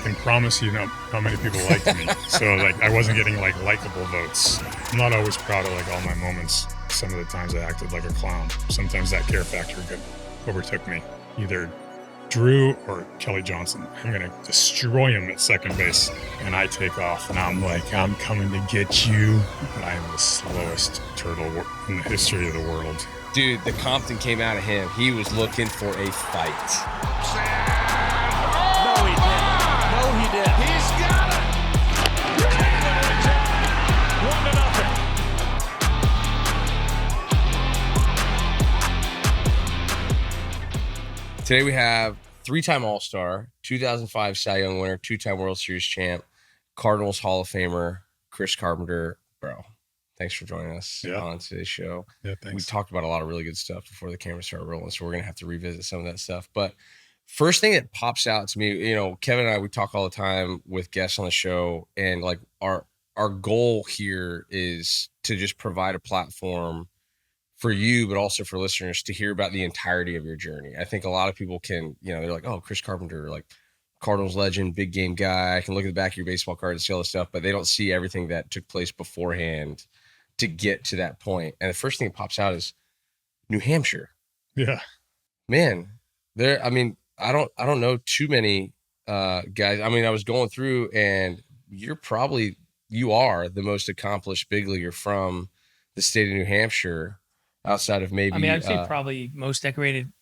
can promise you how many people liked me. So like I wasn't getting like likable votes. I'm not always proud of like all my moments. Some of the times I acted like a clown. Sometimes that care factor overtook me. Either Drew or Kelly Johnson. I'm going to destroy him at second base. And I take off and I'm like, I'm coming to get you. But I am the slowest turtle in the history of the world. Dude, the Compton came out of him. He was looking for a fight. No, he didn't. No, he didn't. He's got it. 1-0. Today we have three-time All-Star, 2005 Cy Young winner, two-time World Series champ, Cardinals Hall of Famer, Chris Carpenter. Bro, thanks for joining us on today's show. Yeah, thanks. We talked about a lot of really good stuff before the camera started rolling, so we're going to have to revisit some of that stuff. But first thing that pops out to me, you know, Kevin and I, we talk all the time with guests on the show, and like our goal here is to just provide a platform for you, but also for listeners to hear about the entirety of your journey. I think a lot of people can, you know, they're like, oh, Chris Carpenter, like Cardinals legend, big game guy. I can look at the back of your baseball card and see all this stuff, but they don't see everything that took place beforehand to get to that point. And the first thing that pops out is New Hampshire. Yeah, man, I mean, I don't know too many guys. I mean, I was going through, and you are the most accomplished big leaguer from the state of New Hampshire, outside of maybe. I mean, I'd say probably most decorated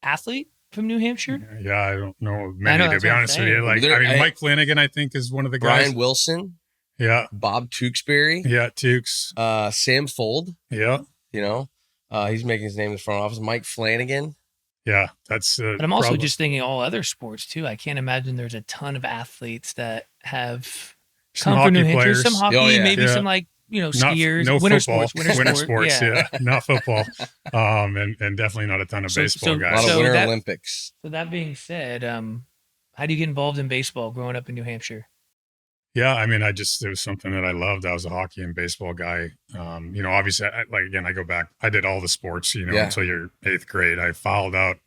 athlete from New Hampshire. Yeah, I don't know many, to be honest with you. Like, Mike Flanagan, I think, is one of the guys. Brian Wilson. Yeah. Bob Tewksbury. Yeah, Tukes. Sam Fold. Yeah. You know, he's making his name in the front office. Mike Flanagan. Yeah, that's. But I'm also just thinking all other sports too. I can't imagine there's a ton of athletes that have come from New Hampshire. Some hockey, maybe some like, you know, skiers, winter football, sports, yeah, not football, and definitely not a ton of baseball guys. A lot of Winter Olympics. So that being said, how do you get involved in baseball growing up in New Hampshire? Yeah, I mean, it was something that I loved. I was a hockey and baseball guy. You know, obviously, I go back. I did all the sports, you know, until your 8th grade. I fouled out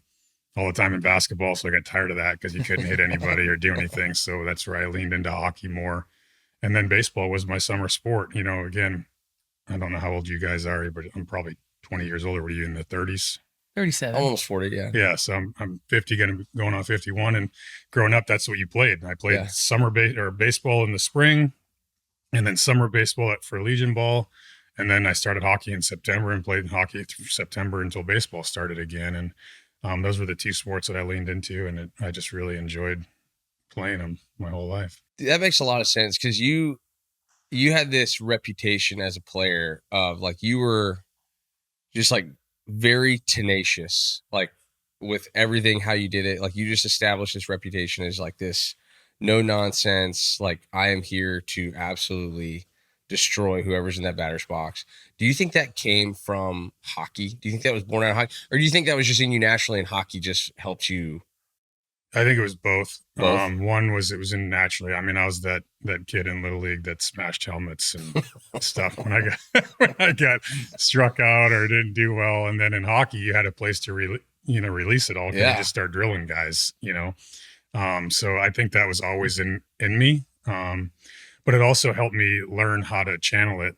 all the time in basketball, so I got tired of that because you couldn't hit anybody or do anything. So that's where I leaned into hockey more. And then baseball was my summer sport. You know, again, I don't know how old you guys are, but I'm probably 20 years older. Were you in the 30s? 37. Almost 40, yeah. Yeah, so I'm 50, going on 51. And growing up, that's what you played. I played summer baseball in the spring, and then summer baseball for Legion Ball. And then I started hockey in September and played hockey through September until baseball started again. And those were the two sports that I leaned into, and I just really enjoyed playing them my whole life. That makes a lot of sense, because you had this reputation as a player of like, you were just like very tenacious, like with everything, how you did it. Like, you just established this reputation as like this no nonsense, like, I am here to absolutely destroy whoever's in that batter's box. Do you think that came from hockey? Do you think that was born out of hockey? Or do you think that was just in you naturally and hockey just helped you? I think it was both. One was, it was in naturally. I mean, I was that kid in Little League that smashed helmets and stuff when I got struck out or didn't do well. And then in hockey, you had a place to release it all. You just start drilling guys, you know. So I think that was always in me. But it also helped me learn how to channel it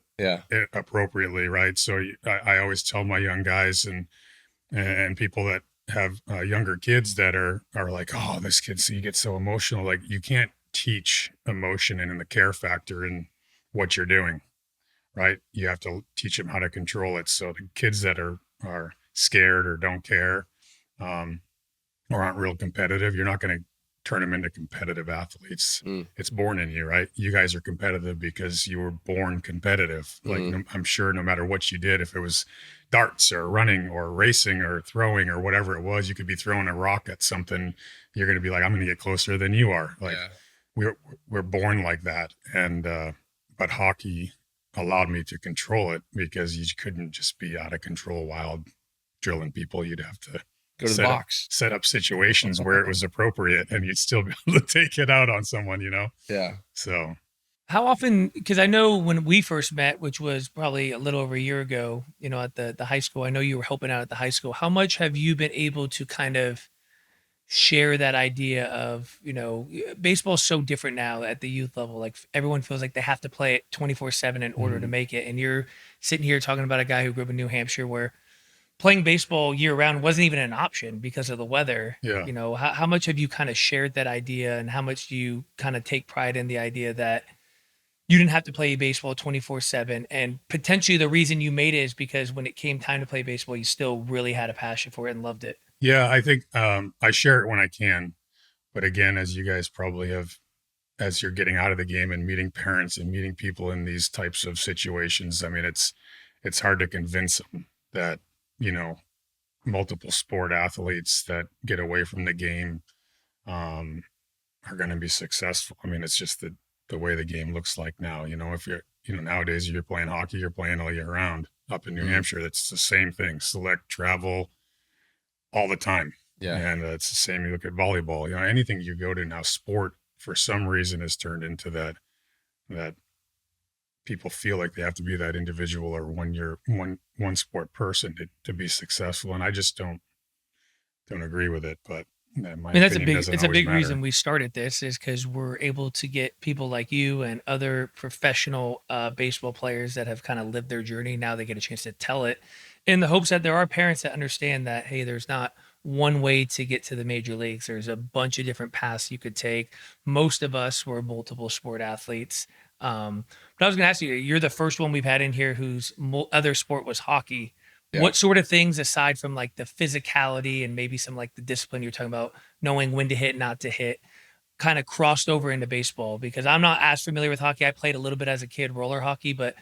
appropriately, right? So I always tell my young guys and people that have younger kids that are like, oh, this kid, so you get so emotional. Like, you can't teach emotion and in the care factor in what you're doing, right? You have to teach them how to control it. So the kids that are scared or don't care or aren't real competitive, you're not going to turn them into competitive athletes. It's born in you, right? You guys are competitive because you were born competitive. Like, I'm sure no matter what you did, if it was darts or running or racing or throwing or whatever it was, you could be throwing a rock at something. You're going to be like, I'm going to get closer than you are. Like, we're born like that. And, but hockey allowed me to control it, because you couldn't just be out of control wild drilling people. You'd have to go to the box, set up situations where it was appropriate, and you'd still be able to take it out on someone, you know? Yeah. So how often, because I know when we first met, which was probably a little over a year ago, you know, at the high school, I know you were helping out at the high school. How much have you been able to kind of share that idea of, baseball is so different now at the youth level. Like everyone feels like they have to play it 24/7 in order to make it. And you're sitting here talking about a guy who grew up in New Hampshire where playing baseball year round wasn't even an option because of the weather. Yeah. How much have you kind of shared that idea, and how much do you kind of take pride in the idea that you didn't have to play baseball 24/7, and potentially the reason you made it is because when it came time to play baseball, you still really had a passion for it and loved it? Yeah, I think I share it when I can. But again, as you guys probably have, as you're getting out of the game and meeting parents and meeting people in these types of situations, I mean, it's hard to convince them that, multiple sport athletes that get away from the game are going to be successful. I mean, it's just the way the game looks like now. If you're, nowadays you're playing hockey, you're playing all year round up in New Hampshire. It's the same thing, select, travel, all the time. Yeah. And it's the same. You look at volleyball, anything you go to now, sport for some reason has turned into that people feel like they have to be that individual or one sport person to be successful. And I just don't agree with it. But that's a big reason we started this, is because we're able to get people like you and other professional baseball players that have kind of lived their journey. Now they get a chance to tell it, in the hopes that there are parents that understand that, hey, there's not one way to get to the major leagues. There's a bunch of different paths you could take. Most of us were multiple sport athletes. But I was going to ask you, you're the first one we've had in here whose other sport was hockey. Yeah. What sort of things, aside from like the physicality and maybe some like the discipline you're talking about, knowing when to hit, not to hit, kind of crossed over into baseball? Because I'm not as familiar with hockey. I played a little bit as a kid, roller hockey, but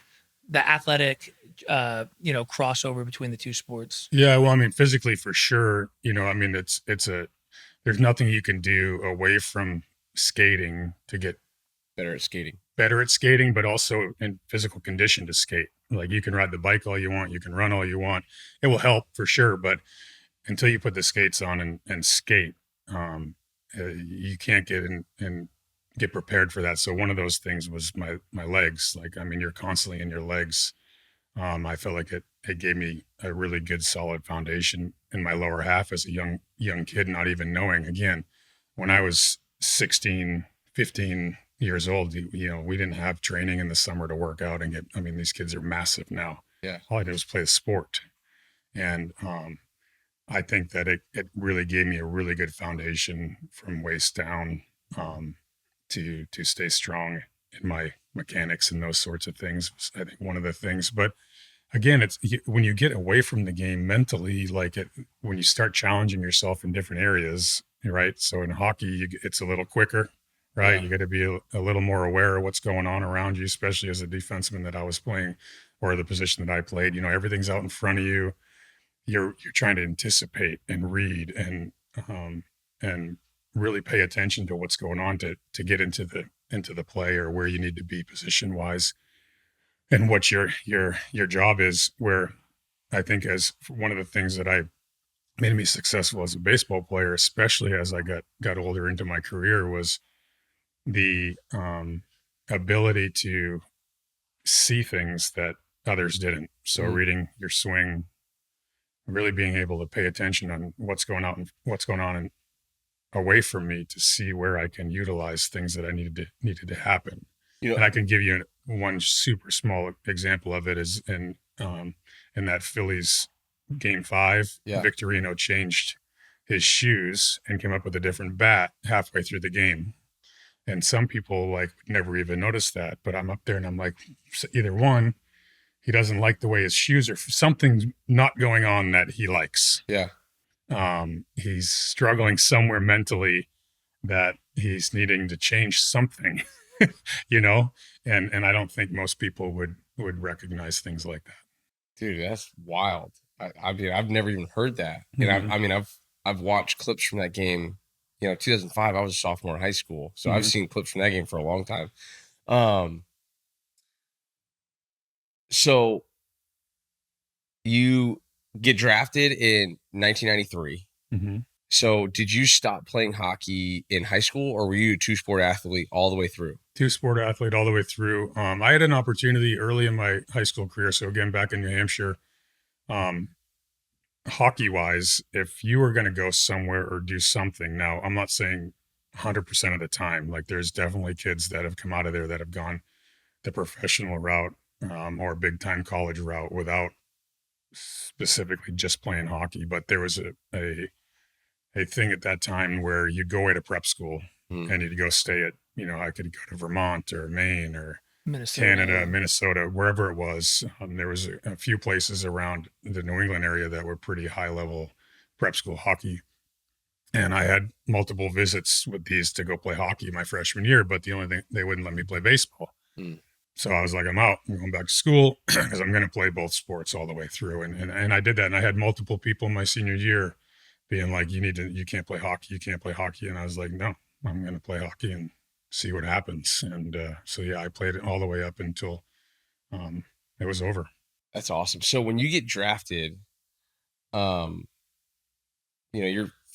the athletic, crossover between the two sports. Yeah. Well, I mean, physically for sure, I mean, there's nothing you can do away from skating to get better at skating, but also in physical condition to skate. Like you can ride the bike all you want, you can run all you want. It will help for sure. But until you put the skates on and skate, you can't get in and get prepared for that. So one of those things was my legs. Like, I mean, you're constantly in your legs. I felt like it gave me a really good solid foundation in my lower half as a young kid, not even knowing. Again, when I was 16, 15 years old, we didn't have training in the summer to work out and these kids are massive now. Yeah. All I did was play the sport. And I think that it really gave me a really good foundation from waist down to stay strong in my mechanics and those sorts of things. I think one of the things, but again, it's when you get away from the game mentally, when you start challenging yourself in different areas, right? So in hockey, it's a little quicker, right? Yeah. You got to be a little more aware of what's going on around you, especially as a defenseman that I was playing, or the position that I played. Everything's out in front of you. You're trying to anticipate and read and really pay attention to what's going on to get into the play or where you need to be position wise, and what your job is. Where I think as one of the things that made me successful as a baseball player, especially as I got older into my career, was the ability to see things that others didn't. So reading your swing, really being able to pay attention on what's going on and away from me to see where I can utilize things that I needed to happen. And I can give you one super small example of it is in that Phillies Game 5, yeah. Victorino changed his shoes and came up with a different bat halfway through the game. And some people never even noticed that, but I'm up there and I'm like, either one, he doesn't like the way his shoes are, something's not going on that he likes. Yeah. He's struggling somewhere mentally that he's needing to change something, and I don't think most people would recognize things like that. Dude, that's wild. I mean, I've never even heard that. And I've watched clips from that game. 2005, I was a sophomore in high school. So I've seen clips from that game for a long time. So you get drafted in 1993. Mm-hmm. So did you stop playing hockey in high school, or were you a two-sport athlete all the way through? Two-sport athlete all the way through. I had an opportunity early in my high school career. So again, back in New Hampshire, hockey wise, if you were going to go somewhere or do something, now I'm not saying 100% of the time, like there's definitely kids that have come out of there that have gone the professional route, or big time college route without specifically just playing hockey. But there was a thing at that time where you'd go away to prep school and you'd go stay at, I could go to Vermont or Maine or Minnesota, Canada, Minnesota, wherever it was. There was a few places around the New England area that were pretty high level prep school hockey. And I had multiple visits with these to go play hockey my freshman year, but the only thing, they wouldn't let me play baseball. So I was like, I'm out. I'm going back to school because I'm going to play both sports all the way through. And I did that. And I had multiple people my senior year being like, you can't play hockey. You can't play hockey. And I was like, no, I'm going to play hockey and see what happens. And so, yeah, I played it all the way up until it was over. That's awesome. So when you get drafted, you're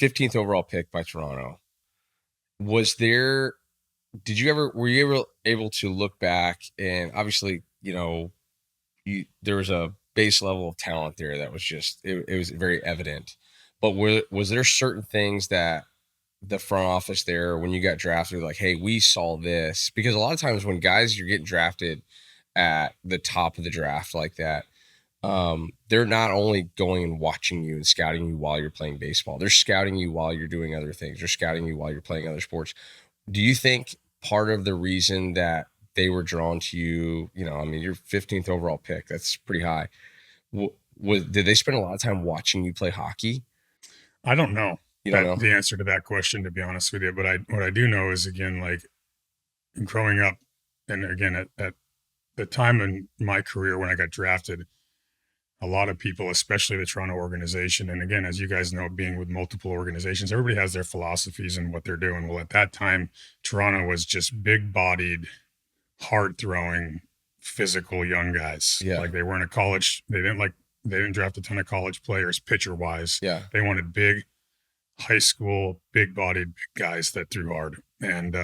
15th overall pick by Toronto. Were you ever able to look back and obviously, there was a base level of talent there that was just, it was very evident, but was there certain things that the front office there, when you got drafted, like, hey, we saw this? Because a lot of times when guys, you're getting drafted at the top of the draft like that, they're not only going and watching you and scouting you while you're playing baseball, they're scouting you while you're doing other things. They're scouting you while you're playing other sports. Do you think part of the reason that they were drawn to you, you're 15th overall pick, that's pretty high. Did they spend a lot of time watching you play hockey? I don't know. You don't know the answer to that question, to be honest with you. But what I do know is, again, like growing up, and again, at the time in my career when I got drafted, a lot of people, especially the Toronto organization, and again, as you guys know, being with multiple organizations, everybody has their philosophies and what they're doing. Well, at that time, Toronto was just big-bodied, hard-throwing, physical young guys. Yeah. Like they weren't a college. They didn't draft a ton of college players pitcher-wise. Yeah. They wanted big, high school, big-bodied big guys that threw hard. And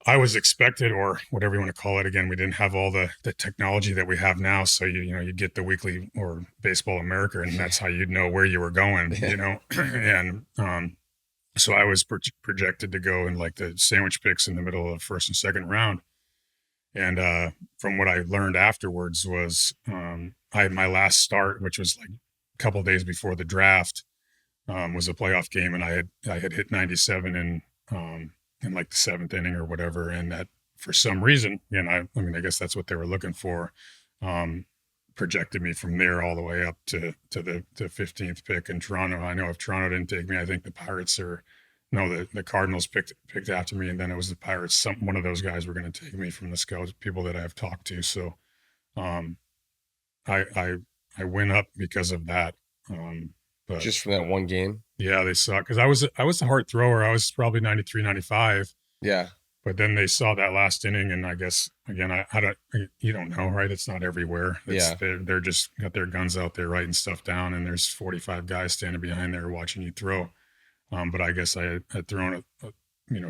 I was expected, or whatever you want to call it. Again, we didn't have all the technology that we have now. So you get the weekly or Baseball America, and that's how you'd know where you were going, And so I was projected to go in like the sandwich picks in the middle of the first and second round. And from what I learned afterwards was I had my last start, which was like a couple of days before the draft, was a playoff game, and I had hit 97 in like the seventh inning or whatever, and that for some reason, I guess that's what they were looking for, projected me from there all the way up to the 15th pick in Toronto. I know if Toronto didn't take me, I think the Cardinals picked after me, and then it was the Pirates. One of those guys were going to take me from the scouts, people that I've talked to. So I went up because of that. But just from that one game. Yeah, they saw, because I was a hard thrower. I was probably 93, 95. Yeah. But then they saw that last inning, and I guess, again, you don't know, right? It's not everywhere. They're just got their guns out there writing stuff down, and there's 45 guys standing behind there watching you throw. But I guess I had thrown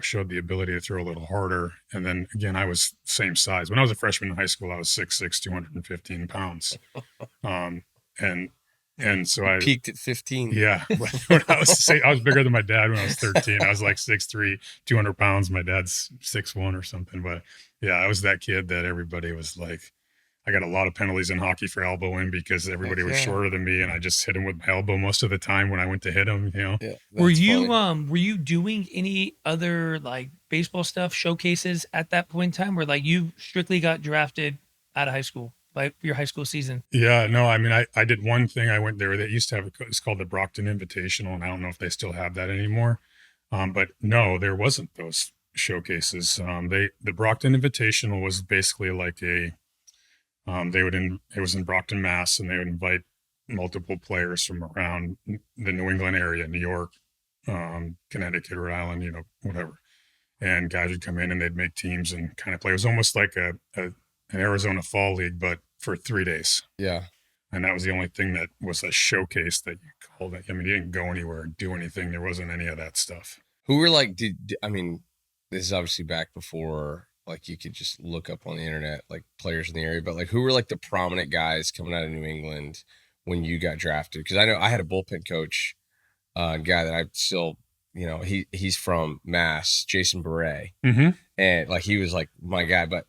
showed the ability to throw a little harder. And then again, I was same size. When I was a freshman in high school, I was 6'6", 215 pounds. And so I peaked at 15. Yeah. When I was bigger than my dad when I was 13. I was like 6'3", 200 pounds. My dad's 6'1" or something. But yeah, I was that kid that everybody was like, I got a lot of penalties in hockey for elbowing because everybody was shorter than me, and I just hit him with my elbow most of the time when I went to hit him, Yeah, were you doing any other like baseball stuff, showcases at that point in time, where like you strictly got drafted out of high school? Like your high school season? Yeah, no, I mean, I did one thing. I went there. They used to have it's called the Brockton Invitational, and I don't know if they still have that anymore. But no, there wasn't those showcases. The Brockton Invitational was basically like it was in Brockton, Mass, and they would invite multiple players from around the New England area, New York, Connecticut, Rhode Island, whatever. And guys would come in and they'd make teams and kind of play. It was almost like an Arizona Fall League, but for 3 days. Yeah. And that was the only thing that was a showcase that you called it. I mean, you didn't go anywhere and do anything. There wasn't any of that stuff. Who were like, this is obviously back before, like, you could just look up on the internet, like, players in the area, but like, who were like the prominent guys coming out of New England when you got drafted? Because I know I had a bullpen coach, guy that I still, he's from Mass, Jason Beret, and like he was like my guy. But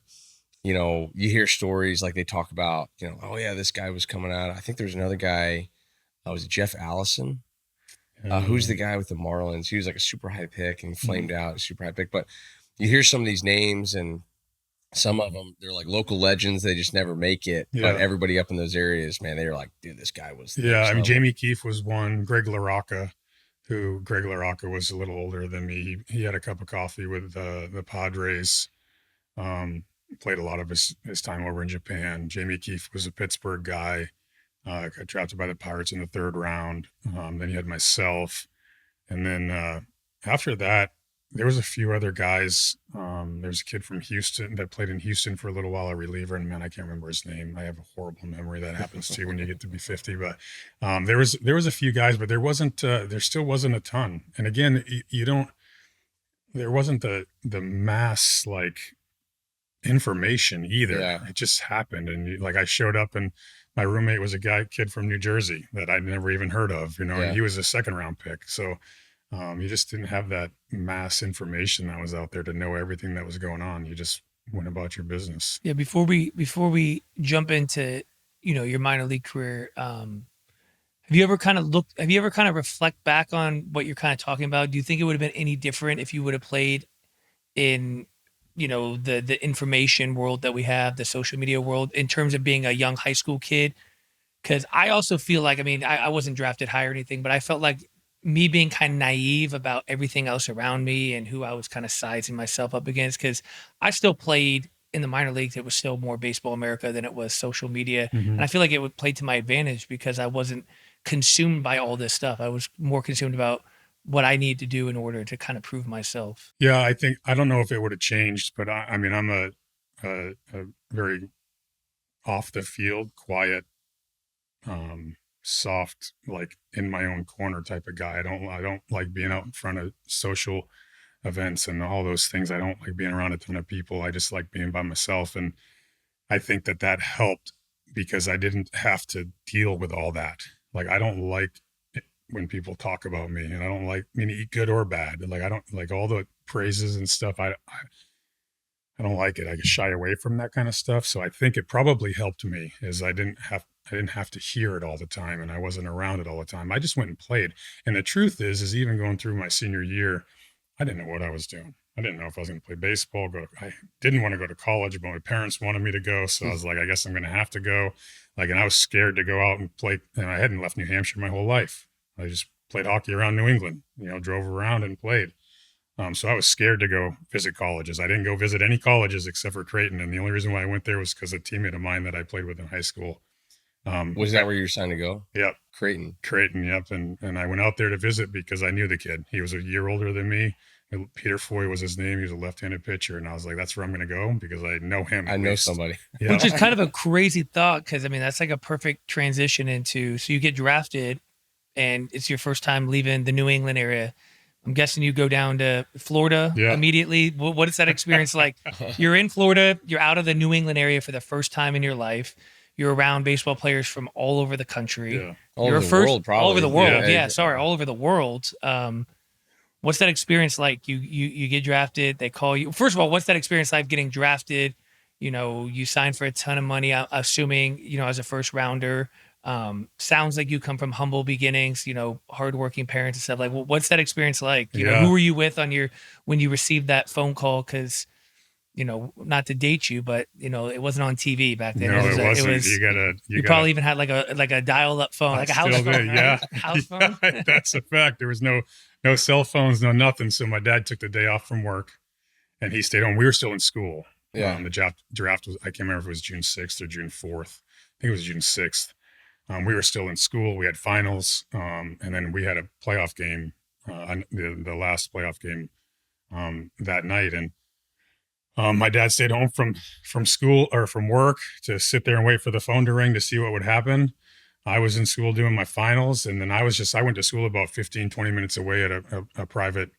you hear stories like they talk about, oh yeah, this guy was coming out. I think there's another guy. Was it Jeff Allison? Who's the guy with the Marlins? He was like a super high pick and flamed out, super high pick. But you hear some of these names, and some of them, they're like local legends. They just never make it. Yeah. But everybody up in those areas, man, they're like, dude, this guy was. Yeah, I mean, Jamie Keefe was one. Greg LaRocca was a little older than me. He had a cup of coffee with the Padres. Played a lot of his time over in Japan. Jamie Keefe was a Pittsburgh guy. Got drafted by the Pirates in the 3rd round. Then you had myself. And then after that, there was a few other guys. There's a kid from Houston that played in Houston for a little while, a reliever. And man, I can't remember his name. I have a horrible memory. That happens to you when you get to be 50. But there was a few guys, but there still wasn't a ton. And again, there wasn't the mass like information either. Yeah. It just happened. And I showed up, and my roommate was a kid from New Jersey that I'd never even heard of, and he was a 2nd round pick. So you just didn't have that mass information that was out there to know everything that was going on. You just went about your business. Yeah. Before we jump into, your minor league career, have you ever kind of reflect back on what you're kind of talking about? Do you think it would have been any different if you would have played in, the information world that we have, the social media world, in terms of being a young high school kid? Because I also feel like, I wasn't drafted high or anything, but I felt like me being kind of naive about everything else around me and who I was kind of sizing myself up against, because I still played in the minor leagues. It was still more Baseball America than it was social media. And I feel like it would play to my advantage because I wasn't consumed by all this stuff. I was more consumed about what I need to do in order to kind of prove myself. Yeah, I don't know if it would have changed, but I'm a very off the field, quiet, soft, like in my own corner type of guy. I don't like being out in front of social events and all those things. I don't like being around a ton of people. I just like being by myself. And I think that helped because I didn't have to deal with all that. Like, I don't like when people talk about me, and I don't like good or bad. Like, I don't like all the praises and stuff. I don't like it. I shy away from that kind of stuff. So I think it probably helped me is I didn't have to hear it all the time, and I wasn't around it all the time. I just went and played. And the truth is even going through my senior year, I didn't know what I was doing. I didn't know if I was going to play baseball. I didn't want to go to college, but my parents wanted me to go. So I was like, I guess I'm going to have to go. And I was scared to go out and play. And I hadn't left New Hampshire my whole life. I just played hockey around New England, drove around and played. So I was scared to go visit colleges. I didn't go visit any colleges except for Creighton. And the only reason why I went there was because a teammate of mine that I played with in high school. Was that where you were signed to go? Yep. Creighton, yep. And I went out there to visit because I knew the kid. He was a year older than me. Peter Foy was his name. He was a left-handed pitcher. And I was like, that's where I'm going to go because I know him. I know somebody. Yeah. Which is kind of a crazy thought because, that's like a perfect transition into, so you get drafted and it's your first time leaving the New England area. I'm guessing you go down to Florida immediately. What is that experience like? You're in Florida. You're out of the New England area for the first time in your life. You're around baseball players from all over the country. Yeah. All over the world, probably. All over the world. All over the world. What's that experience like? You get drafted. They call you. First of all, what's that experience like getting drafted? You sign for a ton of money, assuming, as a first rounder. Sounds like you come from humble beginnings, hardworking parents and stuff. Like, what's that experience like? Who were you with when you received that phone call? Because, not to date you, but it wasn't on TV back then. No, it wasn't. You probably even had like a dial-up phone, like a house phone. Yeah, right? House phone. That's a fact. There was no cell phones, no nothing. So my dad took the day off from work, and he stayed home. We were still in school. Yeah. The draft was, I can't remember if it was June 6th or June 4th. I think it was June 6th. We were still in school. We had finals, and then we had a playoff game, the last playoff game that night. And my dad stayed home from school or from work to sit there and wait for the phone to ring to see what would happen. I was in school doing my finals, and then I went to school about 15, 20 minutes away at a private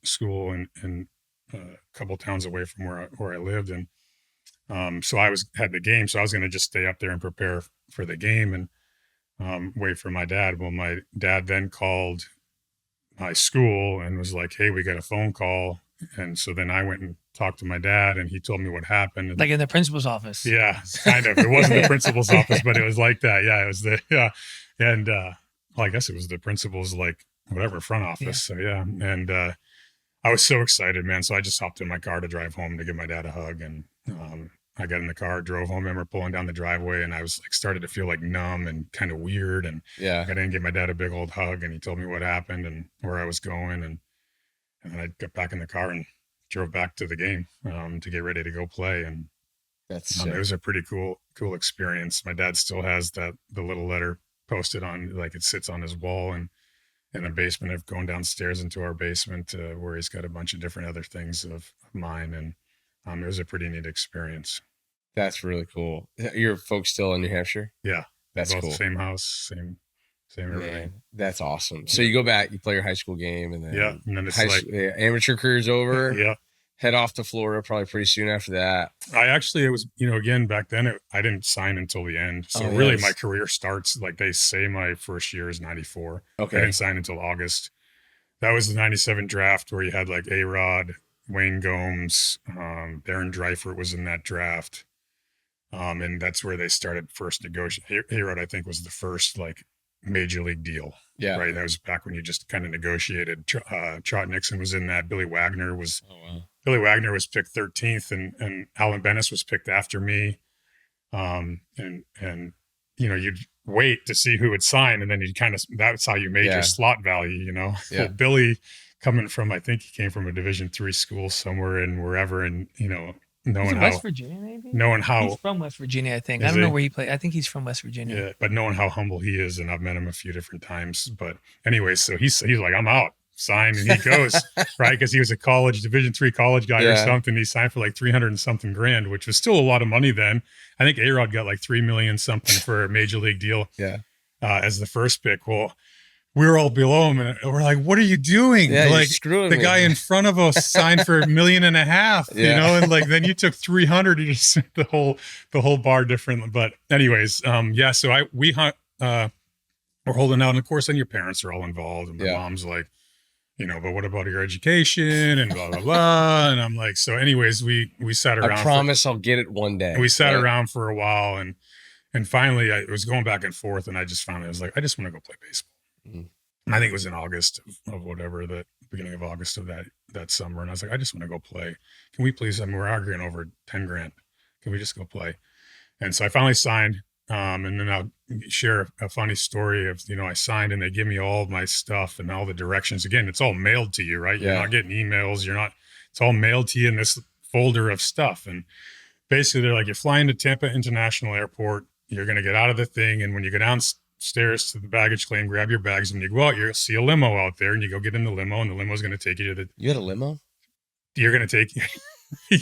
school in a couple towns away from where I lived. And so I had the game, so I was going to just stay up there and prepare for the game. And wait for my dad. Well, my dad then called my school and was like, "Hey, we got a phone call." And so then I went and talked to my dad, and he told me what happened. Like in the principal's office. Yeah, kind of. It wasn't the principal's office, but it was like that. Yeah, it was and well, I guess it was the principal's like whatever front office. So yeah, and I was so excited, man. So I just hopped in my car to drive home to give my dad a hug, and I got in the car, drove home. I remember pulling down the driveway, and I was like started to feel like numb and kind of weird. And I didn't give my dad a big old hug, and he told me what happened and where I was going, and then I got back in the car and drove back to the game to get ready to go play. And That's it was a pretty cool experience. My dad still has the little letter posted on, like it sits on his wall and in the basement of going downstairs into our basement where he's got a bunch of different other things of mine. And it was a pretty neat experience. That's really cool. Your folks still in New Hampshire? Yeah. That's both cool. Same house, same everything. Man, that's awesome. So you go back, you play your high school game, and then and then it's amateur career's over. Yeah. Head off to Florida probably pretty soon after that. It was, again, back then I didn't sign until the end. So really my career starts, like they say my first year is 94. Okay. I didn't sign until August. That was the 97 draft where you had like A-Rod, Wayne Gomes, Darren Dreifert was in that draft. And that's where they started first negotiating. A-Rod, I think, was the first like major league deal. Yeah. Right. That was back when you just kind of negotiated. Trot Nixon was in that. Billy Wagner was picked 13th, and Alan Bennis was picked after me. And you'd wait to see who would sign, and then you'd that's how you made your slot value, Yeah. Well, Billy, coming from, I think he came from a Division III school somewhere in wherever, and West Virginia, maybe? Knowing how he's from West Virginia, I think. I don't know where he played. I think he's from West Virginia. Yeah, but knowing how humble he is, and I've met him a few different times. But anyway, so he's like, I'm out. Sign, and he goes right because he was a Division III college guy or something. He signed for like 300 and something grand, which was still a lot of money then. I think A-Rod got like 3 million something for a major league deal. As the first pick. Well, we were all below him, and we're like, "What are you doing?" Like the guy in front of us signed for $1.5 million, and like then you took 300. You just the whole bar different. But anyways, So we're holding out, and of course, then your parents are all involved, and my mom's like, but what about your education and blah, blah, blah. And I'm like, so anyways, we sat around. I promise I'll get it one day. We sat around for a while, and finally it was going back and forth. And I just finally was like, I just want to go play baseball. Mm-hmm. I think it was in August of whatever, the beginning of August of that summer. And I was like, I just want to go play. Can we please, we're arguing over 10 grand. Can we just go play? And so I finally signed. And then I'll share a funny story of, I signed and they give me all of my stuff and all the directions. Again, it's all mailed to you, right? You're not getting emails. It's all mailed to you in this folder of stuff. And basically they're like, you're flying to Tampa International Airport. You're going to get out of the thing. And when you go downstairs to the baggage claim, grab your bags. And when you go out, you'll see a limo out there, and you go get in the limo, and the limo is going to take you to You had a limo? You're going to take,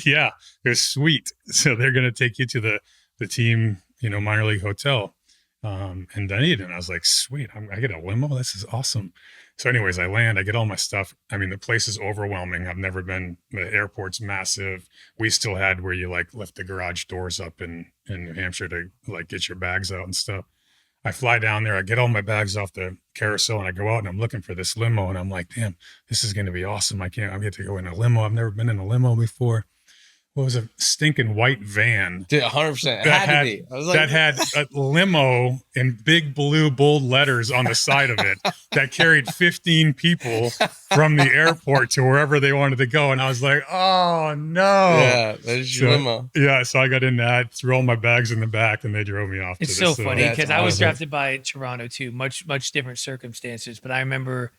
yeah, it was sweet. So they're going to take you to the team, minor league hotel in Dunedin. And I was like, sweet, I get a limo. This is awesome. So anyways, I land, I get all my stuff. I mean, the place is overwhelming. I've never been, the airport's massive. We still had where you like lift the garage doors up in New Hampshire to like get your bags out and stuff. I fly down there, I get all my bags off the carousel, and I go out and I'm looking for this limo. And I'm like, damn, this is going to be awesome. I get to go in a limo. I've never been in a limo before. What was a stinking white van? Dude, 100%. It had to be. I was like, that had a limo in big blue bold letters on the side of it that carried 15 people from the airport to wherever they wanted to go. And I was like, oh no. Yeah, there's your limo. Yeah, so I got in that, threw all my bags in the back, and they drove me off. It's so funny because I was drafted by Toronto too, much different circumstances. But I remember,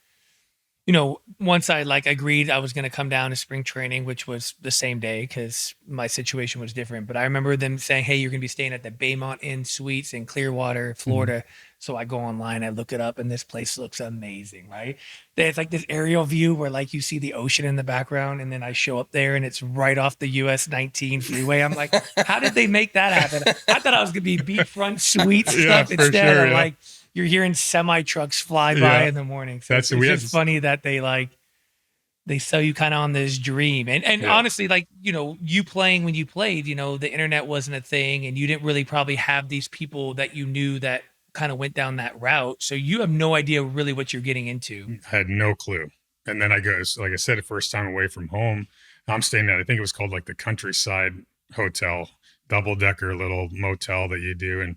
once I agreed I was going to come down to spring training, which was the same day because my situation was different. But I remember them saying, hey, you're going to be staying at the Baymont Inn Suites in Clearwater, Florida. Mm-hmm. So I go online, I look it up, and this place looks amazing, right? It's like this aerial view where you see the ocean in the background. And then I show up there and it's right off the US 19 freeway. I'm like, how did they make that happen? I thought I was going to be beachfront suite stuff. Instead, I'm you're hearing semi trucks fly by in the morning. So it's just funny that they sell you kind of on this dream. And honestly, you playing when you played, the internet wasn't a thing, and you didn't really probably have these people that you knew that kind of went down that route. So you have no idea really what you're getting into. I had no clue. And then I go, like I said, the first time away from home, I'm staying at, I think it was called like the Countryside Hotel, double decker little motel that you do. And,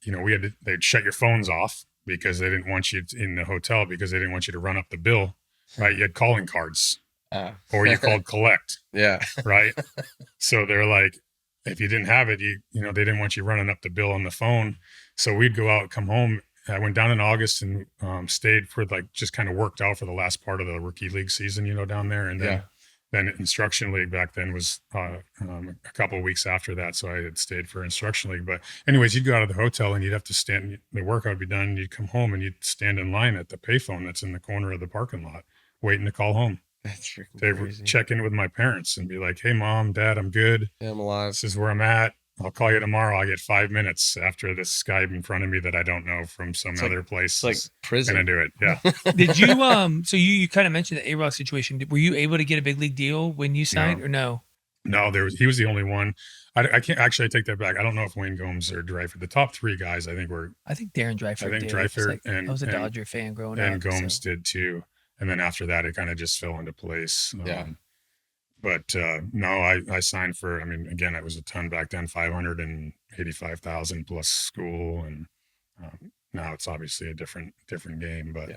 you know, they'd shut your phones off because they didn't want you in the hotel because they didn't want you to run up the bill, right? You had calling cards or you called collect. Yeah. Right. So they're like, if you didn't have it, you know, they didn't want you running up the bill on the phone. So we'd go out, come home. I went down in August and stayed for like, just kind of worked out for the last part of the rookie league season, you know, down there. And then instruction league back then was a couple of weeks after that. So I had stayed for instruction league. But anyways, you'd go out of the hotel and you'd have to stand, the workout would be done. You'd come home and you'd stand in line at the payphone that's in the corner of the parking lot, waiting to call home. That's freaking They crazy. would check in with my parents and be like, hey, Mom, Dad, I'm good. Yeah, I'm alive. This is where I'm at. I'll call you tomorrow. I get 5 minutes after this guy in front of me that I don't know from some other place. It's like prison. Gonna do it. Yeah. Did you so you kind of mentioned the A-Rock situation. Were you able to get a big league deal when you signed or no? No, he was the only one. I can't actually, I take that back. I don't know if Wayne Gomes or Dreifer, the top three guys, I think Darren Dreifer. I think Dreifer I was a Dodger fan growing up. And Gomes did too. And then after that, it kind of just fell into place. But no, I signed for, I mean, again, it was a ton back then, 585,000 plus school. And now it's obviously a different game, but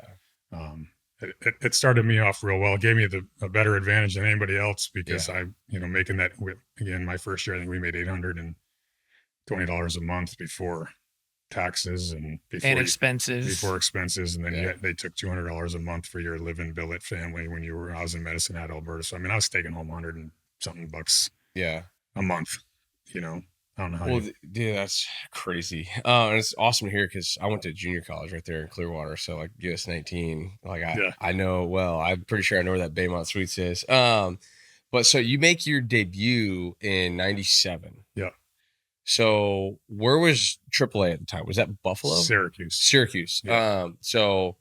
it started me off real well. It gave me a better advantage than anybody else because I, you know, making that again, my first year, I think we made $820 a month before taxes and expenses. And then they took $200 a month for your live-in billet family when I was in Medicine Hat, Alberta. So I mean, I was taking home $100 and something bucks a month, you know. I don't know how. Well, dude, that's crazy. And it's awesome to hear because I went to junior college right there in Clearwater. So like US 19, like I know well. I'm pretty sure I know where that Baymont Suites is. But so you make your debut in '97. Yeah. So where was AAA at the time? Was that Buffalo? Syracuse. Yeah. So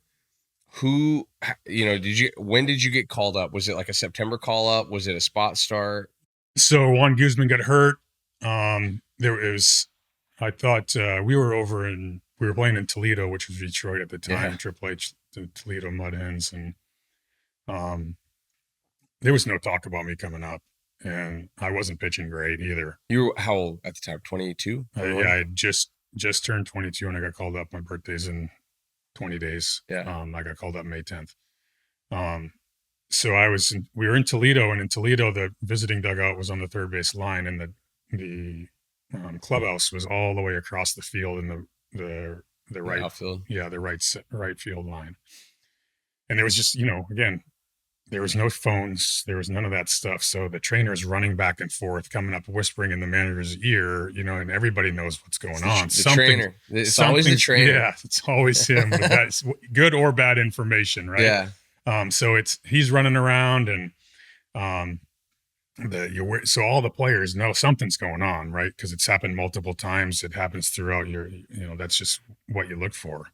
who, you know, when did you get called up? Was it like a September call up? Was it a spot start? So Juan Guzman got hurt. I thought we were playing in Toledo, which was Detroit at the time, Triple H, the Toledo Mud Hens. And there was no talk about me coming up. And I wasn't pitching great either. You were how old at the time? 22? I had just turned 22 and I got called up. My birthday's in 20 days. Yeah. I got called up May 10th. So we were in Toledo, and in Toledo, the visiting dugout was on the third base line, and the clubhouse was all the way across the field in the right outfield. Yeah, the right field line. And there was just, you know, again, there was no phones. There was none of that stuff. So the trainer's running back and forth, coming up, whispering in the manager's ear, you know, and everybody knows what's going on. The trainer. It's always the trainer. Yeah, it's always him. That's good or bad information, right? Yeah. So he's running around, and so all the players know something's going on, right? Because it's happened multiple times. It happens throughout that's just what you look for.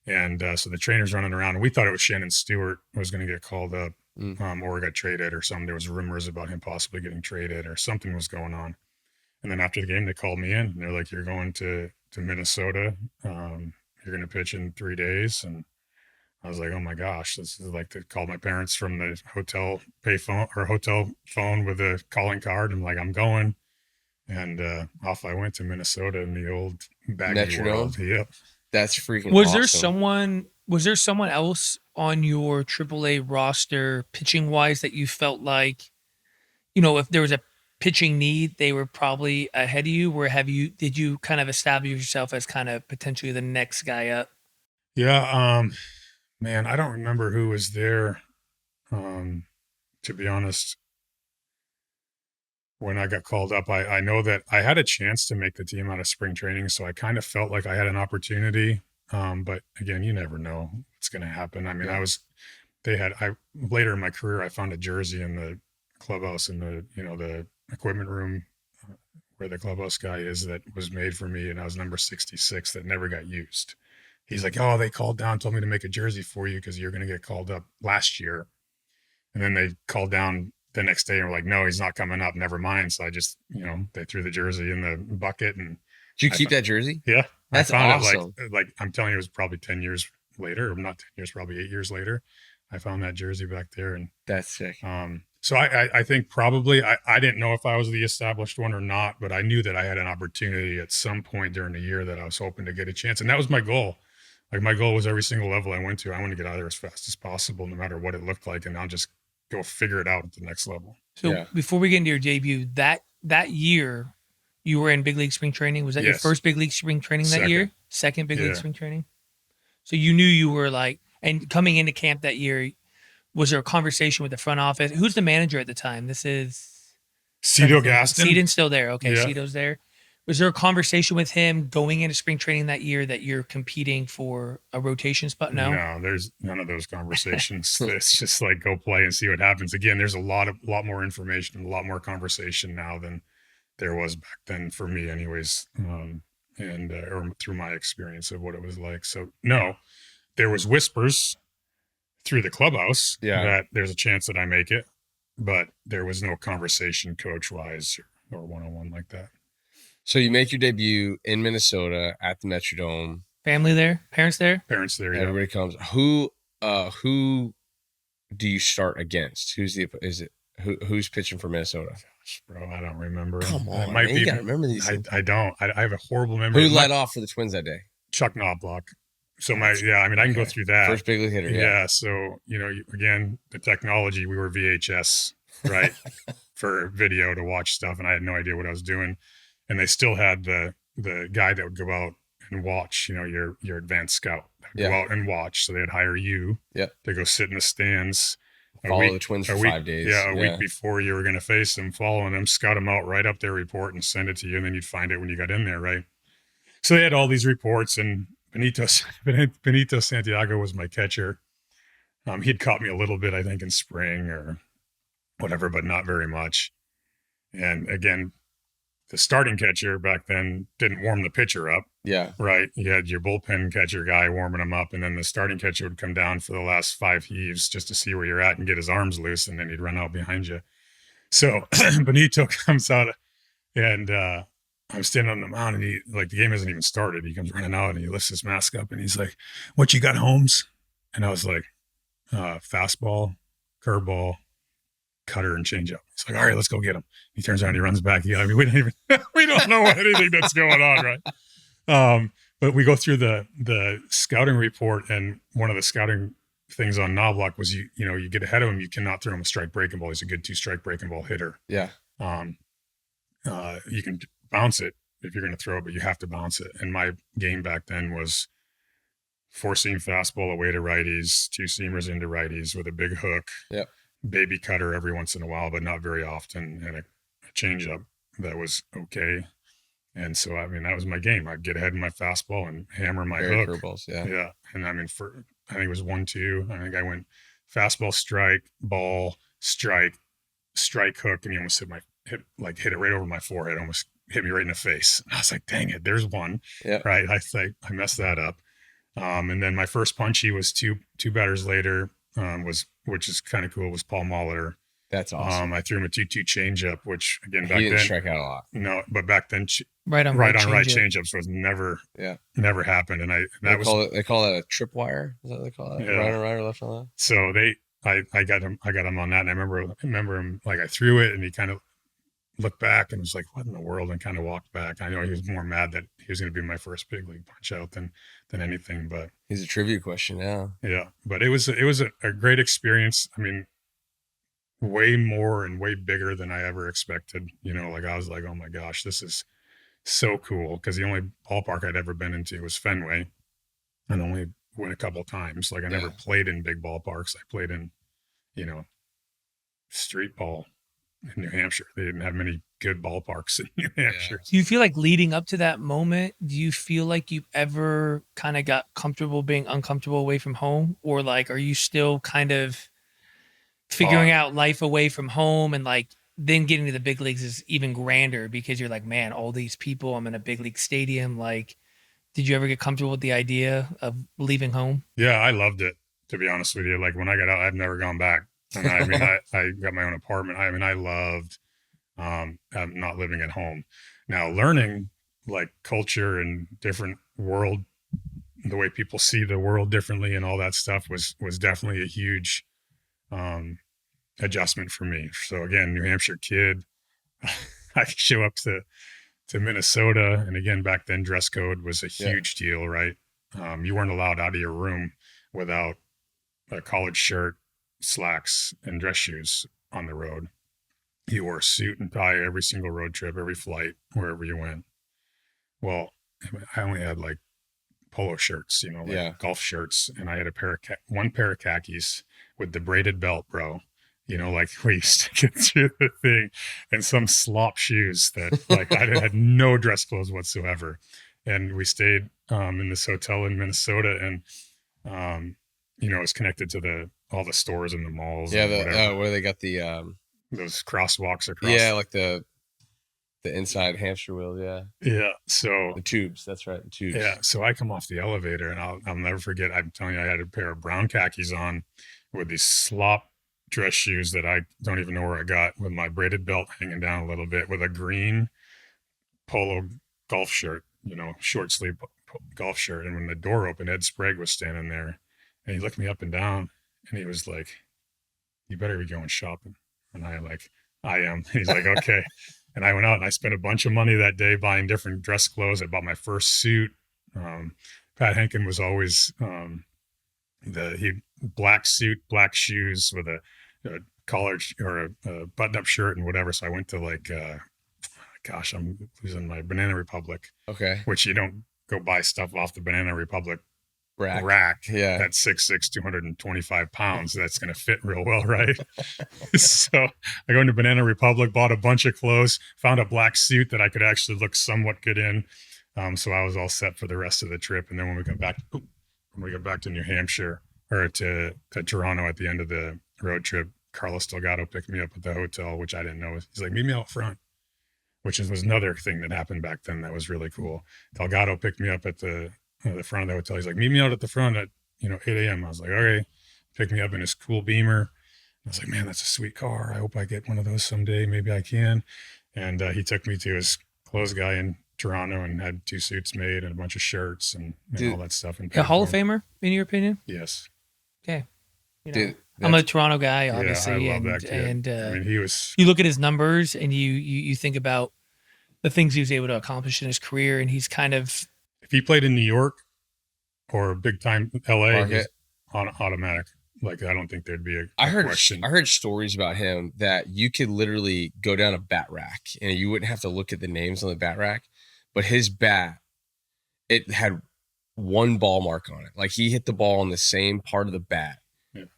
And so the trainer's running around, and we thought it was Shannon Stewart was going to get called up. Or got traded or something. There was rumors about him possibly getting traded or something was going on. And then after the game, they called me in and they're like, you're going to Minnesota. You're going to pitch in 3 days. And I was like, oh my gosh, this is like, they called my parents from the hotel payphone or hotel phone with a calling card. I'm like, I'm going. And off I went to Minnesota in the old baggy world. Yep. That's freaking awesome. Was there someone else on your AAA roster pitching wise that you felt like, you know, if there was a pitching need, they were probably ahead of you? Or did you kind of establish yourself as kind of potentially the next guy up? Yeah. Man, I don't remember who was there. To be honest, when I got called up, I know that I had a chance to make the team out of spring training. So I kind of felt like I had an opportunity. But again, you never know what's going to happen. I mean, later in my career, I found a jersey in the clubhouse in the equipment room where the clubhouse guy is that was made for me. And I was number 66 that never got used. He's like, oh, they called down, told me to make a jersey for you because you're going to get called up last year. And then they called down the next day and were like, no, he's not coming up. Never mind. So I just, they threw the jersey in the bucket and Did you keep that jersey? Yeah. That's I found awesome. it like I'm telling you, it was probably 10 years later, or not 10 years, probably 8 years later. I found that jersey back there. And that's sick. So I think probably I didn't know if I was the established one or not, but I knew that I had an opportunity at some point during the year that I was hoping to get a chance. And that was my goal. Like my goal was every single level I went to, I want to get out of there as fast as possible, no matter what it looked like. And I'll just go figure it out at the next level. So before we get into your debut, that year you were in big league spring training. Was that your first big league spring training that year? Second big league spring training? So you knew you were like, and coming into camp that year, was there a conversation with the front office? Who's the manager at the time? This is Cito Gaston. Cito's still there. Okay, Cito's there. Was there a conversation with him going into spring training that year that you're competing for a rotation spot? No, there's none of those conversations. It's just like go play and see what happens. Again, there's a lot more information and a lot more conversation now than there was back then for me, anyways, or through my experience of what it was like. So no, there was whispers through the clubhouse that there's a chance that I make it, but there was no conversation coach wise or one-on-one like that. So you make your debut in Minnesota at the Metrodome. Family there? Parents there? Parents there, Everybody comes. Who do you start against? Who's pitching for Minnesota? Gosh, bro, I don't remember. Come on, man, you gotta remember these things. I don't. I have a horrible memory. Who led off for the Twins that day? Chuck Knobloch. So I can go through that. First big league hitter. Yeah. So, again, the technology, we were VHS, right? For video to watch stuff. And I had no idea what I was doing. And they still had the guy that would go out and watch, your advanced scout. Go out and watch. So they'd hire you to go sit in the stands. Follow the Twins for 5 days. Yeah, a week before you were going to face them, following them, scout them out, write up their report and send it to you. And then you'd find it when you got in there, right? So they had all these reports, and Benito Santiago was my catcher. He'd caught me a little bit, I think, in spring or whatever, but not very much. And again, the starting catcher back then didn't warm the pitcher up. Yeah. Right. You had your bullpen catcher guy warming him up, and then the starting catcher would come down for the last 5 heaves just to see where you're at and get his arms loose, and then he'd run out behind you. So Benito comes out, and I'm standing on the mound, and the game hasn't even started. He comes running out, and he lifts his mask up, and he's like, "What you got, Holmes?" And I was like, "Fastball, curveball, cutter, and changeup." He's like, "All right, let's go get him." He turns around, he runs back. We don't know anything that's going on, right? But we go through the scouting report, and one of the scouting things on Knobloch was you get ahead of him, you cannot throw him a strike breaking ball. He's a good 2-strike breaking ball hitter. Yeah. You can bounce it if you're going to throw it, but you have to bounce it. And my game back then was 4-seam fastball away to righties, 2-seamers into righties with a big hook. Yep. Baby cutter every once in a while, but not very often, and a changeup that was okay. And so, that was my game. I'd get ahead in my fastball and hammer my hook. Curveballs, yeah. And I think it was 1-2. I think I went fastball, strike, ball, strike, hook, and he almost hit it right over my forehead. Almost hit me right in the face. And I was like, dang it, there's one. Yeah. Right. I messed that up. And then my first punchy was two batters later, which is kind of cool, was Paul Molitor. That's awesome. I threw him a 2-2 changeup, which again back then he didn't strike out a lot. No, but back then right on right changeups was never happened, and they call that a tripwire. Is that what they call it? Yeah. Right on right or left on left. So I got him on that, and I remember him, like, I threw it, and he kind of looked back and was like, "What in the world?" and kind of walked back. I know he was more mad that he was going to be my first big league punch out than anything, but he's a trivia question now. Yeah, but it was a great experience. Way more and way bigger than I ever expected. I was like, oh my gosh, this is so cool, because the only ballpark I'd ever been into was Fenway, and only went a couple times. I never played in big ballparks. I played in, street ball in New Hampshire. They didn't have many good ballparks in New Hampshire. Do you feel like leading up to that moment, do you feel like you ever kind of got comfortable being uncomfortable away from home? Or are you still kind of figuring out life away from home, and then getting to the big leagues is even grander because you're like, man, all these people, I'm in a big league stadium. Did you ever get comfortable with the idea of leaving home? Yeah, I loved it, to be honest with you. When I got out, I've never gone back. And I got my own apartment. I loved not living at home. Now, learning like culture and different world, the way people see the world differently and all that stuff was definitely a huge adjustment for me. So again, New Hampshire kid, I show up to Minnesota, and again, back then dress code was a huge deal, right? You weren't allowed out of your room without a collared shirt, slacks, and dress shoes on the road. You wore a suit and tie every single road trip, every flight, wherever you went. Well, I only had like polo shirts, golf shirts, and I had one pair of khakis with the braided belt, bro. Like we used to get through the thing, and some slop shoes that like I had no dress clothes whatsoever. And we stayed in this hotel in Minnesota, and it was connected to all the stores and the malls. Yeah, where they got the those crosswalks across. Yeah, like the inside Hampshire wheel. Yeah. So the tubes. That's right. The tubes. Yeah. So I come off the elevator, and I'll never forget. I'm telling you, I had a pair of brown khakis on with these slop dress shoes that I don't even know where I got, with my braided belt hanging down a little bit, with a green polo golf shirt, short sleeve golf shirt. And when the door opened, Ed Sprague was standing there, and he looked me up and down, and he was like, "You better be going shopping." And I am. He's like, "Okay." And I went out and I spent a bunch of money that day buying different dress clothes. I bought my first suit. Pat Henkin was always black suit, black shoes with a collar or a button-up shirt and whatever. So I went to I'm losing my Banana Republic. Okay. Which you don't go buy stuff off the Banana Republic rack. Yeah. That's 6'6", 225 pounds. That's going to fit real well, right? So I go into Banana Republic, bought a bunch of clothes, found a black suit that I could actually look somewhat good in. So I was all set for the rest of the trip. And then when we got back to New Hampshire, or to Toronto at the end of the road trip, Carlos Delgado picked me up at the hotel, which I didn't know. He's like, "Meet me out front," which was another thing that happened back then that was really cool. Delgado picked me up at the front of the hotel. He's like, "Meet me out at the front at 8 a.m. I was like, "Okay." Picked me up in his cool Beamer. I was like, "Man, that's a sweet car. I hope I get one of those someday. Maybe I can." And he took me to his clothes guy in Toronto and had 2 suits made and a bunch of shirts and all that stuff. And a Hall of Famer, in your opinion? Yes. Okay. I'm a Toronto guy, obviously, I love that kid. and he was. You look at his numbers, and you think about the things he was able to accomplish in his career, and he's kind of. If he played in New York or big time LA, he's on automatic. Like, I don't think there'd be a question. I heard stories about him that you could literally go down a bat rack, and you wouldn't have to look at the names on the bat rack, but his bat, it had one ball mark on it. Like, he hit the ball on the same part of the bat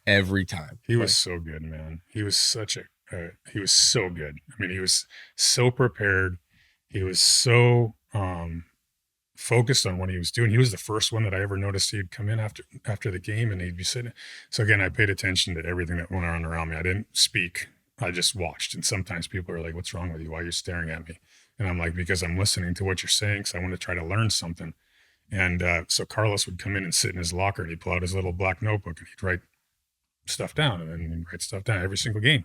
every time. He was so good, man. He was he was so good. I mean, he was so prepared. He was so focused on what he was doing. He was the first one that I ever noticed he'd come in after the game, and he'd be sitting. So again, I paid attention to everything that went on around me. I didn't speak. I just watched. And sometimes people are like, "What's wrong with you? Why are you staring at me?" And I'm like, "Because I'm listening to what you're saying, because I want to try to learn something." And so Carlos would come in and sit in his locker, and he'd pull out his little black notebook, and he'd write stuff down, and then he'd write stuff down every single game.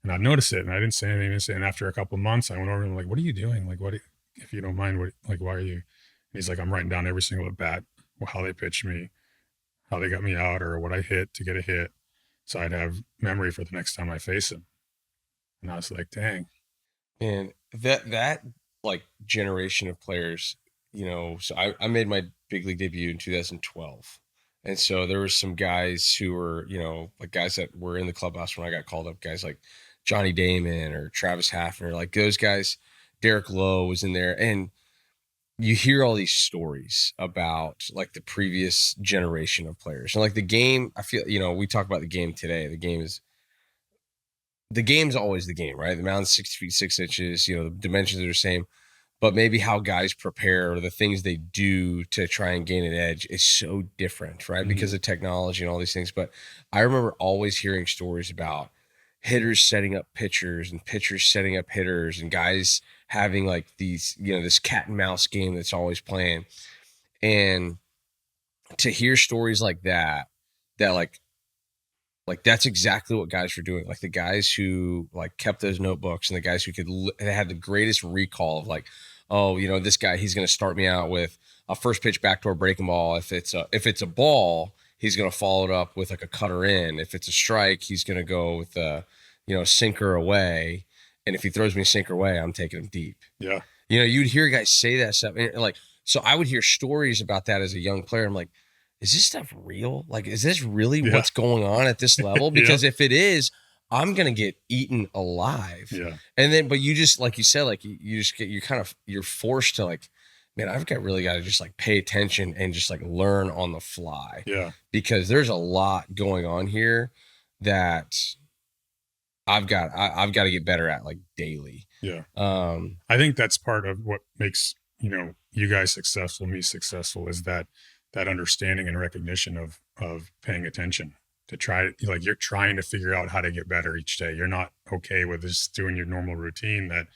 And I'd notice it, and I didn't say anything. And after a couple of months, I went over and I'm like, "What are you doing? Like, if you don't mind, why are you?" And he's like, "I'm writing down every single at bat, how they pitched me, how they got me out, or what I hit to get a hit, so I'd have memory for the next time I face him." And I was like, "Dang." And that like generation of players, so I made my big league debut in 2012. And so there were some guys who were, like guys that were in the clubhouse when I got called up, guys like Johnny Damon or Travis Hafner, like those guys. Derek Lowe was in there. And you hear all these stories about like the previous generation of players. And like the game, I feel, we talk about the game today. The game's always the game, right? The mound's 6 feet 6 inches, the dimensions are the same. But maybe how guys prepare or the things they do to try and gain an edge is so different, right? Mm-hmm. Because of technology and all these things. But I remember always hearing stories about hitters setting up pitchers and pitchers setting up hitters and guys having like these, this cat and mouse game that's always playing. And to hear stories like that like that's exactly what guys were doing. Like the guys who like kept those notebooks and the guys who had the greatest recall of like, oh, you know, this guy, he's going to start me out with a first pitch backdoor breaking ball. If it's a ball, he's going to follow it up with like a cutter in. If it's a strike, he's going to go with a, you know, sinker away. And if he throws me a sinker away, I'm taking him deep. Yeah. You know, you'd hear guys say that stuff. And like, so I would hear stories about that as a young player. I'm like, is this stuff real? Like, is this really what's going on at this level? Because if it is, I'm going to get eaten alive. Yeah. And then, but you just, like you said, like you just get, you're forced to like, man, really got to just like pay attention and just like learn on the fly. Yeah. Because there's a lot going on here that I've got to get better at like daily. Yeah. I think that's part of what makes, you know, you guys successful, me successful, is that understanding and recognition of paying attention, to try, like, you're trying to figure out how to get better each day. You're not okay with just doing your normal routine that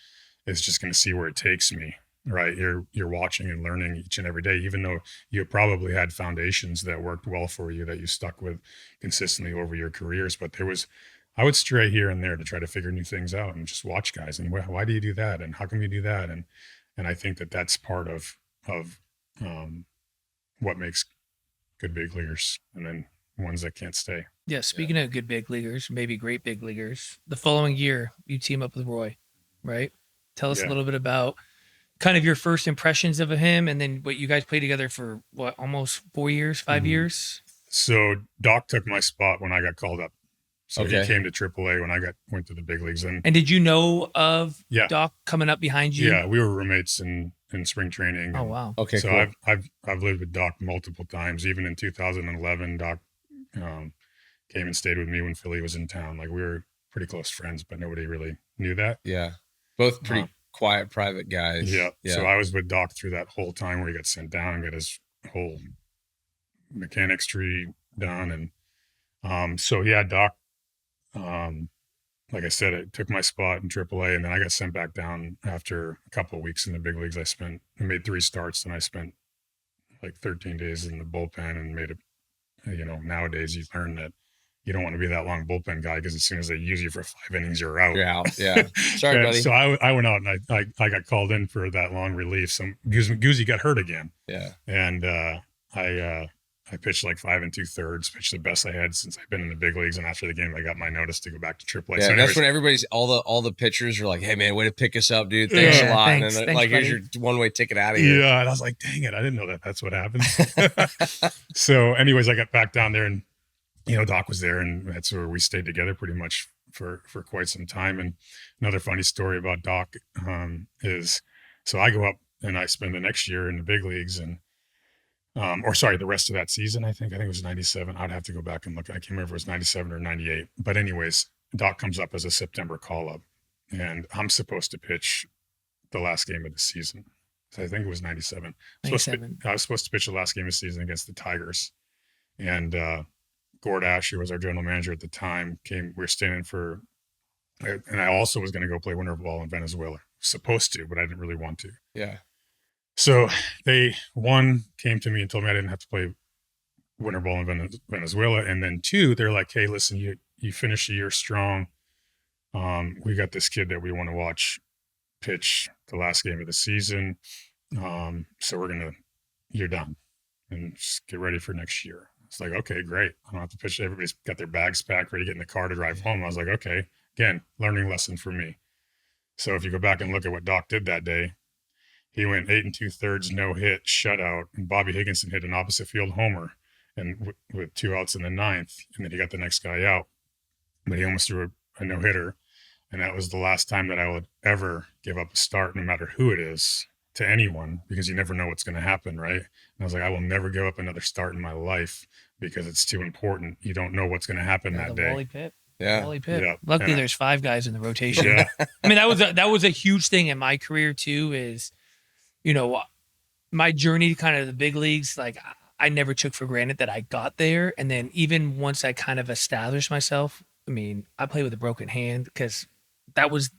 is just going to see where it takes me. Right. You're watching and learning each and every day, even though you probably had foundations that worked well for you that you stuck with consistently over your careers. But I would stray here and there to try to figure new things out and just watch guys. And why do you do that? And how come you do that? And I think that's part of what makes good big leaguers, and then ones that can't stay. Yeah. Speaking of good big leaguers, maybe great big leaguers, the following year you team up with Roy, right? Tell us a little bit about kind of your first impressions of him, and then what you guys played together for almost 4 years, 5 years. So Doc took my spot when I got called up. So he came to AAA when I went to the big leagues. And did you know of Doc coming up behind you? Yeah, we were roommates in spring training. Oh, wow. Okay, so cool. I've lived with Doc multiple times. Even in 2011, Doc came and stayed with me when Philly was in town. Like, we were pretty close friends, but nobody really knew that. Yeah, both pretty quiet, private guys. Yeah. So I was with Doc through that whole time where he got sent down and got his whole mechanics tree done. And Doc, like I said, it took my spot in AAA, and then I got sent back down after a couple of weeks in the big leagues. I made 3 starts, and I spent like 13 days in the bullpen and made nowadays you learn that you don't want to be that long bullpen guy, because as soon as they use you for 5 innings, you're out. You're out. Yeah. Sorry, buddy. So I went out and I got called in for that long relief. Goozy got hurt again. Yeah. And I pitched like 5 2/3, pitched the best I had since I've been in the big leagues. And after the game, I got my notice to go back to AAA. Yeah, so that's when everybody's all the pitchers are like, "Hey man, way to pick us up, dude. Thanks a lot." Thanks, and then like, buddy. here's your one-way ticket out of here. Yeah, and I was like, "Dang it, I didn't know that's what happened." So, anyways, I got back down there, and Doc was there, and that's where we stayed together pretty much for quite some time. And another funny story about Doc is, so I go up and I spend the next year in the big leagues, and the rest of that season, I think it was 97. I'd have to go back and look. I can't remember if it was 97 or 98. But anyways, Doc comes up as a September call-up, and I'm supposed to pitch the last game of the season. So I think it was 97. I was supposed to pitch the last game of the season against the Tigers. And Gord Ash, who was our general manager at the time, came. We were standing for, and I also was going to go play winter ball in Venezuela. Supposed to, but I didn't really want to. Yeah. So one came to me and told me I didn't have to play winter ball in Venezuela. And then 2, they're like, "Hey, listen, you finished the year strong. We got this kid that we want to watch pitch the last game of the season. So you're done, and just get ready for next year." It's like, okay, great. I don't have to pitch. Everybody's got their bags packed, ready to get in the car to drive home. I was like, okay, again, learning lesson for me. So if you go back and look at what Doc did that day, he went 8 2/3, no hit, shutout, and Bobby Higginson hit an opposite field homer, and with 2 outs in the 9th, and then he got the next guy out, but he almost threw a no hitter, and that was the last time that I would ever give up a start, no matter who it is, to anyone, because you never know what's going to happen, right? And I was like, I will never give up another start in my life because it's too important. You don't know what's going to happen that day. Wally Pitt. Yeah. Wally Pitt. Yeah. Luckily, there's 5 guys in the rotation. Yeah. I mean, that was a huge thing in my career too. Is my journey to kind of the big leagues, like I never took for granted that I got there. And then even once I kind of established myself, I mean, I played with a broken hand because that was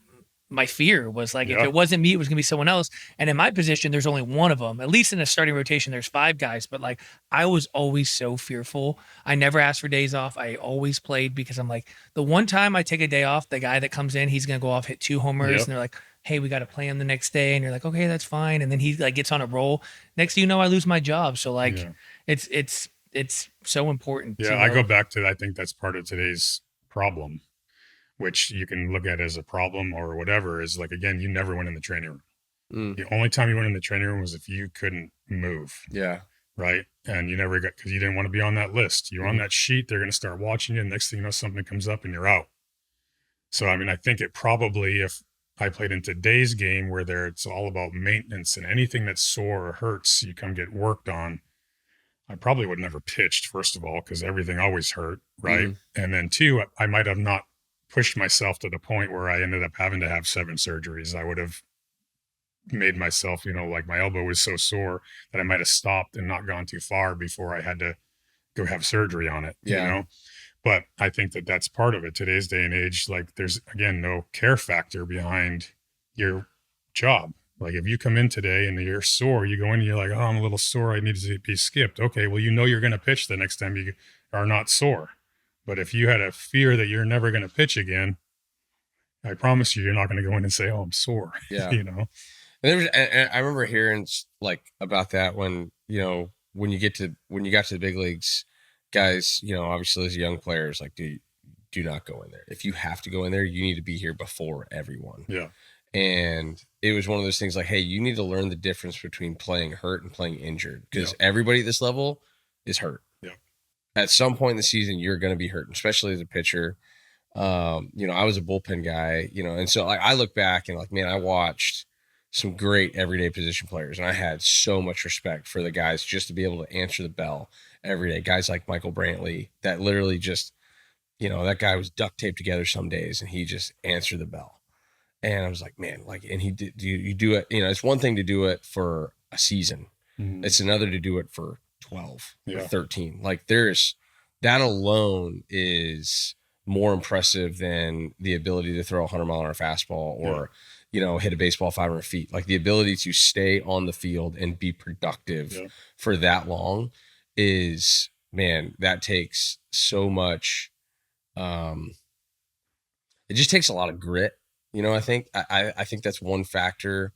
my fear, was like, if it wasn't me, it was going to be someone else. And in my position, there's only one of them. At least in a starting rotation, there's 5 guys. But like, I was always so fearful. I never asked for days off. I always played because I'm like, the one time I take a day off, the guy that comes in, he's going to go off, hit 2 homers. And they're like, hey, we got to play him the next day. And you're like, okay, that's fine. And then he like gets on a roll. Next thing you know, I lose my job. So like, it's so important. Yeah. I go back to, I think that's part of today's problem, which you can look at as a problem or whatever, is like, again, you never went in the training room. The only time you went in the training room was if you couldn't move. Yeah. Right. And you never got, because you didn't want to be on that list. You're on that sheet. They're going to start watching you. And next thing you know, something comes up and you're out. So, I mean, I think it probably, if I played in today's game where it's all about maintenance and anything that's sore or hurts, you come get worked on, I probably would never pitched, first of all, because everything always hurt. Right. And then two, I might have not pushed myself to the point where I ended up having to have 7 surgeries. I would have made myself, like my elbow was so sore that I might have stopped and not gone too far before I had to go have surgery on it, But I think that that's part of it. Today's day and age, like there's, again, no care factor behind your job. Like if you come in today and you're sore, you go in and you're like, oh, I'm a little sore. I need to be skipped. Okay, well, you're going to pitch the next time you are not sore. But if you had a fear that you're never going to pitch again, I promise you're not going to go in and say, oh, I'm sore, And I remember hearing like about that when you got to the big leagues, guys, obviously as young players, like do not go in there. If you have to go in there, you need to be here before everyone. Yeah. And it was one of those things like, hey, you need to learn the difference between playing hurt and playing injured, because everybody at this level is hurt. Yeah. At some point in the season, you're going to be hurt, especially as a pitcher. I was a bullpen guy, and so I look back and like, man, I watched some great everyday position players, and I had so much respect for the guys just to be able to answer the bell every day. Guys like Michael Brantley, that literally just, that guy was duct taped together some days and he just answered the bell. And I was like, man, like, and he did, you do it, it's one thing to do it for a season. It's another to do it for 12 or 13. Like that alone is more impressive than the ability to throw a 100-mile-an-hour fastball or, hit a baseball 500 feet. Like the ability to stay on the field and be productive for that long is, man, that takes so much. It just takes a lot of grit. I think that's one factor.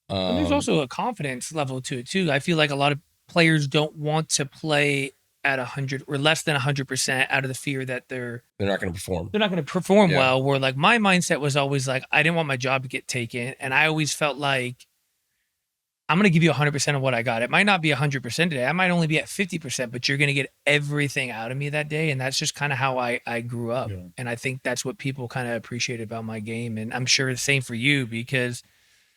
But there's also a confidence level to it too. I feel like a lot of players don't want to play at 100 or less than 100% out of the fear that they're not going to perform. They're not going to perform well. Where like my mindset was always like, I didn't want my job to get taken. And I always felt like I'm going to give you 100% of what I got. It might not be 100% today. I might only be at 50%, but you're going to get everything out of me that day. And that's just kind of how I grew up. Yeah. And I think that's what people kind of appreciated about my game. And I'm sure the same for you, because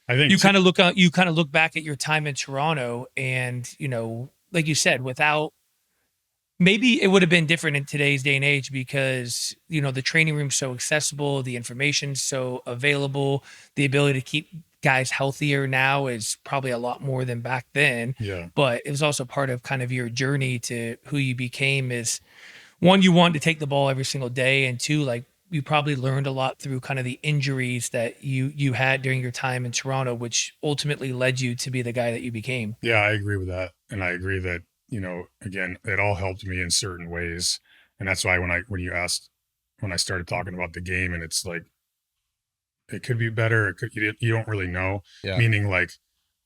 I think you kind of look back at your time in Toronto and, like you said, maybe it would have been different in today's day and age because, the training room's so accessible, the information's so available, the ability to keep guys healthier now is probably a lot more than back then. Yeah. But it was also part of kind of your journey to who you became is, one, you wanted to take the ball every single day, and two, like you probably learned a lot through kind of the injuries that you had during your time in Toronto, which ultimately led you to be the guy that you became. Yeah, I agree with that. And I agree that, again, it all helped me in certain ways. And that's why when I started talking about the game, and it's like, it could be better. You don't really know. Yeah. Meaning like,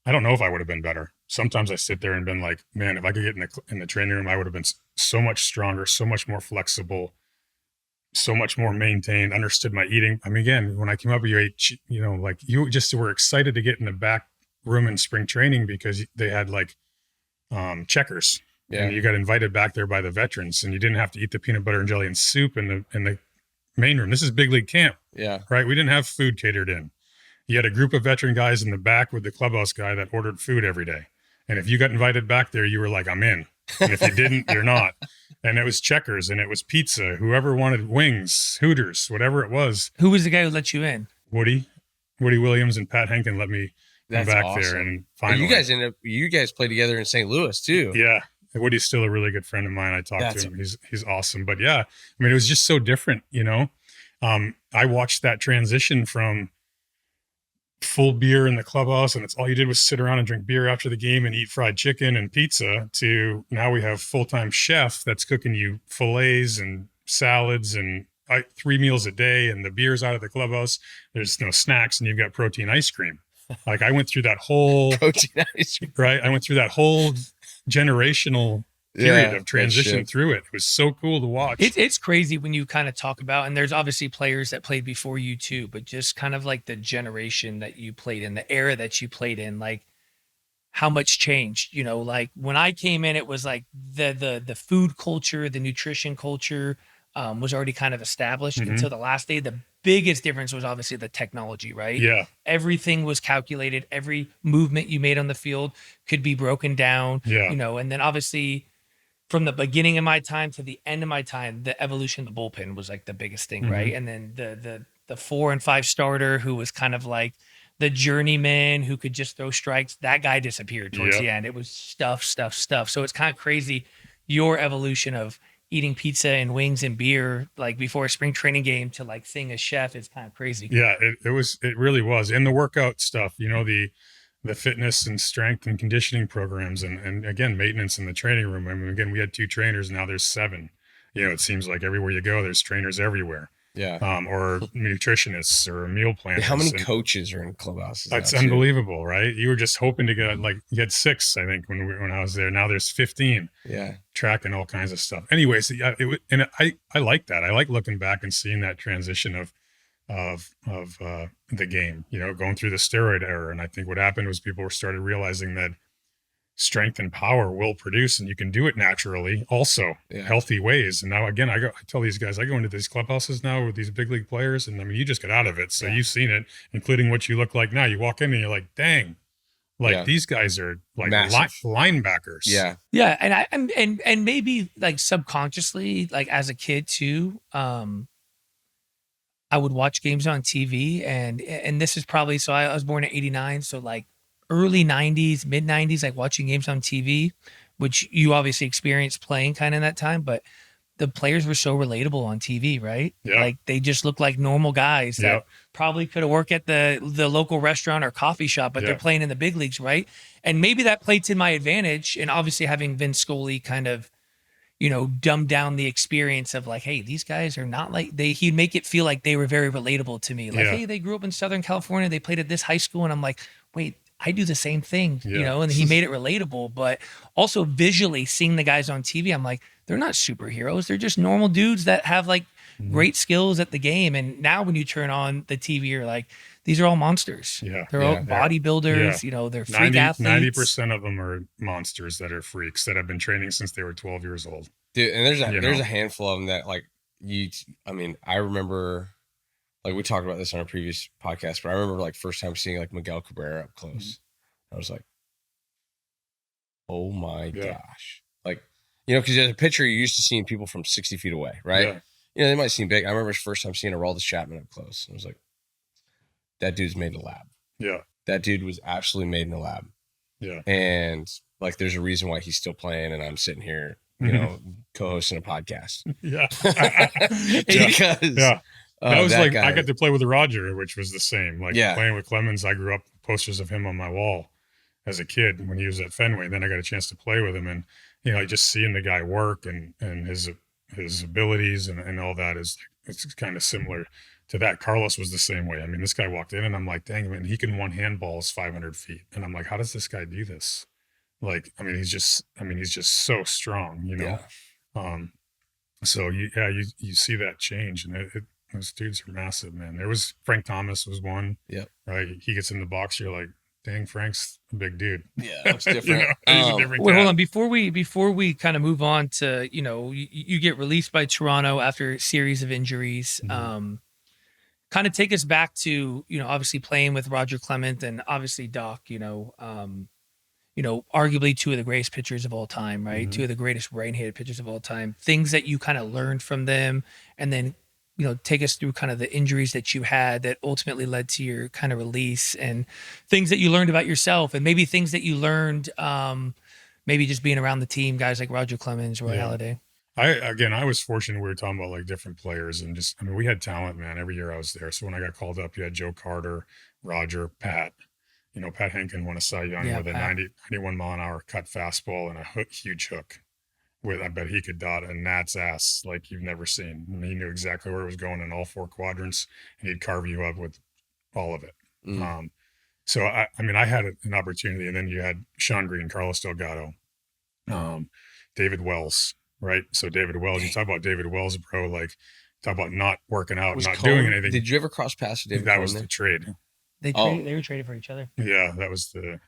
I don't know if I would have been better. Sometimes I sit there and been like, man, if I could get in the training room, I would have been so much stronger, so much more flexible, so much more maintained, understood my eating. I mean, again, when I came up, you ate, like you just were excited to get in the back room in spring training because they had like checkers. Yeah. And you got invited back there by the veterans, and you didn't have to eat the peanut butter and jelly and soup in the main room. This is big league camp. Yeah. Right. We didn't have food catered in. You had a group of veteran guys in the back with the clubhouse guy that ordered food every day. And if you got invited back there, you were like, I'm in. And if you didn't, you're not. And it was checkers and it was pizza. Whoever wanted wings, Hooters, whatever it was. Who was the guy who let you in? Woody Williams and Pat Henkin let me come back awesome. There. And finally, you guys played together in St. Louis too. Yeah. Woody's still a really good friend of mine. I talked to him. He's awesome. But yeah, I mean, it was just so different, I watched that transition from full beer in the clubhouse, and it's all you did was sit around and drink beer after the game and eat fried chicken and pizza, to now we have full-time chef that's cooking you fillets and salads and 3 meals a day and the beer's out of the clubhouse. There's no snacks and you've got protein ice cream. Like I went through that whole protein ice cream. Right. I went through that whole generational period of transition through it. It was so cool to watch. It's crazy when you kind of talk about, and there's obviously players that played before you too, but just kind of like the generation that you played in, the era that you played in, like how much changed, you know, like when I came in, it was like the food culture, the nutrition culture was already kind of established until the last day. The biggest difference was obviously the technology, right? Yeah. Everything was calculated. Every movement you made on the field could be broken down, you know, and then obviously from the beginning of my time to the end of my time, the evolution of the bullpen was like the biggest thing, right? And then the 4 and 5 starter who was kind of like the journeyman who could just throw strikes, that guy disappeared towards the end. It was stuff. So it's kind of crazy your evolution of eating pizza and wings and beer like before a spring training game to like seeing a chef is kind of crazy. Yeah, it really was. And the workout stuff, you know, the fitness and strength and conditioning programs and again, maintenance in the training room. I mean, again, we had 2 trainers, now there's 7. You know, it seems like everywhere you go, there's trainers everywhere. Yeah. Or nutritionists or meal planners. How many coaches are in clubhouses? That's unbelievable, right? You were just hoping to get like, you had 6, I think, when I was there. Now there's 15. Yeah. Tracking all kinds of stuff. Anyways, yeah, I like that. I like looking back and seeing that transition of the game, you know, going through the steroid era. And I think what happened was people started realizing that strength and power will produce, and you can do it naturally, also healthy ways. And now again, I tell these guys, I go into these clubhouses now with these big league players, and I mean, you just get out of it. So you've seen it, including what you look like now. You walk in and you're like, dang, like these guys are like linebackers. Yeah. And maybe like subconsciously, like as a kid too, I would watch games on TV, and this is probably, so I was born in '89, so like early 90s, mid 90s, like watching games on TV, which you obviously experienced playing kind of in that time, but the players were so relatable on TV, right? Yeah. Like they just looked like normal guys that probably could have worked at the local restaurant or coffee shop, but they're playing in the big leagues, right? And maybe that played to my advantage. And obviously having Vince Scully kind of, you know, dumb down the experience of like, hey, these guys are not like he'd make it feel like they were very relatable to me. Like, hey, they grew up in Southern California. They played at this high school. And I'm like, wait, I do the same thing, you know, and he made it relatable, but also visually seeing the guys on TV, I'm like, they're not superheroes. They're just normal dudes that have like great skills at the game. And now when you turn on the TV, you're like, these are all monsters. Yeah. They're all bodybuilders, you know, they're freak athletes. 90% of them are monsters that are freaks that have been training since they were 12 years old. Dude, and there's a handful of them that like I remember, like we talked about this on our previous podcast, but I remember like first time seeing like Miguel Cabrera up close. I was like, oh my gosh. Like, you know, because as a pitcher, you're used to seeing people from 60 feet away, right? Yeah. You know, they might seem big. I remember his first time seeing Aroldis Chapman up close. I was like, that dude's made in the lab. Yeah. That dude was absolutely made in the lab. Yeah. And like, there's a reason why he's still playing, and I'm sitting here, you know, co-hosting a podcast. Yeah. Because that was like, guy. I got to play with Roger, which was the same. Like playing with Clemens, I grew up with posters of him on my wall as a kid when he was at Fenway. Then I got a chance to play with him, and you know, just seeing the guy work and his abilities and all that is like, it's kind of similar to that. Carlos was the same way. I mean, this guy walked in and I'm like, dang, man, he can one hand balls 500 feet. And I'm like, how does this guy do this? Like, I mean, he's just so strong, you know? So you see that change, and those dudes are massive, man. There was Frank Thomas was one. Yeah. Right. He gets in the box. You're like, dang, Frank's a big dude. Yeah. That's different. You know, he's a different Wait, cat. hold on. Before we kind of move on to, you know, you get released by Toronto after a series of injuries. Kind of take us back to, you know, obviously playing with Roger Clement and obviously Doc, you know, arguably 2 of the greatest pitchers of all time, right? 2 of the greatest right-handed pitchers of all time. Things that you kind of learned from them, and then, you know, take us through kind of the injuries that you had that ultimately led to your kind of release, and things that you learned about yourself, and maybe things that you learned, maybe just being around the team, guys like Roger Clemens, Roy Halladay. I was fortunate. We were talking about like different players, and just, I mean, we had talent, man. Every year I was there. So when I got called up, you had Joe Carter, Roger, Pat. You know, Pat Henkin won a Cy Young with a 91 mile an hour cut fastball and a huge hook. I bet he could dot a gnat's ass like you've never seen. I mean, he knew exactly where it was going in all 4 quadrants, and he'd carve you up with all of it. So I mean, I had an opportunity, and then you had Sean Green, Carlos Delgado, David Wells, right? So David Wells, you talk about David Wells, bro, like talk about not working out, Was not Cone, doing anything. Did you ever cross paths with David That Cone was there? the trade. They were traded for each other. Yeah, that was the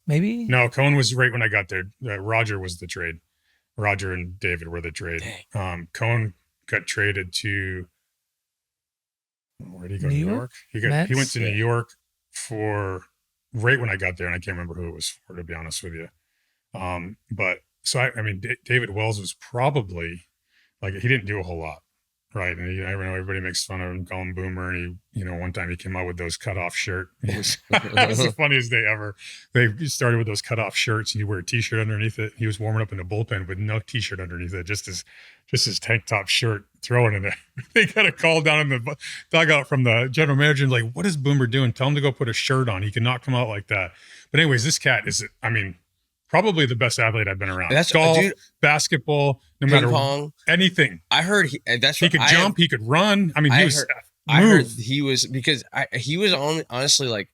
maybe. No, Cone was right when I got there. Roger was the trade. Roger and David were the trade. Cone got traded to where did he go? New York. He went to New York for right when I got there, and I can't remember who it was for, to be honest with you. But so I mean, David Wells was probably like he didn't do a whole lot, right? And I know everybody makes fun of him, call him Boomer, and he, one time he came out with those cutoff shirt. It was the funniest day ever. They started with those cutoff shirts, and you wear a t-shirt underneath it. He was warming up in the bullpen with no t-shirt underneath it, just his tank top shirt, throwing in there. They got a call down in the dugout from the general manager, and like, what is Boomer doing? Tell him to go put a shirt on. He cannot come out like that. But anyways, this cat is, I mean, probably the best athlete I've been around. That's golf, basketball, no matter pong, anything. I heard he could jump, he could run. I mean, I heard he was because he was honestly like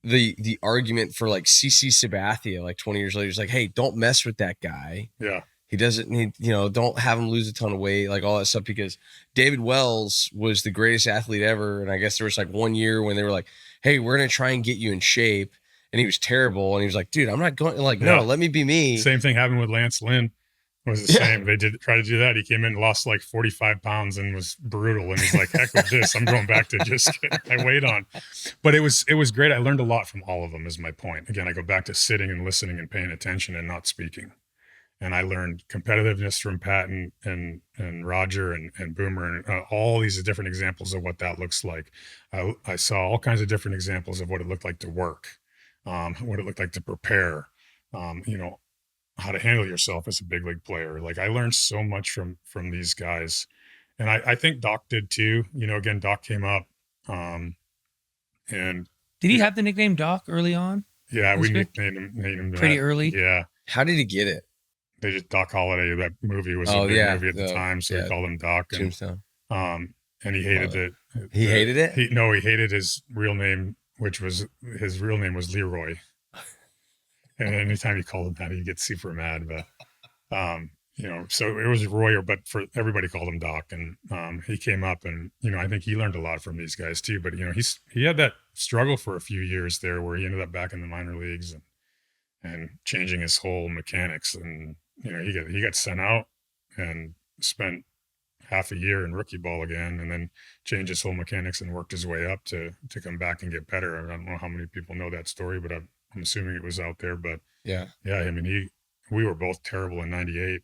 the argument for like CC Sabathia like 20 years later. He's like, hey, don't mess with that guy. Yeah. He doesn't need, don't have him lose a ton of weight, like all that stuff, because David Wells was the greatest athlete ever. And I guess there was like 1 year when they were like, hey, we're going to try and get you in shape. And he was terrible. And he was like, dude, I'm not going, like, no, let me be me. Same thing happened with Lance Lynn. It was the same. They did try to do that. He came in, lost like 45 pounds and was brutal. And he's like, heck with this. I'm going back to just get my weight on. But it was great. I learned a lot from all of them is my point. Again, I go back to sitting and listening and paying attention and not speaking. And I learned competitiveness from Pat and Roger and Boomer and all these different examples of what that looks like. I saw all kinds of different examples of what it looked like to work, what it looked like to prepare, how to handle yourself as a big league player. Like I learned so much from these guys, and I think Doc did too. Again, Doc came up, and did he have the nickname Doc early on? Yeah, we named him pretty early. Yeah. How did he get it? They just Doc Halladay. That movie was a big movie at the time, so they called him Doc. Tombstone. And he hated it. He hated it. He hated his real name, which was his real name was Leroy. And anytime you called him that, he'd get super mad. But so it was Royer, but for everybody called him Doc. And he came up, and I think he learned a lot from these guys too. But he had that struggle for a few years there, where he ended up back in the minor leagues and changing his whole mechanics. And he got sent out and spent half a year in rookie ball again, and then changed his whole mechanics and worked his way up to come back and get better. I don't know how many people know that story, but I'm assuming it was out there. But yeah, I mean, we were both terrible in '98.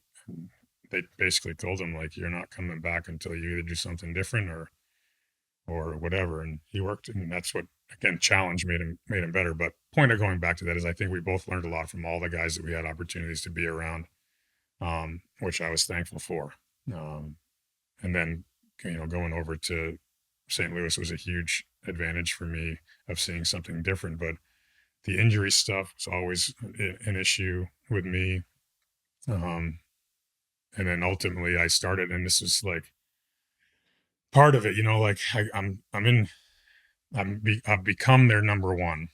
They basically told him, like, you're not coming back until you either do something different or whatever. And he worked, and that's what, again, challenge made him better. But point of going back to that is I think we both learned a lot from all the guys that we had opportunities to be around, which I was thankful for. And then, going over to St. Louis was a huge advantage for me of seeing something different. But the injury stuff was always an issue with me. And then ultimately I started, and this was like part of it, like I've become their number one,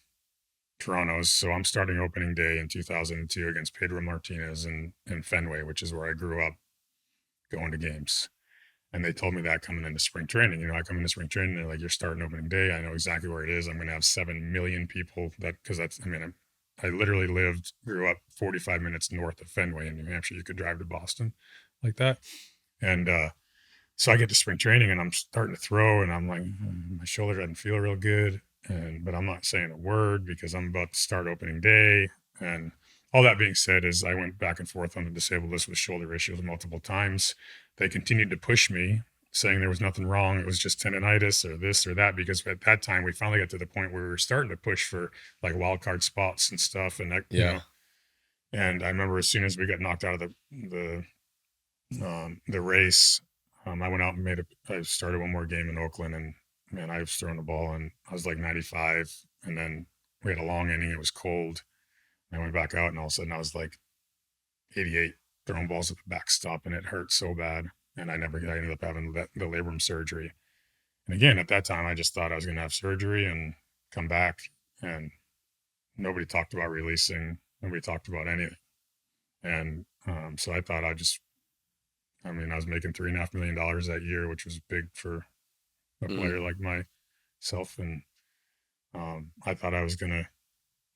Toronto's. So I'm starting opening day in 2002 against Pedro Martinez in Fenway, which is where I grew up going to games. And they told me that coming into spring training. I come into spring training, they're like, you're starting opening day. I know exactly where it is. I'm going to have 7 million people I literally grew up 45 minutes north of Fenway in New Hampshire. You could drive to Boston like that. And so I get to spring training and I'm starting to throw, and I'm like, my shoulder doesn't feel real good. But I'm not saying a word because I'm about to start opening day. And all that being said is I went back and forth on the disabled list with shoulder issues multiple times. They continued to push me, saying there was nothing wrong. It was just tendonitis or this or that, because at that time we finally got to the point where we were starting to push for like wild card spots and stuff. And that, and I remember as soon as we got knocked out of the race, I went out and I started one more game in Oakland, and man, I was throwing the ball and I was like 95. And then we had a long inning. It was cold. I went back out, and all of a sudden I was like 88 throwing balls at the backstop, and it hurt so bad. And I ended up having the labrum surgery. And again, at that time, I just thought I was going to have surgery and come back, and nobody talked about releasing. Nobody talked about anything. And so I thought I was making $3.5 million that year, which was big for a player like myself. And I thought I was going to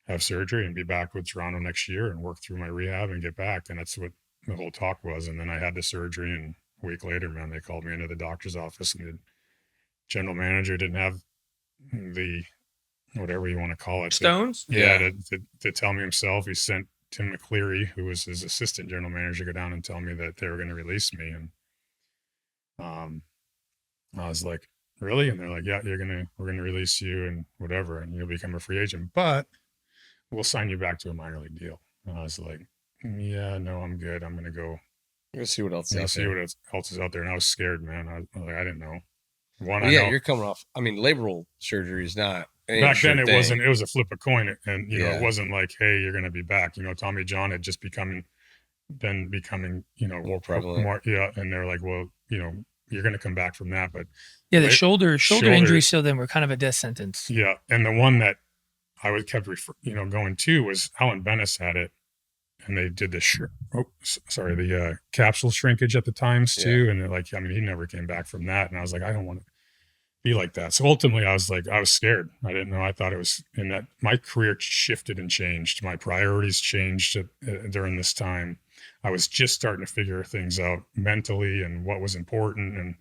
have surgery and be back with Toronto next year and work through my rehab and get back. And that's what the whole talk was. And then I had the surgery, and a week later, man, they called me into the doctor's office, and the general manager didn't have the, whatever you want to call it. Stones? To tell me himself. He sent Tim McCleary, who was his assistant general manager, go down and tell me that they were going to release me. And I was like, really? And they're like, yeah, we're going to release you and whatever, and you'll become a free agent, but we'll sign you back to a minor league deal. And I was like, yeah, no, I'm good. I'm going to go. Let's see what else is out there. See what else is out there. And I was scared, man. I was like, I didn't know. You're coming off. I mean, labral surgery is not. Back then, it wasn't. It was a flip a coin, and it wasn't like, hey, you're going to be back. Tommy John had just becoming, more prevalent. And they're like, well, you're going to come back from that, but the shoulder injuries still then were kind of a death sentence. Yeah, and the one that I kept going to was Alan Bennis had it, and they did the capsule shrinkage at the times too, and they're like, he never came back from that, and I was like, I don't want to be like that. So ultimately, I was scared. I didn't know. I thought it was in that my career shifted and changed. My priorities changed during this time. I was just starting to figure things out mentally and what was important,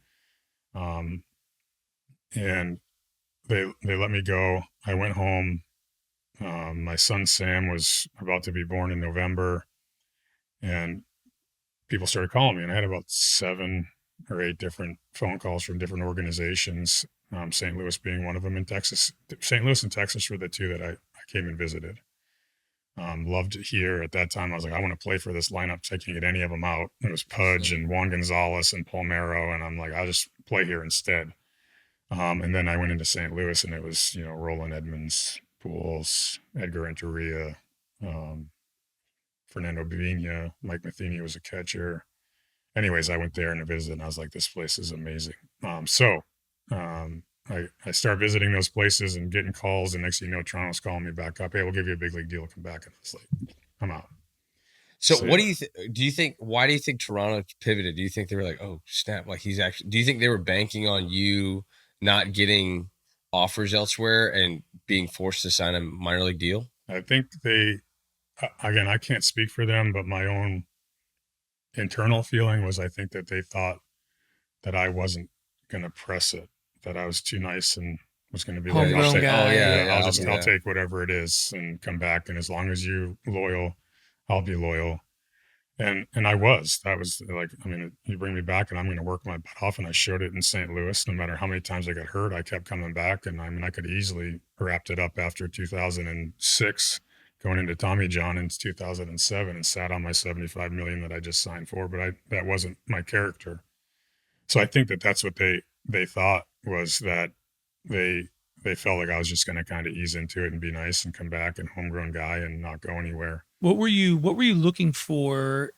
and they let me go. I went home. My son Sam was about to be born in November, and people started calling me, and I had about 7 or 8 different phone calls from different organizations, St. Louis being one of them in Texas. St. Louis and Texas were the two that I came and visited. Loved it here. At that time, I was like, I want to play for this lineup, so I can't get any of them out. It was Pudge and Juan Gonzalez and Palmero, and I'm like, I'll just play here instead. And then I went into St. Louis, and it was, Roland Edmonds, Pujols, Edgar Renteria, Fernando Bavina, Mike Matheny was a catcher. Anyways, I went there and I visited, and I was like, this place is amazing. I start visiting those places and getting calls, and next thing you know, Toronto's calling me back up. Hey, we'll give you a big league deal. Come back. And I was like, I'm out. So what do you think, why do you think Toronto pivoted? Do you think they were like, oh, snap, like do you think they were banking on you not getting offers elsewhere and being forced to sign a minor league deal? I think again, I can't speak for them, but my own internal feeling was I think that they thought that I wasn't going to press it, that I was too nice and was going to be like, I'll take whatever it is and come back. And as long as you're loyal, I'll be loyal. And I was. That was like, you bring me back and I'm going to work my butt off. And I showed it in St. Louis. No matter how many times I got hurt, I kept coming back. And I could easily wrapped it up after 2006, going into Tommy John in 2007, and sat on my $75 million that I just signed for. But that wasn't my character. So I think that's what they thought, was that they felt like I was just going to kind of ease into it and be nice and come back and homegrown guy and not go anywhere. What were you looking for?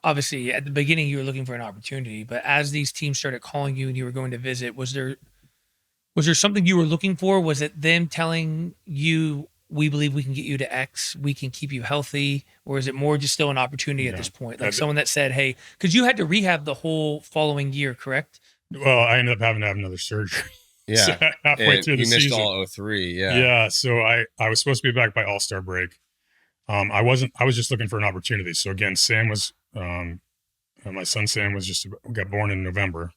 Obviously, at the beginning, you were looking for an opportunity, but as these teams started calling you and you were going to visit, was there something you were looking for? Was it them telling you, we believe we can get you to X, we can keep you healthy? Or is it more just still an opportunity at this point? Like someone that said, hey, because you had to rehab the whole following year, correct? Well, I ended up having to have another surgery. Yeah. So halfway through the season. You missed all 03. Yeah. Yeah. So I was supposed to be back by All-Star break. I was just looking for an opportunity. So again, Sam was, my son Sam got born in November,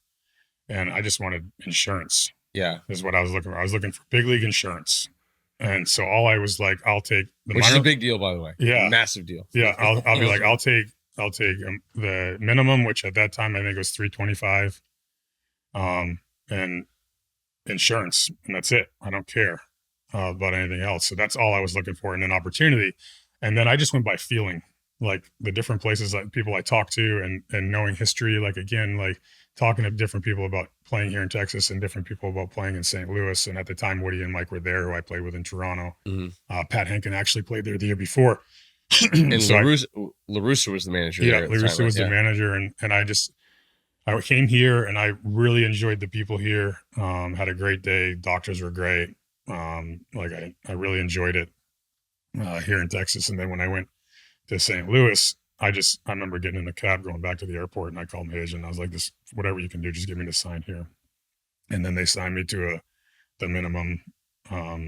and I just wanted insurance. Yeah. Is what I was looking for. I was looking for big league insurance. And so all I was like, I'll take which is a big deal, by the way. Yeah. Massive deal. Yeah. I'll be like, I'll take the minimum, which at that time I think was $325, and insurance, and that's it. I don't care about anything else. So that's all I was looking for, and an opportunity. And then I just went by feeling, like the different places, like people I talked to, and knowing history, like again, like talking to different people about playing here in Texas and different people about playing in St. Louis. And at the time, Woody and Mike were there, who I played with in Toronto. Mm-hmm. Pat Henkin actually played there the year before. And So LaRussa was the manager. yeah, there at the LaRussa time, was right? the manager, and I came here and I really enjoyed the people here. Had a great day. Doctors were great. I really enjoyed it here in Texas. And then when I went to St. Louis, I remember getting in the cab going back to the airport, and I called my agent. I was like, "This, whatever you can do, just give me the sign here." And then they signed me to the minimum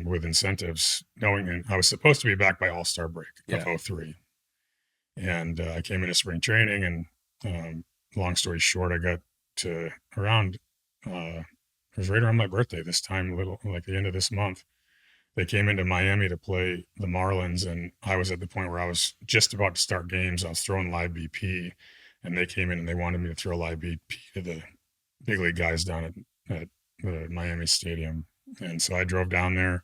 with incentives, knowing and I was supposed to be back by All-Star break of 2003. And I came into spring training, and long story short, I got to around it was right around my birthday this time, little like the end of this month. They came into Miami to play the Marlins, and I was at the point where I was just about to start games. I was throwing live BP, and they came in and they wanted me to throw live BP to the big league guys down at the Miami Stadium. And so I drove down there,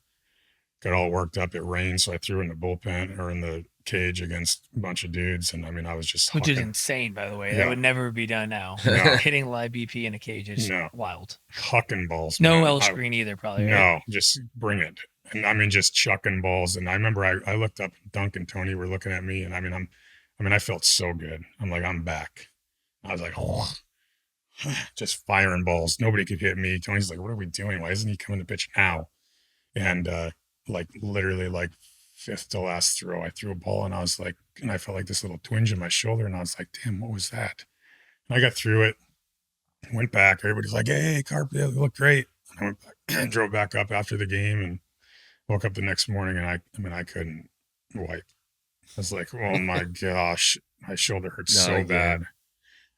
got all worked up. It rained, so I threw in the bullpen or in the cage against a bunch of dudes. And I mean, I was just which is insane, by the way. Yeah. That would never be done now. No. Hitting live BP in a cage is wild. Hucking balls. No man. L screen either, probably. No, right? just bring it. And I mean, just chucking balls. And I remember I looked up, Dunk and Tony were looking at me, and I felt so good. I'm like, I'm back. I was like, oh, just firing balls. Nobody could hit me. Tony's like, what are we doing? Why isn't he coming to pitch now? And literally like fifth to last throw, I threw a ball, and I was like, and I felt like this little twinge in my shoulder, and I was like, damn, what was that? And I got through it, went back. Everybody's like, hey, Carp, you look great. And I went back, drove back up after the game, and woke up the next morning, and I couldn't wipe. I was like, oh my gosh, my shoulder hurts so bad.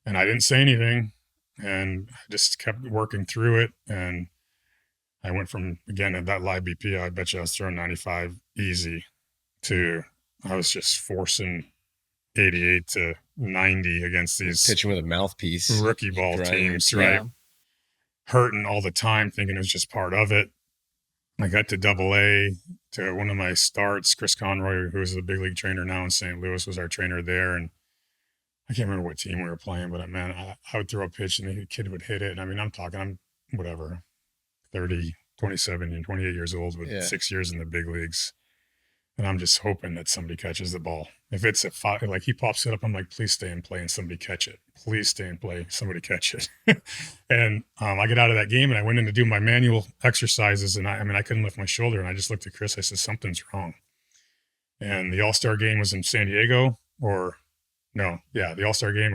And I didn't say anything, and I just kept working through it. And I went from, again, at that live BP, I bet you I was throwing 95 easy to I was just forcing 88 to 90 against these pitching with a mouthpiece rookie ball teams, right? Hurting all the time, thinking it was just part of it. I got to AA to one of my starts. Chris Conroy, who is the big league trainer now in St. Louis, was our trainer there. And I can't remember what team we were playing, but man, I would throw a pitch and the kid would hit it. And I mean, I'm whatever, 30, 27 and 28 years old with 6 years in the big leagues. And I'm just hoping that somebody catches the ball. If it's like he pops it up, I'm like, please stay in play and somebody catch it. Please stay in play, somebody catch it. And I get out of that game and I went in to do my manual exercises, and I couldn't lift my shoulder, and I just looked at Chris. I said, something's wrong. And the All-Star game was in San Diego, the All-Star game,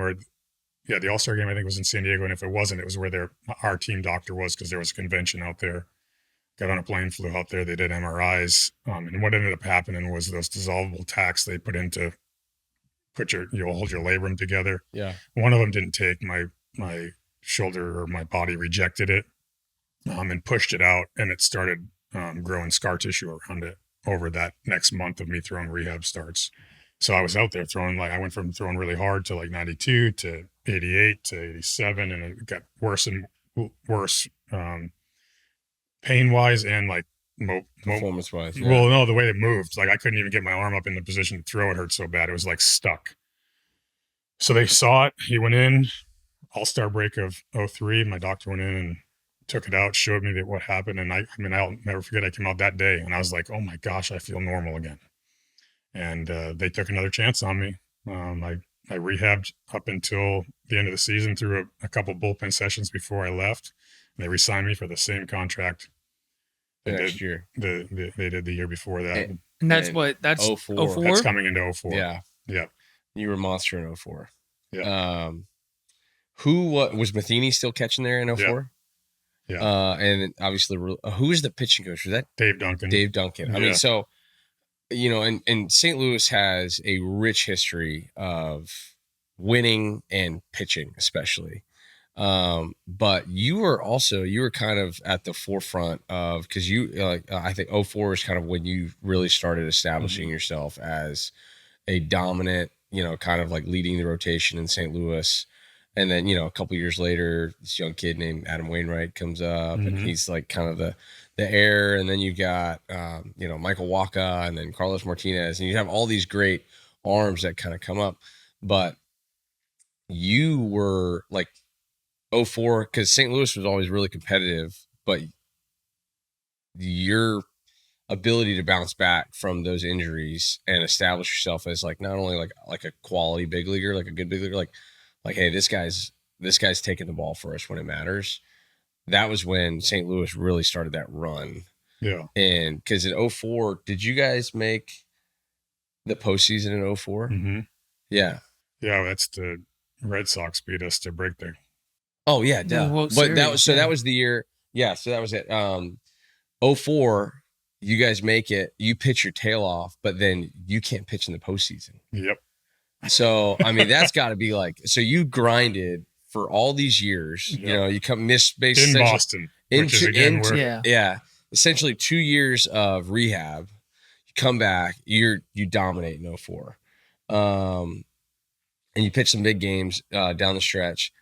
the All-Star game I think was in San Diego, and if it wasn't, it was where our team doctor was, because there was a convention out there. Got on a plane, flew out there. They did MRIs. And what ended up happening was those dissolvable tacks they put into you'll hold your labrum together. Yeah. One of them didn't take. My shoulder or my body rejected it and pushed it out, and it started growing scar tissue around it over that next month of me throwing rehab starts. So I was out there throwing, I went from throwing really hard to 92 to 88 to 87, and it got worse and worse. Pain wise and performance wise. Yeah. Well, no, the way it moved, I couldn't even get my arm up in the position to throw. It hurt so bad. It was stuck. So they saw it. He went in, All-Star break of 2003. My doctor went in and took it out, showed me what happened. And I'll never forget, I came out that day and I was like, oh my gosh, I feel normal again. And they took another chance on me. I rehabbed up until the end of the season through a couple bullpen sessions before I left. They re-signed me for the same contract next year. They did the year before that. And that's 04? That's coming into 04. Yeah. Yeah. You were a monster in 04. Yeah. Who was Matheny still catching there in 04? Yeah. And obviously, who was the pitching coach? Was that Dave Duncan? Dave Duncan. I mean, so, and St. Louis has a rich history of winning and pitching, especially. But you were kind of at the forefront of, because I think 04 is kind of when you really started establishing yourself as a dominant, kind of leading the rotation in St. Louis. And then, a couple years later, this young kid named Adam Wainwright comes up and he's kind of the heir. And then you've got, Michael Waka and then Carlos Martinez, and you have all these great arms that kind of come up. But you were 04, because St. Louis was always really competitive, but your ability to bounce back from those injuries and establish yourself as like not only like a quality big leaguer, like a good big leaguer, like hey, this guy's taking the ball for us when it matters. That was when St. Louis really started that run. Yeah. And because in 2004, did you guys make the postseason in 2004? Mm-hmm. Yeah. Yeah, that's the Red Sox beat us to break the. Oh yeah, duh. World But that Series, was that was the year. Yeah, so that was it. 2004, you guys make it. You pitch your tail off, but then you can't pitch in the postseason. Yep. So I mean, that's got to be like. So you grinded for all these years. Yep. You know, you come miss base In Boston, which is again where yeah, essentially 2 years of rehab. You come back, you dominate in 2004. And you pitch some big games down the stretch,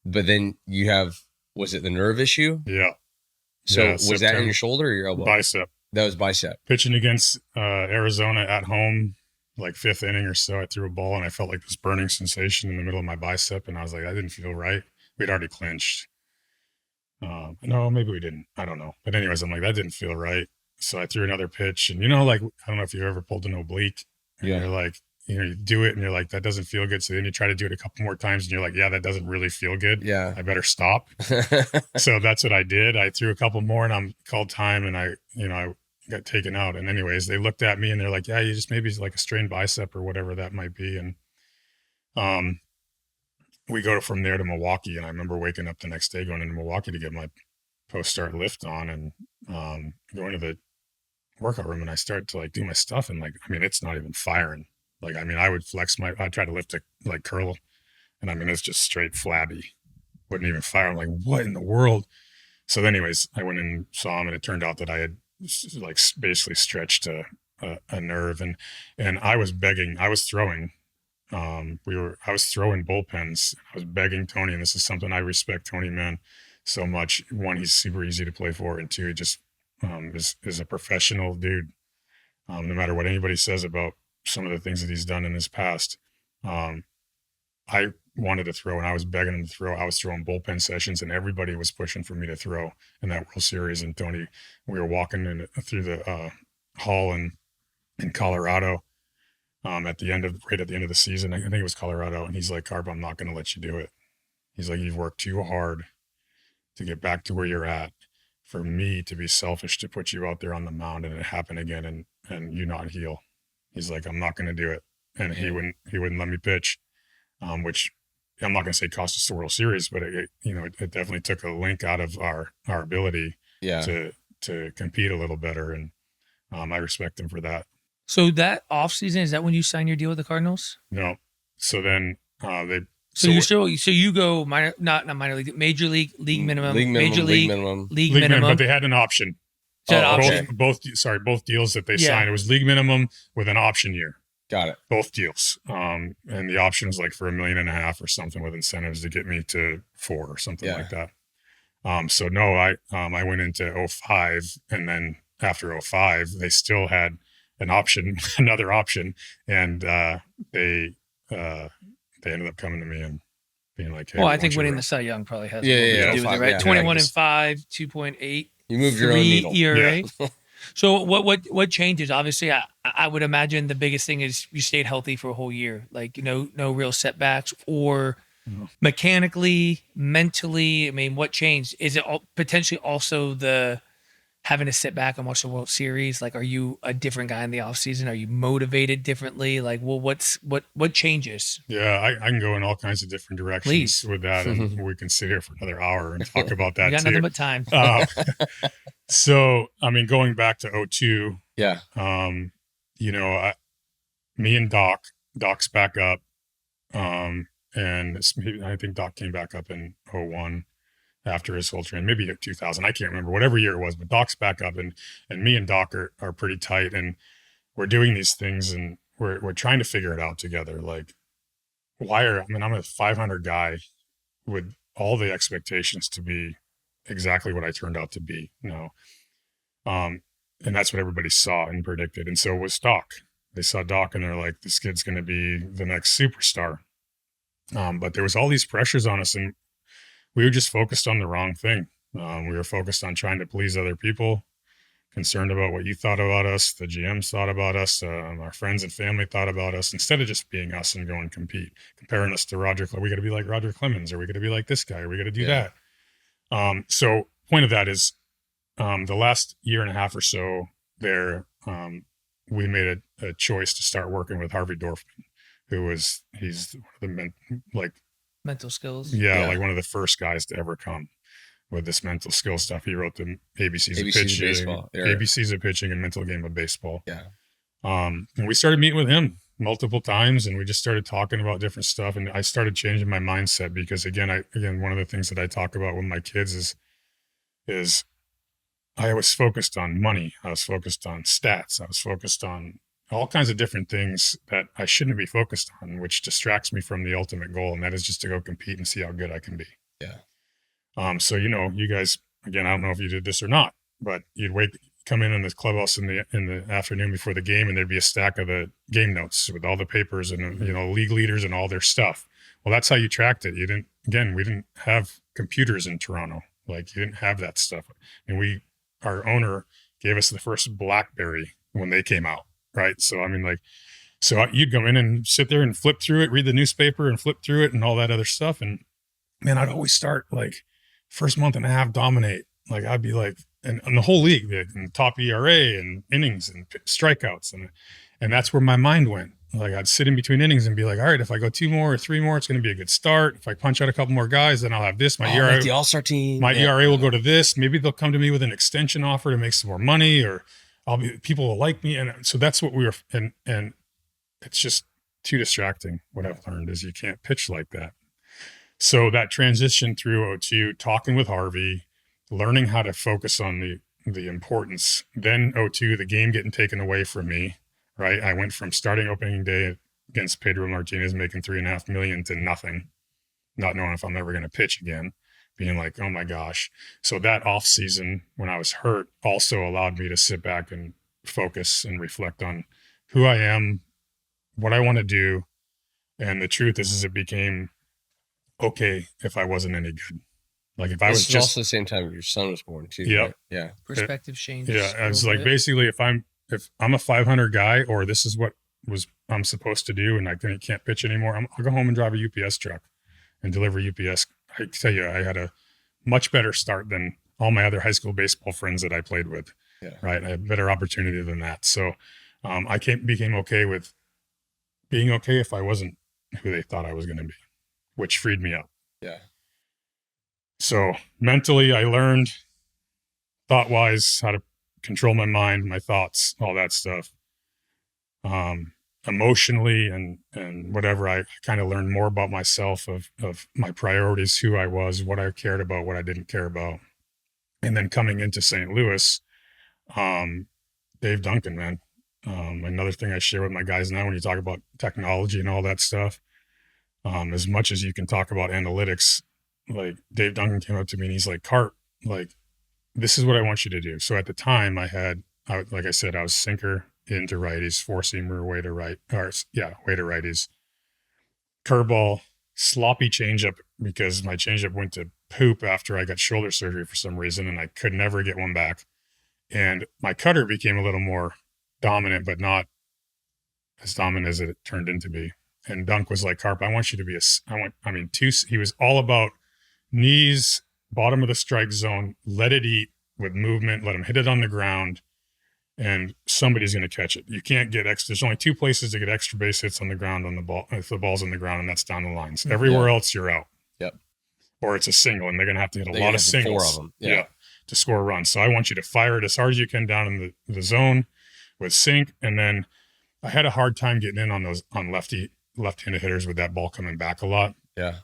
but then you have, was it the nerve issue? Yeah. So Yeah, was that in your shoulder or your elbow? Bicep. That was bicep. Pitching against Arizona at home, like 5th inning or so, I threw a ball and I felt like this burning sensation in the middle of my bicep, and I was like, I didn't feel right. We'd already clinched. No, maybe we didn't. I don't know. But anyways, I'm like, that didn't feel right. So I threw another pitch, and like, I don't know if you ever pulled an oblique. And you're like, you do it and you're like, that doesn't feel good. So then you try to do it a couple more times and you're like, yeah, that doesn't really feel good. Yeah. I better stop. So that's what I did. I threw a couple more and I'm called time, and I got taken out. And anyways, they looked at me and they're like, yeah, you just maybe like a strained bicep or whatever that might be. And we go from there to Milwaukee. And I remember waking up the next day going into Milwaukee to get my post-start lift on, and going to the workout room, and I start to like do my stuff, and like, I mean, it's not even firing. Like, I mean, I would I'd try to lift a like curl, and I mean, it's just straight flabby. Wouldn't even fire. I'm like, what in the world? So anyways, I went and saw him, and it turned out that I had like basically stretched a nerve, and I was begging, I was throwing, I was throwing bullpens. I was begging Tony, and this is something I respect Tony, man, so much. One, he's super easy to play for, and two, he just is a professional dude. No matter what anybody says about some of the things that he's done in his past, I wanted to throw, and I was begging him to throw. I was throwing bullpen sessions, and everybody was pushing for me to throw in that World Series. And Tony, we were walking through the hall in Colorado right at the end of the season. I think it was Colorado, and he's like, Carp, I'm not going to let you do it. He's like, you've worked too hard to get back to where you're at for me to be selfish to put you out there on the mound and it happen again and you not heal. He's like, I'm not going to do it. And he wouldn't let me pitch, which I'm not going to say cost us the World Series, but it definitely took a link out of our ability to compete a little better. And I respect him for that. So that off season, is that when you signed your deal with the Cardinals? No. So then you go major league minimum, major league minimum, league minimum. But they had an option. Both deals that they signed. It was league minimum with an option year. Got it. Both deals. And the option was like for $1.5 million or something with incentives to get me to 4 or something like that. So no, I went into 2005, and then after 2005, they still had an option, another option, and they ended up coming to me and being like, hey, well, I think winning the Cy Young probably has to do with it, right? Yeah. 21-5, 2.8. You moved your own needle. ERA. Yeah. So what changes? Obviously, I would imagine the biggest thing is you stayed healthy for a whole year, like no real setbacks, or mechanically, mentally. I mean, what changed? Is it potentially also the having to sit back and watch the World Series? Like, are you a different guy in the off season? Are you motivated differently? Like, well, what changes? Yeah, I can go in all kinds of different directions with that, and we can sit here for another hour and talk about that. We got nothing but time. So, I mean, going back to 2002, me and Doc's back up, and I think Doc came back up in 2001. After his whole train, maybe 2000, I can't remember, whatever year it was, but Doc's back up, and me and Doc are pretty tight, and we're doing these things, and we're trying to figure it out together. Like, I'm a 500 guy with all the expectations to be exactly what I turned out to be, and that's what everybody saw and predicted. And so was Doc. They saw Doc and they're like, this kid's going to be the next superstar. But there was all these pressures on us, and we were just focused on the wrong thing. We were focused on trying to please other people, concerned about what you thought about us, the GMs thought about us, our friends and family thought about us, instead of just being us and go and compete, comparing us to Roger. Are we going to be like Roger Clemens? Are we going to be like this guy? Are we going to do that? So point of that is the last year and a half or so there, we made a choice to start working with Harvey Dorfman, he's the mental skills. Yeah, like one of the first guys to ever come with this mental skill stuff. He wrote the ABCs of pitching, ABCs of pitching and mental game of baseball. Yeah. And we started meeting with him multiple times, and we just started talking about different stuff. And I started changing my mindset because again, one of the things that I talk about with my kids is I was focused on money. I was focused on stats. I was focused on all kinds of different things that I shouldn't be focused on, which distracts me from the ultimate goal. And that is just to go compete and see how good I can be. Yeah. So, you guys, again, I don't know if you did this or not, but you'd come in the clubhouse in the afternoon before the game, and there'd be a stack of the game notes with all the papers and, league leaders and all their stuff. Well, that's how you tracked it. We didn't have computers in Toronto. Like, you didn't have that stuff. And our owner gave us the first BlackBerry when they came out. Right. So, you'd come in and sit there and flip through it, read the newspaper and flip through it and all that other stuff. And man, I'd always start like first month and a half, dominate. Like I'd be like, and the whole league, and top ERA and innings and strikeouts. And that's where my mind went. Like I'd sit in between innings and be like, all right, if I go 2 more or 3 more, it's going to be a good start. If I punch out a couple more guys, then I'll have this. My ERA, like the All-Star team. My ERA will go to this. Maybe they'll come to me with an extension offer to make some more money, or people will like me. And so that's what we were. And it's just too distracting. What I've learned is you can't pitch like that. So that transition through O2, talking with Harvey, learning how to focus on the importance, then O2, the game getting taken away from me, right? I went from starting opening day against Pedro Martinez, making $3.5 million to nothing, not knowing if I'm ever going to pitch again, being like, oh my gosh. So that off season when I was hurt also allowed me to sit back and focus and reflect on who I am, what I want to do. And the truth is it became okay if I wasn't any good. Like if I was just also the same time your son was born too. Yeah. Right? Yeah. Perspective changes. Yeah. I was like, basically if I'm a 500 guy, or this is what I'm supposed to do, and I can't pitch anymore, I'll go home and drive a UPS truck and deliver UPS. I tell you, I had a much better start than all my other high school baseball friends that I played with. Yeah. Right. I had a better opportunity than that. So I became okay with being okay if I wasn't who they thought I was going to be, which freed me up. Yeah. So mentally, I learned thought-wise how to control my mind, my thoughts, all that stuff. Emotionally and whatever, I kind of learned more about myself, of my priorities, who I was, what I cared about, what I didn't care about. And then coming into St. Louis, Dave Duncan, man. Another thing I share with my guys now, when you talk about technology and all that stuff, as much as you can talk about analytics, like Dave Duncan came up to me and he's like, Carp, like, this is what I want you to do. So at the time like I said, I was sinker into righties, 4-seamer way to righties, curveball, sloppy changeup, because my changeup went to poop after I got shoulder surgery for some reason, and I could never get one back. And my cutter became a little more dominant, but not as dominant as it turned into be. And Dunk was like, Carp, I want you to be he was all about knees, bottom of the strike zone, let it eat with movement, let him hit it on the ground, and somebody's going to catch it. You can't get extra. There's only 2 places to get extra base hits on the ground on the ball, if the ball's on the ground, and that's down the lines. Everywhere else, you're out. Yep. Or it's a single, and they're going to have to hit a lot of singles. 4 of them. Yeah. To score a run. So I want you to fire it as hard as you can down in the zone with sink. And then I had a hard time getting in on left-handed hitters with that ball coming back a lot. Yeah.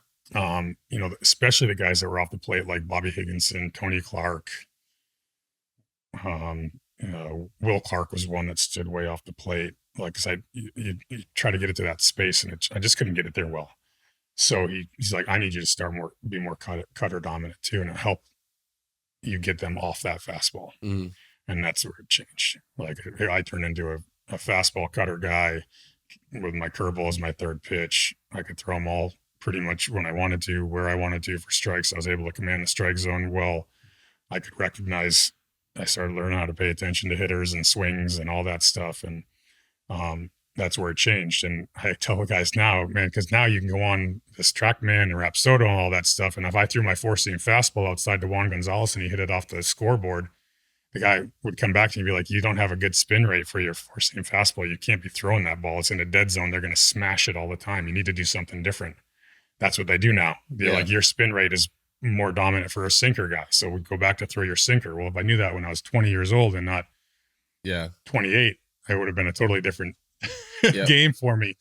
Especially the guys that were off the plate, like Bobby Higginson, Tony Clark. Will Clark was one that stood way off the plate. Like, cause you try to get it to that space, and I just couldn't get it there well. So he's like, I need you to be more cutter dominant too, and it helped you get them off that fastball. Mm-hmm. And that's where it changed. Like I turned into a fastball cutter guy with my curveball as my third pitch. I could throw them all pretty much when I wanted to, where I wanted to for strikes. I was able to command the strike zone well. I could recognize I started learning how to pay attention to hitters and swings and all that stuff. And that's where it changed. And I tell the guys now, man, because now you can go on this TrackMan and Rapsodo and all that stuff. And if I threw my 4-seam fastball outside to Juan Gonzalez and he hit it off the scoreboard, the guy would come back to me and be like, you don't have a good spin rate for your 4-seam fastball. You can't be throwing that ball. It's in a dead zone. They're going to smash it all the time. You need to do something different. That's what they do now. They're like, your spin rate is more dominant for a sinker guy. So we go back to throw your sinker. Well, if I knew that when I was 20 years old and not 28, it would have been a totally different game for me.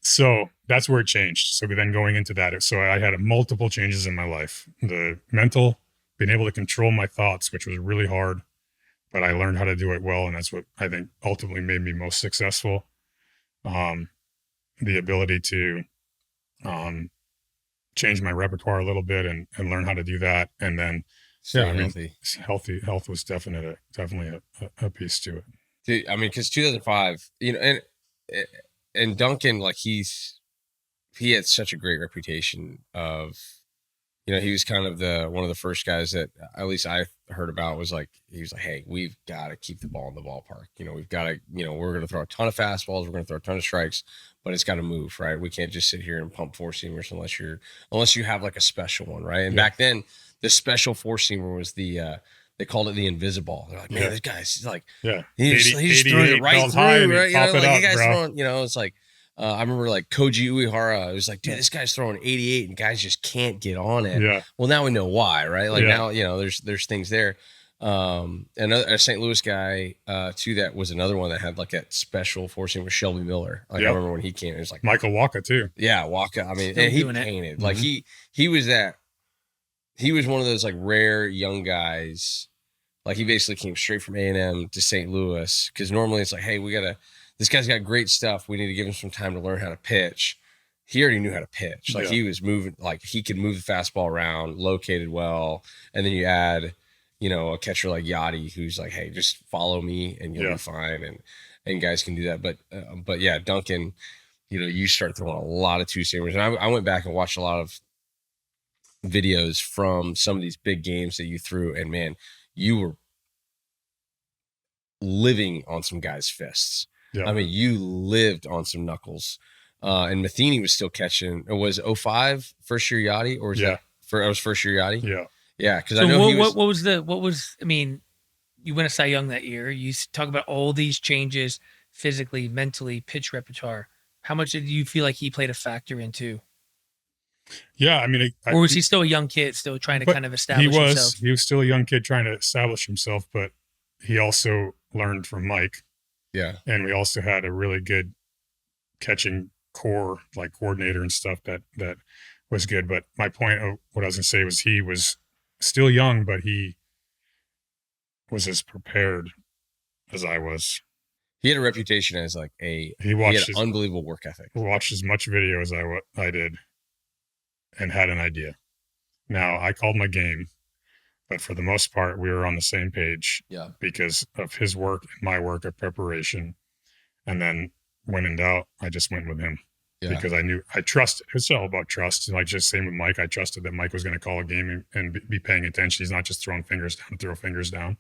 So that's where it changed. So then going into that, so I had multiple changes in my life. The mental, being able to control my thoughts, which was really hard, but I learned how to do it well. And that's what I think ultimately made me most successful. The ability to change my repertoire a little bit and learn how to do that. And then, health was definitely a piece to it. Dude, I mean, because 2005, and Duncan, like he had such a great reputation of, he was kind of one of the first guys that at least I heard about was like, he was like, hey, we've got to keep the ball in the ballpark. We've got to, we're going to throw a ton of fastballs. We're going to throw a ton of strikes, but it's got to move, right? We can't just sit here and pump 4-seamers unless you have like a special one, right? And back then, the special 4-seamer was they called it the invisible. They're like, man, this guy's like, he just threw it right through, right? You guys throwing, it's like, I remember like Koji Uehara. It was like, dude, this guy's throwing 88 and guys just can't get on it. Yeah. Well, now we know why, right? Like now, there's things there. Another St. Louis guy, too, that was another one that had like that special 4-seam was Shelby Miller. Like I remember when he came, it was like Michael Waka too. Yeah, Waka. I mean, and he painted. Mm-hmm. Like he was one of those like rare young guys. Like he basically came straight from A&M to St. Louis because normally it's like, hey, this guy's got great stuff. We need to give him some time to learn how to pitch. He already knew how to pitch. Like he was moving, like he could move the fastball around, located well. And then you add, a catcher like Yadi, who's like, hey, just follow me and you'll be fine. And guys can do that. But yeah, Duncan, you start throwing a lot of 2-seamers. And I went back and watched a lot of videos from some of these big games that you threw. And man, you were living on some guys' fists. Yeah. I mean, you lived on some knuckles. And Matheny was still catching. It was 05 first year Yachty, or was that was first year Yachty? Yeah. Yeah. Because so I know what was I mean, you win a Cy Young that year. You talk about all these changes physically, mentally, pitch repertoire. How much did you feel like he played a factor into? Yeah, I mean, or was he still a young kid, still trying to kind of establish himself? He was still a young kid trying to establish himself, but he also learned from Mike. Yeah. And we also had a really good catching core, like coordinator and stuff that was good. But my point of what I was going to say was he was still young, but he was as prepared as I was. He had a reputation as like he had unbelievable work ethic. Watched as much video as I did and had an idea. Now, I called my game, but for the most part, we were on the same page because of his work and my work of preparation. And then when in doubt, I just went with him because I trusted. It's all about trust. Like just same with Mike, I trusted that Mike was going to call a game and be paying attention. He's not just throwing fingers down to throw fingers down.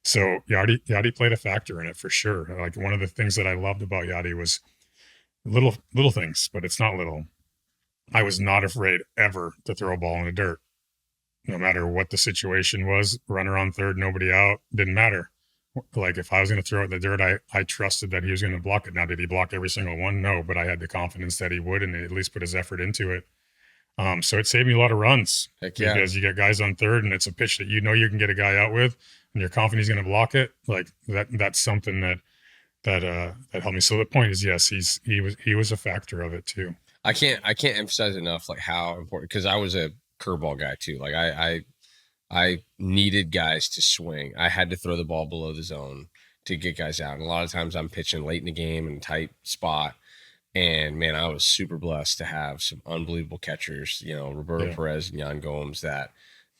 So Yadi played a factor in it for sure. Like one of the things that I loved about Yadi was little things, but it's not little. I was not afraid ever to throw a ball in the dirt. No matter what the situation was, runner on third, nobody out, didn't matter. Like if I was going to throw it in the dirt, I trusted that he was going to block it. Now, did he block every single one? No, but I had the confidence that he would and at least put his effort into it. So it saved me a lot of runs because you get guys on third and it's a pitch that you can get a guy out with and you're confident he's going to block it. Like that's something that helped me. So the point is, yes, he was a factor of it too. I can't emphasize enough like how important, because I was a curveball guy too. Like I needed guys to swing. I had to throw the ball below the zone to get guys out. And a lot of times I'm pitching late in the game in a tight spot. And man, I was super blessed to have some unbelievable catchers, Roberto Perez and Yan Gomes that,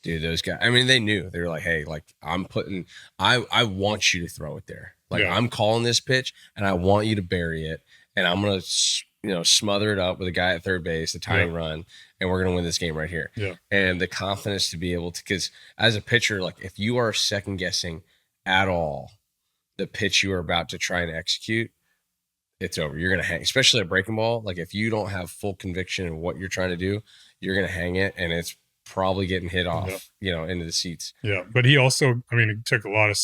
dude, those guys, I mean, they knew. They were like, hey, like I want you to throw it there. Like I'm calling this pitch and I want you to bury it. And I'm going to smother it up with a guy at third base, the tying run, and we're going to win this game right here. Yeah. And the confidence to be able to, because as a pitcher, like if you are second guessing at all the pitch you are about to try and execute, it's over. You're going to hang, especially a breaking ball. Like if you don't have full conviction in what you're trying to do, you're going to hang it, and it's probably getting hit off, into the seats. Yeah. But he also, I mean, he took a lot of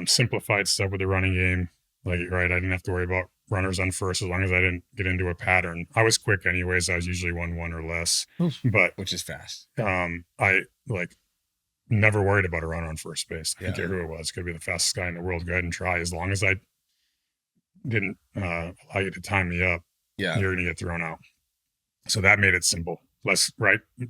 simplified stuff with the running game. Like, right, I didn't have to worry about runners on first as long as I didn't get into a pattern. I was quick anyways. I was usually 1-1 or less, but which is fast. I never worried about a runner on first base. I Yeah. don't care who it was. Could be the fastest guy in the world. Go ahead and try. As long as I didn't allow you to time me up, Yeah. you're going to get thrown out. So that made it simple.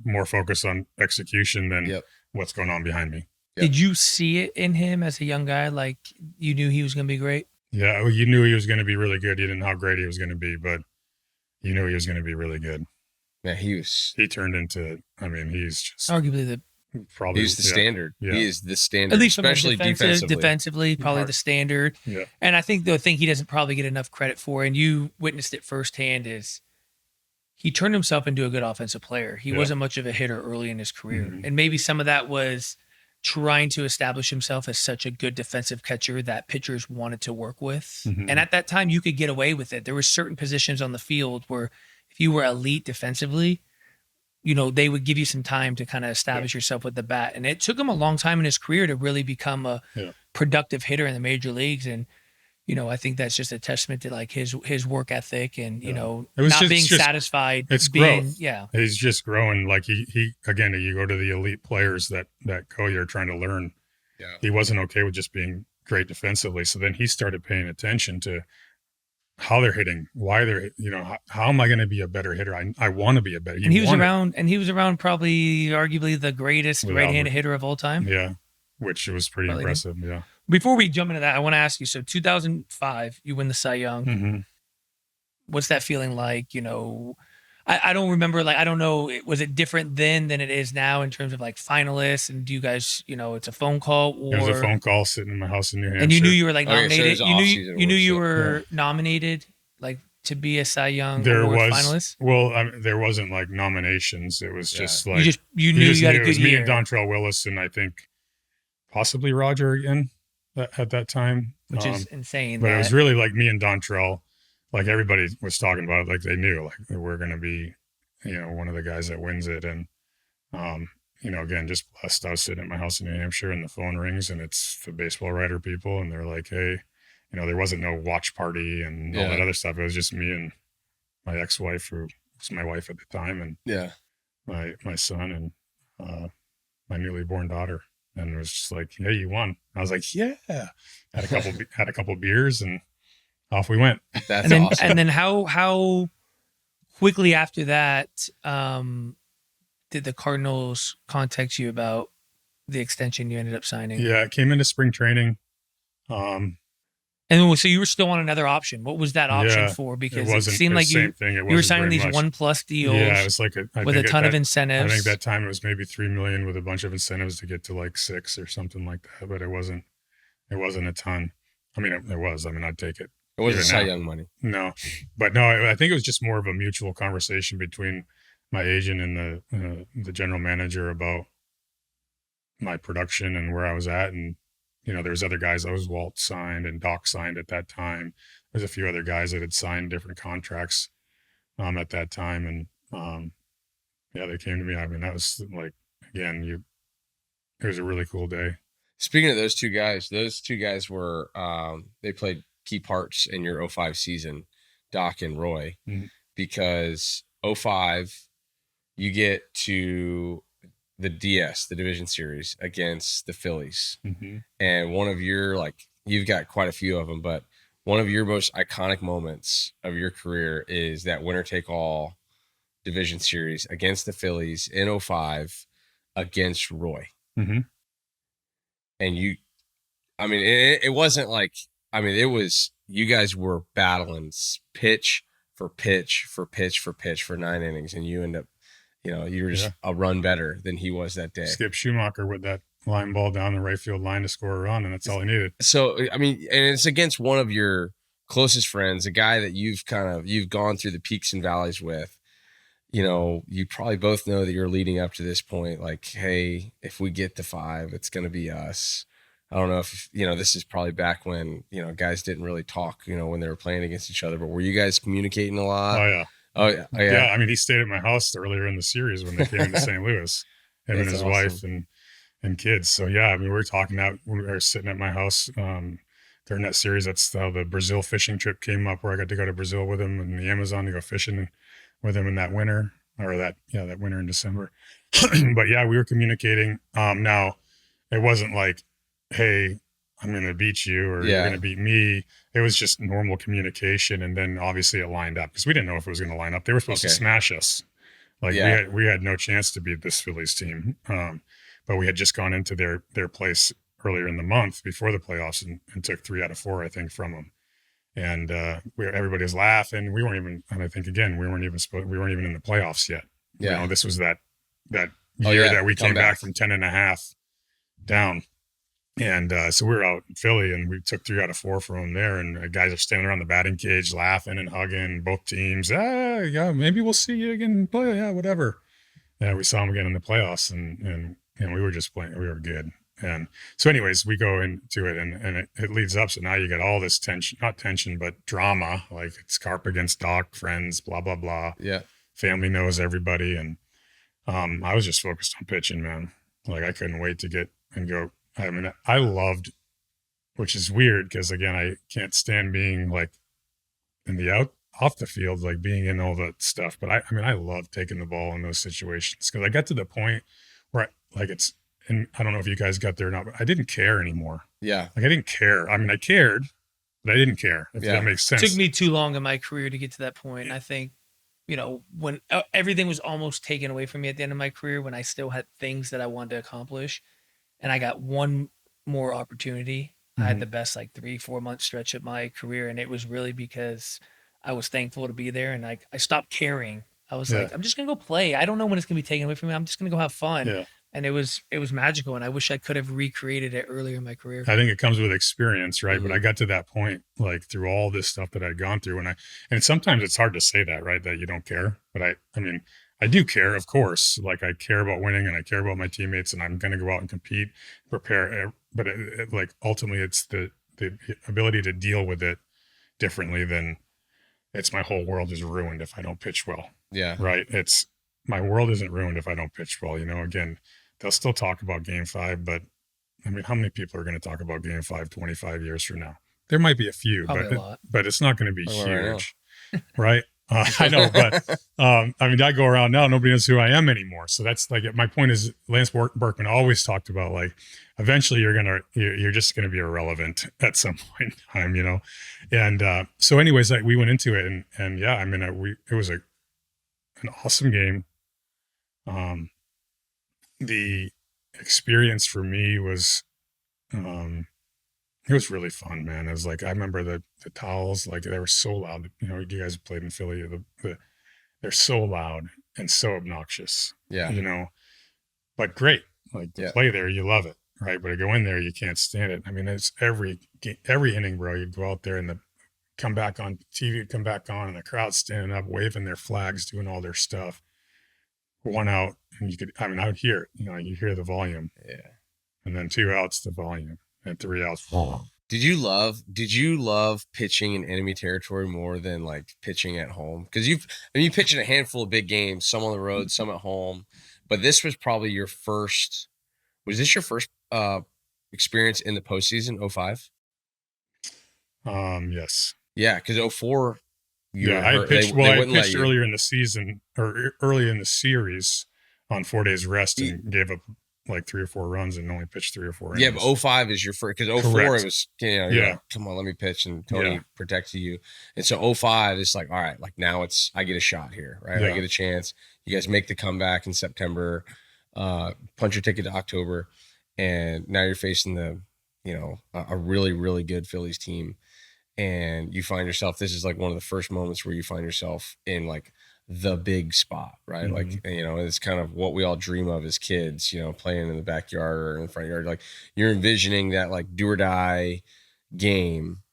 More focus on execution than what's going on behind me. Yep. Did you see it in him as a young guy? Like you knew he was going to be great? Yeah, well, you knew he was going to be really good. You didn't know how great he was going to be, but you knew he was going to be really good. Yeah, he turned into, I mean, he's just arguably he's the standard. Yeah. He is the standard, at least especially defensively, probably the standard. Yeah. And I think the thing he doesn't probably get enough credit for, and you witnessed it firsthand, is he turned himself into a good offensive player. He wasn't much of a hitter early in his career. Mm-hmm. And maybe some of that was trying to establish himself as such a good defensive catcher that pitchers wanted to work with. Mm-hmm. And at that time, you could get away with it. There were certain positions on the field where if you were elite defensively, they would give you some time to kind of establish yourself with the bat. And it took him a long time in his career to really become a productive hitter in the major leagues. And, I think that's just a testament to like his work ethic and, not being satisfied. It's growth. Yeah. He's just growing. Like he again, you go to the elite players that go, you're trying to learn. Yeah. He wasn't okay with just being great defensively. So then he started paying attention to how they're hitting, why they're, how am I going to be a better hitter? I want to be a better. And he was around probably arguably the greatest right-handed hitter of all time. Yeah. Which was pretty impressive. Yeah. Before we jump into that, I want to ask you, so 2005, you win the Cy Young. Mm-hmm. What's that feeling like? I don't remember, I don't know, was it different then than it is now in terms of like finalists? And do you guys, it's a phone call? Or... It was a phone call sitting in my house in New Hampshire. And you knew you were nominated? So you knew you were nominated to be a Cy Young Award finalist? Well, there wasn't like nominations. It was just like... You knew you had a good year. It was me and Dontrell Willis and I think possibly Roger again at that time. Which is insane. But it was really like me and Dontrell. Like everybody was talking about it, like they knew, like we're going to be, one of the guys that wins it. And, again, just blessed. I was sitting at my house in New Hampshire and the phone rings and it's the baseball writer people. And they're like, hey, there wasn't no watch party and all that other stuff. It was just me and my ex-wife, who was my wife at the time, and my son and my newly born daughter. And it was just like, hey, you won. I was like, yeah. Had a couple beers and off we went. That's awesome. And then how quickly after that did the Cardinals contact you about the extension you ended up signing? Yeah, it came into spring training. And so you were still on another option. What was that option for? Because it seemed like you were signing these 1+ deals. Yeah, it was like with a ton of incentives. I think that time it was maybe $3 million with a bunch of incentives to get to like 6 or something like that. But it wasn't a ton. I mean, it was. I mean, I'd take it. It wasn't Cy Young money. No, but no, I think it was just more of a mutual conversation between my agent and the general manager about my production and where I was at. And, there was other guys. Walt signed and Doc signed at that time. There's a few other guys that had signed different contracts at that time. And they came to me. I mean, that was like, again, it was a really cool day. Speaking of those two guys were, they played key parts in your 05 season, Doc and Roy, because 05, you get to the DS, the division series, against the Phillies. Mm-hmm. And one of your, you've got quite a few of them, but one of your most iconic moments of your career is that winner-take-all division series against the Phillies in 05 against Roy. Mm-hmm. And it wasn't like, it was, you guys were battling pitch for pitch for pitch for pitch for 9 innings, and you end up, you were just a run better than he was that day. Skip Schumacher with that line ball down the right field line to score a run, and that's all he needed. So, and it's against one of your closest friends, a guy that you've gone through the peaks and valleys with, you probably both know that you're leading up to this point. Like, hey, if we get to 5, it's going to be us. I don't know if, this is probably back when, guys didn't really talk, when they were playing against each other, but were you guys communicating a lot? Oh yeah. Oh yeah. Oh, Yeah. yeah. I mean, he stayed at my house earlier in the series when they came into St. Louis, him and his awesome. wife and kids. So yeah, I mean, we were talking out, we were sitting at my house, during that series. That's how the Brazil fishing trip came up, where I got to go to Brazil with him in the Amazon to go fishing with him in that winter, that winter in December. But yeah, we were communicating. Now it wasn't like, hey, I'm going to beat you or you're going to beat me. It was just normal communication. And then obviously it lined up because we didn't know if it was going to line up. They were supposed to smash us. Like we had no chance to beat this Phillies team. But we had just gone into their place earlier in the month before the playoffs and took 3 out of 4, I think, from them. And everybody was laughing. We weren't even, and I think again, we weren't even in the playoffs yet. Yeah. This was that year that we came back from 10.5 down. And so we were out in Philly and we took 3 out of 4 from them there. And guys are standing around the batting cage laughing and hugging both teams. Yeah, maybe we'll see you again in play. Yeah, whatever. Yeah, we saw them again in the playoffs and we were just playing. We were good. And so anyways, we go into it and it leads up. So now you got all this tension, not tension, but drama. Like it's Carp against Doc, friends, blah, blah, blah. Yeah. Family knows everybody. And I was just focused on pitching, man. Like I couldn't wait to get and go. I mean, I loved, which is weird because again, I can't stand being like in the off the field, like being in all that stuff. But I love taking the ball in those situations because I got to the point where and I don't know if you guys got there or not, but I didn't care anymore. Yeah. Like I didn't care. I mean, I cared, but I didn't care, if that makes sense. It took me too long in my career to get to that point. And I think, when everything was almost taken away from me at the end of my career, when I still had things that I wanted to accomplish and I got one more opportunity, I had the best 3-4 month stretch of my career. And it was really because I was thankful to be there. And I stopped caring. I was like, I'm just going to go play. I don't know when it's going to be taken away from me. I'm just going to go have fun. Yeah. And it was and I wish I could have recreated it earlier in my career. I think it comes with experience, right? But I got to that point, like through all this stuff that I'd gone through, and sometimes it's hard to say that, right? That you don't care, but I mean, I do care, of course. Like I care about winning, and I care about my teammates, and I'm going to go out and compete, prepare. But ultimately, it's the ability to deal with it differently than it's my whole world is ruined if I don't pitch well. Yeah, right. It's my world isn't ruined if I don't pitch well. Again. They'll still talk about Game 5, but I mean, how many people are going to talk about Game 5 25 years from now? There might be a few, but it's not going to be huge, right? I know, but I mean, I go around now, nobody knows who I am anymore. So that's like, my point is Lance Berkman always talked about like, eventually you're just going to be irrelevant at some point in time, And so anyways, we went into it and yeah, I mean, it was an awesome game. The experience for me was, it was really fun, man. It was like, I remember the towels, like they were so loud, you guys played in Philly, they're so loud and so obnoxious, but great. Like to play there, you love it. Right. But to go in there, you can't stand it. I mean, it's every inning, bro, you'd go out there and come back on TV, come back on and the crowd's standing up, waving their flags, doing all their stuff. 1 out and I would hear it, you hear the volume. Yeah. And then 2 outs, the volume, and 3 outs. Did you love pitching in enemy territory more than like pitching at home? Because you pitched in a handful of big games, some on the road, some at home, but this was probably your first. Was this your first experience in the postseason? 05? Yes. Yeah, because 04. I pitched earlier in the season or early in the series on 4 days rest and gave up like 3 or 4 runs and only pitched 3 or 4 innings. Yeah, but 05 is your first, because 04 it was, like, come on, let me pitch, and Tony protected you. And so 05 is like, all right, like now I get a shot here, right? I get a chance. You guys make the comeback in September, punch your ticket to October, and now you're facing a really, really good Phillies team. And you find yourself, this is like one of the first moments where you find yourself in like the big spot, right? Mm-hmm. Like, it's kind of what we all dream of as kids, playing in the backyard or in the front yard. Like you're envisioning that like do or die game.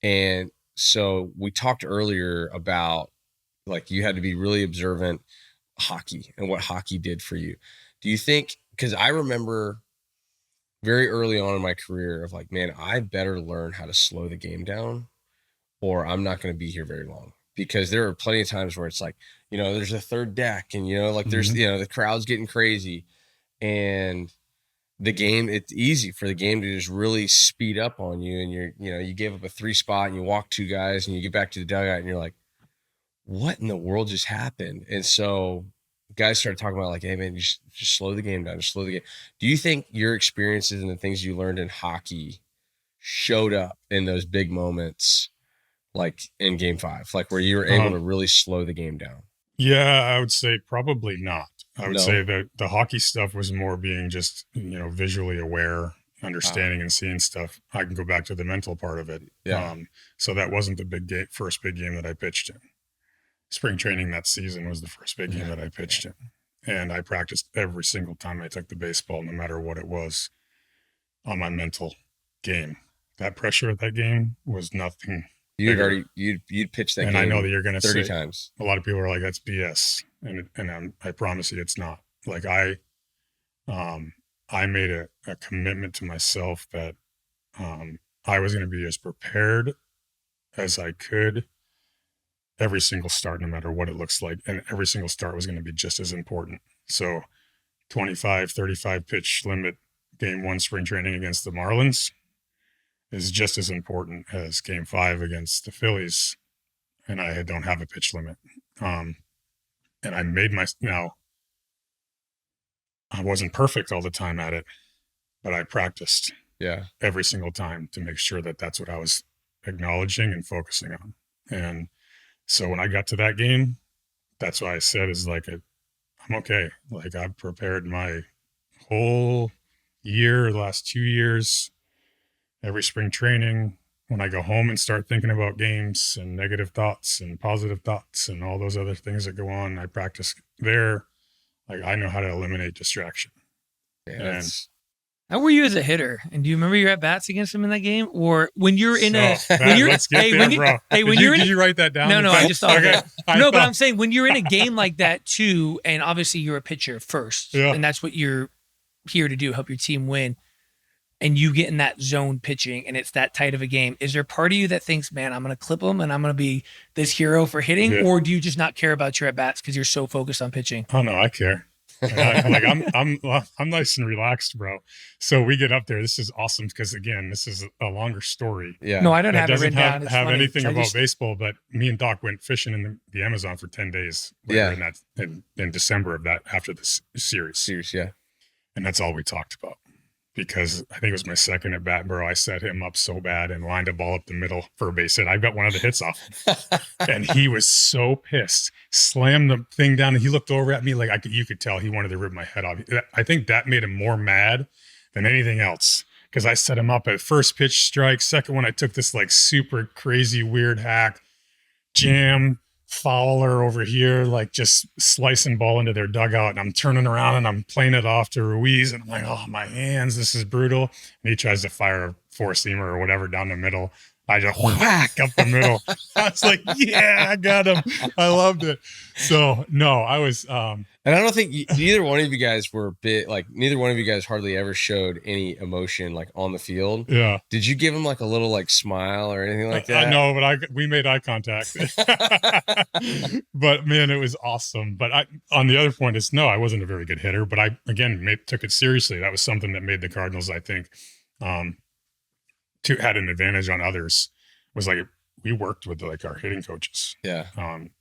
And so we talked earlier about like you had to be really observant hockey and what hockey did for you. Do you think, because I remember very early on in my career of like, man, I better learn how to slow the game down or I'm not going to be here very long, because there are plenty of times where it's like, you know, there's a third deck and, you know, like there's, you know, the crowd's getting crazy and the game, it's easy for the game to just really speed up on you. And you're, you know, you give up a 3 spot and you walk 2 guys and you get back to the dugout and you're like, what in the world just happened? And so guys started talking about like, hey man, just slow the game down, just slow the game. Do you think your experiences and the things you learned in hockey showed up in those big moments, like in game 5, like where you were able to really slow the game down? Yeah, I would say probably not. I would No. say that the hockey stuff was more being just, you know, visually aware, understanding and seeing stuff. I can go back to the mental part of it. Yeah. So that wasn't the first big game that I pitched in. Spring training that season was the first big game that I pitched in. And I practiced every single time I took the baseball, no matter what it was, on my mental game. That pressure at that game was nothing. You'd pitch that and game. I know that you're going to 30 say, times. A lot of people are like, that's BS. And I promise you it's not. Like I made a commitment to myself that I was going to be as prepared as I could every single start, no matter what it looks like. And every single start was going to be just as important. So 25, 35 pitch limit game 1 spring training against the Marlins is just as important as game 5 against the Phillies. And I don't have a pitch limit. And I made now I wasn't perfect all the time at it, but I practiced every single time to make sure that that's what I was acknowledging and focusing on. And so when I got to that game, that's why I said is like, I'm okay. Like I've prepared my whole year, the last 2 years, every spring training. When I go home and start thinking about games and negative thoughts and positive thoughts and all those other things that go on, I practice there. Like I know how to eliminate distraction. Yeah, how were you as a hitter? And do you remember your at bats against him in that game, or when you're in let's get there, bro. Did you write that down? No, I just thought. Okay. No, but I'm saying when you're in a game like that too, and obviously you're a pitcher first, and that's what you're here to do, help your team win. And you get in that zone pitching and it's that tight of a game. Is there part of you that thinks, man, I'm going to clip him and I'm going to be this hero for hitting? Yeah. Or do you just not care about your at-bats because you're so focused on pitching? Oh, no, I care. I'm nice and relaxed, bro. So we get up there. This is awesome because, again, this is a longer story. Yeah. No, I don't have it written down. It doesn't have anything about baseball, but me and Doc went fishing in the Amazon for 10 days. In December of that, after this series. Yeah. And that's all we talked about. Because I think it was my second at bat, bro. I set him up so bad and lined a ball up the middle for a base hit. I got one of the hits off, and he was so pissed. Slammed the thing down, and he looked over at me like you could tell he wanted to rip my head off. I think that made him more mad than anything else because I set him up at first pitch strike. Second one, I took this like super crazy weird hack jam. Fowler over here, like just slicing ball into their dugout, and I'm turning around and I'm playing it off to Ruiz, and I'm like, oh, my hands, this is brutal. And he tries to fire a four-seamer or whatever down the middle. I just whack up the middle. I was like, yeah, I got him. I loved it. So no, I was. And I don't think neither one of you guys were neither one of you guys hardly ever showed any emotion like on the field. Yeah. Did you give him like a little like smile or anything like that? I know, but we made eye contact. But man, it was awesome. But on the other point is no, I wasn't a very good hitter, but I again took it seriously. That was something that made the Cardinals, I think, had an advantage on others. Was like we worked with like our hitting coaches. Yeah.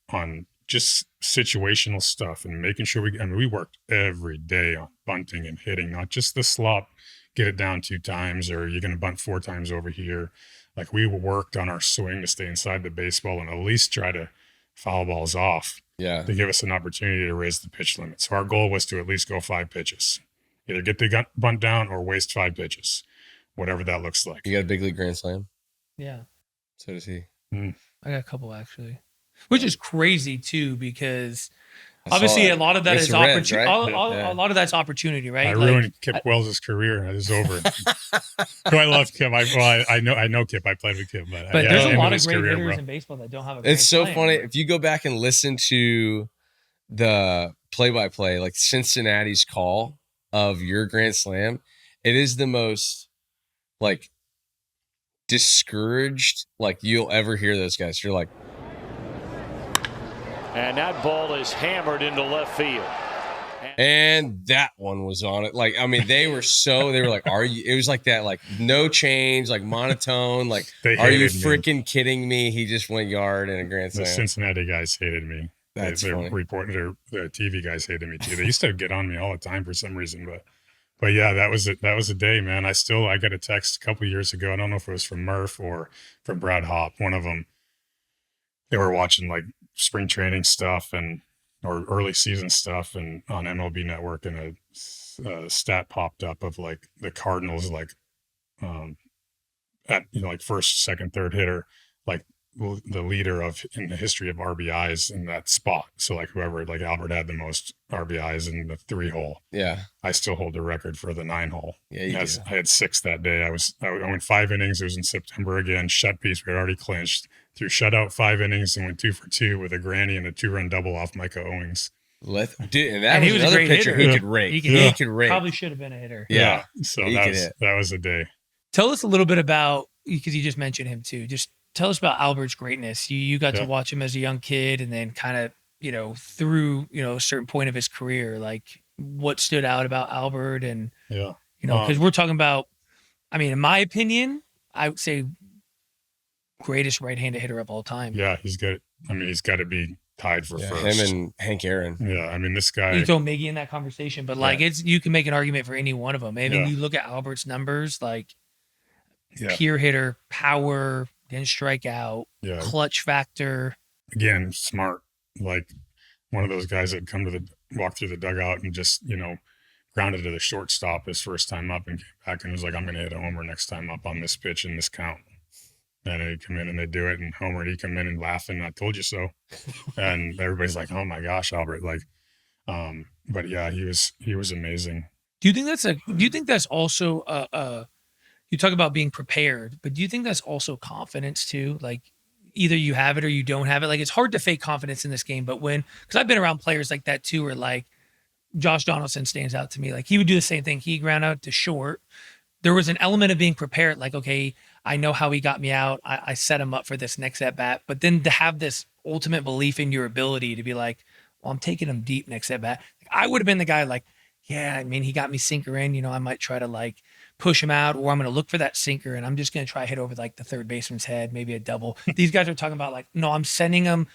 On just situational stuff and making sure we worked every day on bunting and hitting, not just the slop, get it down 2 times or you're going to bunt 4 times over here. Like we worked on our swing to stay inside the baseball and at least try to foul balls off. Yeah. To give us an opportunity to raise the pitch limit. So our goal was to at least go 5 pitches, either get the bunt down or waste 5 pitches, whatever that looks like. You got a big league grand slam? Yeah. So does he. I got a couple actually. Which is crazy too, because Obviously, a lot of that is Reds, opportunity. right? A lot of that's opportunity, right? I ruined Kip Wells' career. It is over. I love Kip. I know Kip. I played with Kip, but there's a lot of his great career, hitters bro. in baseball that don't have a grand It's so slam. funny. If you go back and listen to the play-by-play, like Cincinnati's call of your grand slam, it is the most like discouraged like you'll ever hear those guys. You're like, and that ball is hammered into left field. and that one was on it. Like, I mean, they were like, are you? It was like that, like no change, like monotone. Like, are you freaking kidding me? He just went yard in a grand slam. The Cincinnati guys hated me. That's the TV guys hated me too. They used to get on me all the time for some reason, but yeah, that was it. That was a day, man. I got a text a couple of years ago. I don't know if it was from Murph or from Brad Hopp. One of them. They were watching like spring training stuff or early season stuff and on MLB Network, and a stat popped up of like the Cardinals like at like first, second, third hitter, like the leader in the history of RBIs in that spot. So like whoever, like Albert had the most RBIs in the 3-hole. Yeah. I still hold the record for the 9-hole. Yeah, I had 6 that day. I went 5 innings. It was in September again. Shut piece. We had already clinched. Threw shutout 5 innings and went 2 for 2 with a granny and a 2-run double off Micah Owings. And he was another pitcher who could rake. He could rake. Probably should have been a hitter. Yeah. So that was a day. Tell us a little bit about, because you just mentioned him too. Just tell us about Albert's greatness. You got to watch him as a young kid, and then kind of, through, a certain point of his career, like what stood out about Albert, and, because we're talking about, I mean, in my opinion, I would say greatest right-handed hitter of all time. Yeah, he's got to be tied for first. Him and Hank Aaron. Yeah, I mean, this guy. You throw Miggy in that conversation, but you can make an argument for any one of them. And when you look at Albert's numbers, like pure hitter, power, didn't strike out, clutch factor. Again, smart, like one of those guys that walk through the dugout and just, grounded to the shortstop his first time up and came back and was like, I'm going to hit a homer next time up on this pitch in this count. And he'd come in and they do it, and Homer, he'd come in and laugh, and I told you so. And everybody's like, oh my gosh, Albert. Like, but yeah, he was amazing. Do you think that's also you talk about being prepared, but do you think that's also confidence too? Like either you have it or you don't have it. Like it's hard to fake confidence in this game, but because I've been around players like that too, where like Josh Donaldson stands out to me. Like he would do the same thing. He ground out to short. There was an element of being prepared. Like, okay, I know how he got me out. I set him up for this next at bat, but then to have this ultimate belief in your ability to be like, well, I'm taking him deep next at bat. Like, I would have been the guy like, yeah, I mean, he got me sinker in, I might try to like push him out, or I'm going to look for that sinker and I'm just going to try to hit over like the third baseman's head, maybe a double. These guys are talking about like, no, I'm sending him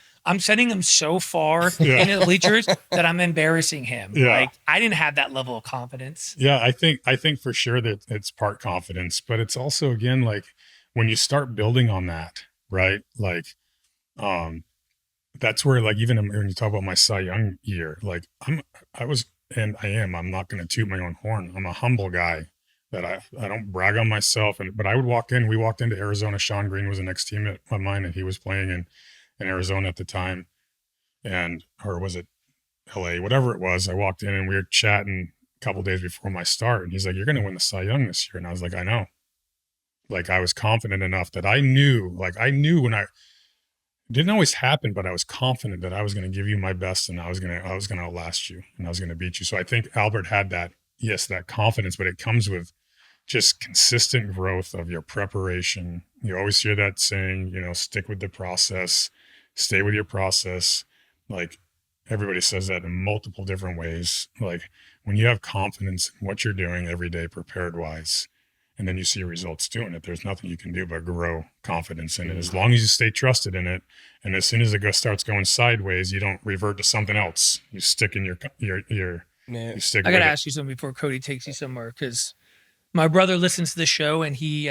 so far into the bleachers that I'm embarrassing him. Yeah. Like I didn't have that level of confidence. Yeah. I think for sure that it's part confidence, but it's also, again, like when you start building on that, right? Like, that's where, like, even when you talk about my Cy Young year, like I'm not going to toot my own horn. I'm a humble guy that I don't brag on myself. But we walked into Arizona. Sean Green was the next team of mine, and he was playing in Arizona at the time. Or was it LA, whatever it was. I walked in and we were chatting a couple days before my start. And he's like, you're going to win the Cy Young this year. And I was like, I know. Like I was confident enough that I knew when it didn't always happen, but I was confident that I was going to give you my best and I was going to outlast you and I was going to beat you. So I think Albert had that confidence, but it comes with just consistent growth of your preparation. You always hear that saying, stick with the process, stay with your process. Like everybody says that in multiple different ways. Like when you have confidence in what you're doing every day, prepared wise, and then you see results doing it, there's nothing you can do but grow confidence in it. As long as you stay trusted in it, and as soon as it starts going sideways, you don't revert to something else. You stick in your Man, you stick. I got to ask you something before Cody takes you somewhere, because my brother listens to the show and he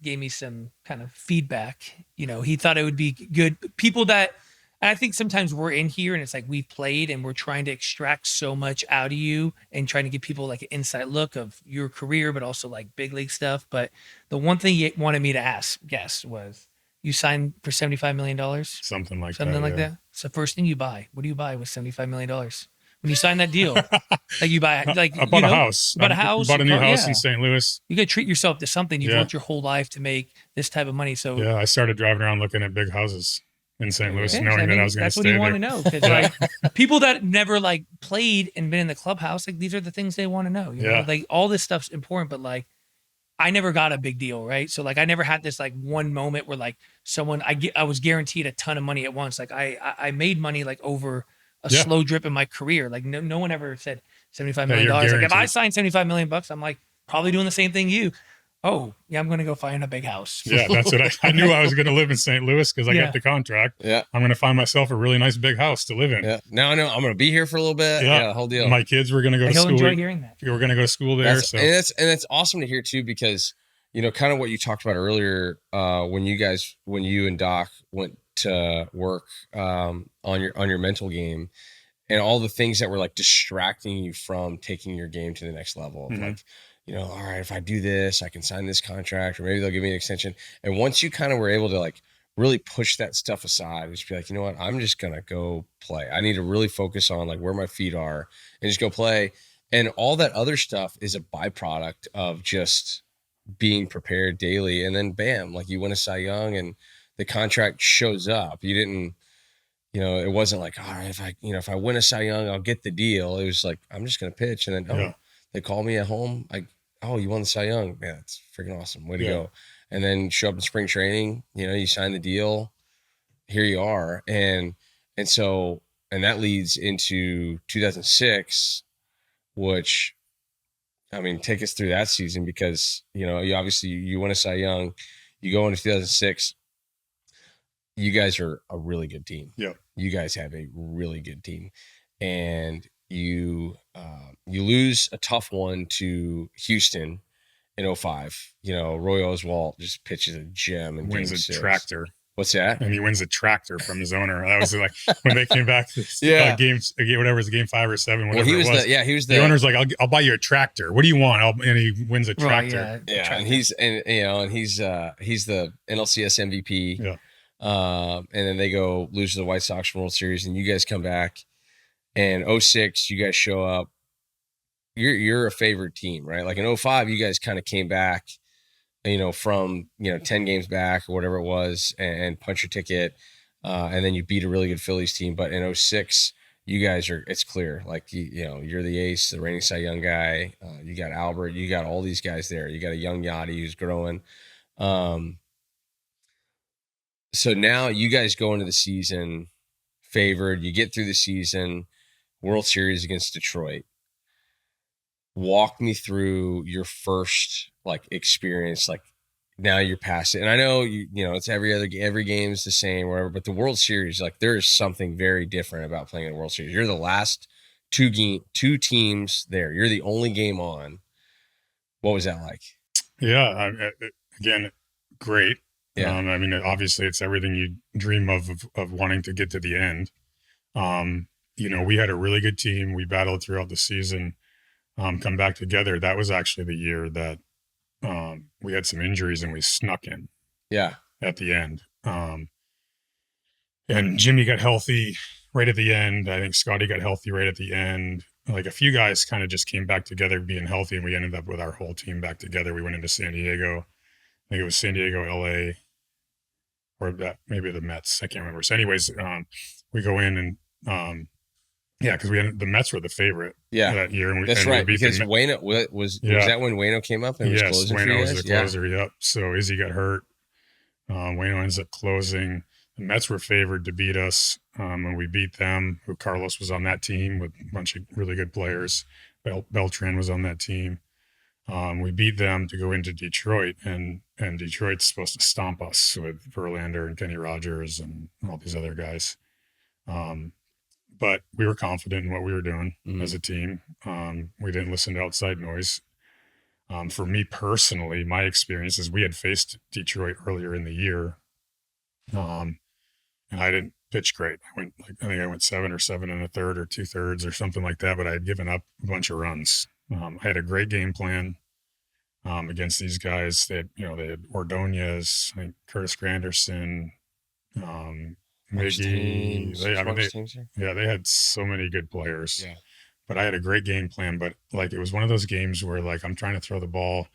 gave me some kind of feedback. He thought it would be good. People that, and I think sometimes we're in here and it's like we've played and we're trying to extract so much out of you and trying to give people like an inside look of your career, but also like big league stuff. But the one thing he wanted me to guess was, You sign for $75 million, something like that. It's the first thing you buy. What do you buy with $75 million? When you sign that deal, like you buy, like I bought a house. Bought a house. Bought a new house in St. Louis. You got to treat yourself to something. You've worked your whole life to make this type of money. So yeah, I started driving around looking at big houses in St. Louis, knowing that I was going to stay there. That's what you want to know. Because like people that never like played and been in the clubhouse, like these are the things they want to know. You know? Like all this stuff's important, but like I never got a big deal, right? So like I never had this like one moment where like I was guaranteed a ton of money at once. Like I made money like over a slow drip in my career. Like no one ever said $75 million. Like if I signed $75 million, I'm like probably doing the same thing you. Oh, yeah, I'm going to go find a big house. Yeah, that's what I knew I was going to live in St. Louis because I got the contract. Yeah. I'm going to find myself a really nice big house to live in. Yeah. Now I know I'm going to be here for a little bit. Yeah, the whole deal. My kids were going to go to school. He'll enjoy hearing that. We were going to go to school there. And that's awesome to hear too, because, you know, kind of what you talked about earlier, when you and Doc went to work on your mental game and all the things that were like distracting you from taking your game to the next level. Mm-hmm. Like, you know, all right, if I do this, I can sign this contract, or maybe they'll give me an extension. And once you kind of were able to like really push that stuff aside, just be like, you know what, I'm just going to go play. I need to really focus on like where my feet are and just go play. And all that other stuff is a byproduct of just being prepared daily. And then bam, like you win a Cy Young and the contract shows up. You didn't, you know, it wasn't like, all right, if I win a Cy Young, I'll get the deal. It was like, I'm just going to pitch. And then, they call me at home. Oh, you won the Cy Young. Yeah, that's freaking awesome. Way to go. And then show up in spring training, you know, you sign the deal. Here you are. And that leads into 2006, which, I mean, take us through that season, because, you know, you win a Cy Young, you go into 2006. You guys are a really good team. Yeah. You guys have a really good team. And you lose a tough one to Houston in 2005. You know, Roy Oswalt just pitches a gem and wins a tractor. What's that? And he wins a tractor from his owner. That was like when they came back to games, whatever it was, game 5 or 7. Whatever it was. The owner's like, I'll buy you a tractor. What do you want? And he wins a tractor. Yeah. And he's the NLCS MVP. Yeah. And then they go lose to the White Sox World Series, and you guys come back. And 2006, you guys show up. You're a favored team, right? Like in 2005, you guys kind of came back, you know, from 10 games back or whatever it was, and punch your ticket, and then you beat a really good Phillies team. But in 2006, you guys it's clear, like you're the ace, the reigning Cy Young guy. You got Albert, you got all these guys there. You got a young Yachty who's growing. So now you guys go into the season favored. You get through the season. World Series against Detroit. Walk me through your first like experience. Like now you're past it, and I know you know it's every game is the same, whatever. But the World Series, like there is something very different about playing in the World Series. You're the last two teams there. You're the only game on. What was that like? Yeah, again, great. Yeah. I mean, obviously, it's everything you dream of wanting to get to the end. You know, we had a really good team. We battled throughout the season, come back together. That was actually the year that we had some injuries and we snuck in. Yeah. At the end. And Jimmy got healthy right at the end. I think Scotty got healthy right at the end. Like a few guys kind of just came back together being healthy, and we ended up with our whole team back together. We went into San Diego. I think it was San Diego, LA, or maybe the Mets. I can't remember. So anyways, we go in and because the Mets were the favorite that year. And that's right, because Waino was that when Waino came up and was closing for you Waino guys? was the closer, yep. So Izzy got hurt. Waino ends up closing. The Mets were favored to beat us. When we beat them, Carlos was on that team with a bunch of really good players. Beltran was on that team. We beat them to go into Detroit, and Detroit's supposed to stomp us with Verlander and Kenny Rogers and all these other guys. But we were confident in what we were doing as a team. We didn't listen to outside noise. For me personally, my experience is we had faced Detroit earlier in the year, and I didn't pitch great. I think I went 7 or 7 1/3 or 2/3 or something like that. But I had given up a bunch of runs. I had a great game plan. against these guys. They had Ordonez, I think Curtis Granderson, Miggy. They had so many good players. Yeah. But I had a great game plan. But like, it was one of those games where like I'm trying to throw the ball,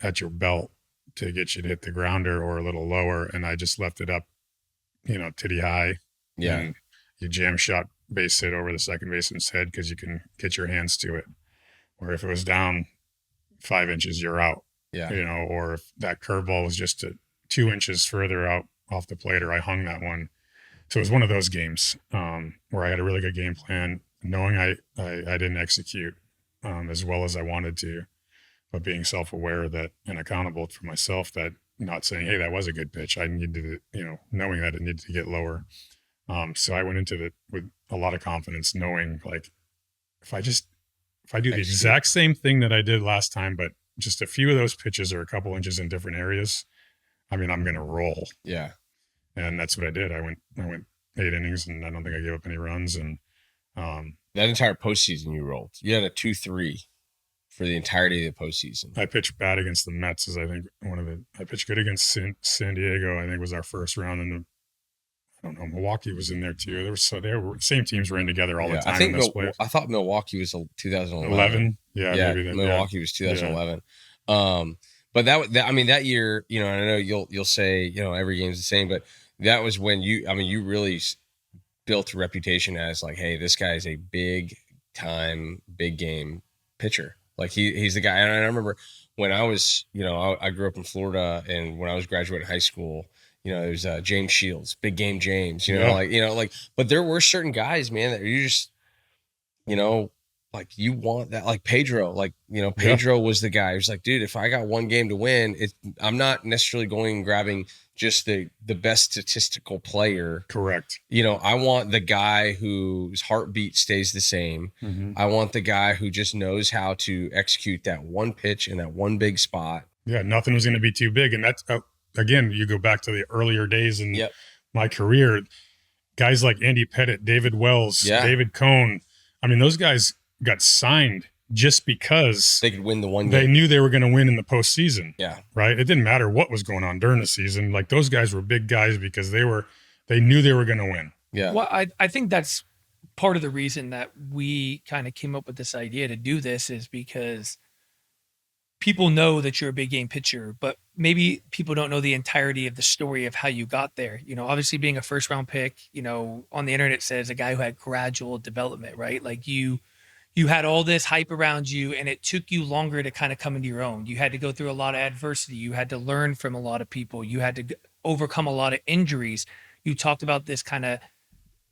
at your belt to get you to hit the grounder or a little lower, and I just left it up, titty high. Yeah. And you jam shot base hit over the second baseman's head because you can get your hands to it. Or if it was down 5 inches, you're out. Yeah. Or if that curveball was just 2 inches further out off the plate, or I hung that one. So it was one of those games where I had a really good game plan, knowing I didn't execute as well as I wanted to, but being self-aware that and accountable for myself, that not saying, hey, that was a good pitch. I needed to, knowing that it needed to get lower. So I went into it with a lot of confidence, knowing like if I do the exact same thing that I did last time, but just a few of those pitches are a couple inches in different areas, I'm going to roll. Yeah. And that's what I did. I went 8 innings, and I don't think I gave up any runs. And that entire postseason you rolled. You had a 2-3 for the entirety of the postseason. I pitched bad against the Mets, as I think I pitched good against San Diego. I think was our first round, and I don't know, Milwaukee was in there too. Same teams were in together all the time. I thought Milwaukee was 2011. 11? Yeah, maybe Milwaukee was 2011. Yeah. But that year, and I know you'll say, every game's the same, but that was when you really built a reputation as like, hey, this guy is a big time, big game pitcher. Like he's the guy. And I remember when I was, I grew up in Florida, and when I was graduating high school, there was James Shields, big game James, but there were certain guys, man, that you just, like you want that, like Pedro, Pedro was the guy who's like, dude, if I got one game to win, I'm not necessarily going and grabbing just the best statistical player. Correct. I want the guy whose heartbeat stays the same. Mm-hmm. I want the guy who just knows how to execute that one pitch in that one big spot. Yeah, nothing was going to be too big. And that's, again, you go back to the earlier days in my career, guys like Andy Pettit, David Wells, David Cohn. Those guys got signed just because they could win the one game. They knew they were going to win in the postseason. Yeah. Right. It didn't matter what was going on during the season. Like, those guys were big guys because they knew they were going to win. Yeah. Well, I think that's part of the reason that we kind of came up with this idea to do this, is because people know that you're a big game pitcher, but maybe people don't know the entirety of the story of how you got there. Obviously being a first round pick, on the internet says a guy who had gradual development, right? Like you had all this hype around you, and it took you longer to kind of come into your own. You had to go through a lot of adversity. You had to learn from a lot of people. You had to overcome a lot of injuries. You talked about this kind of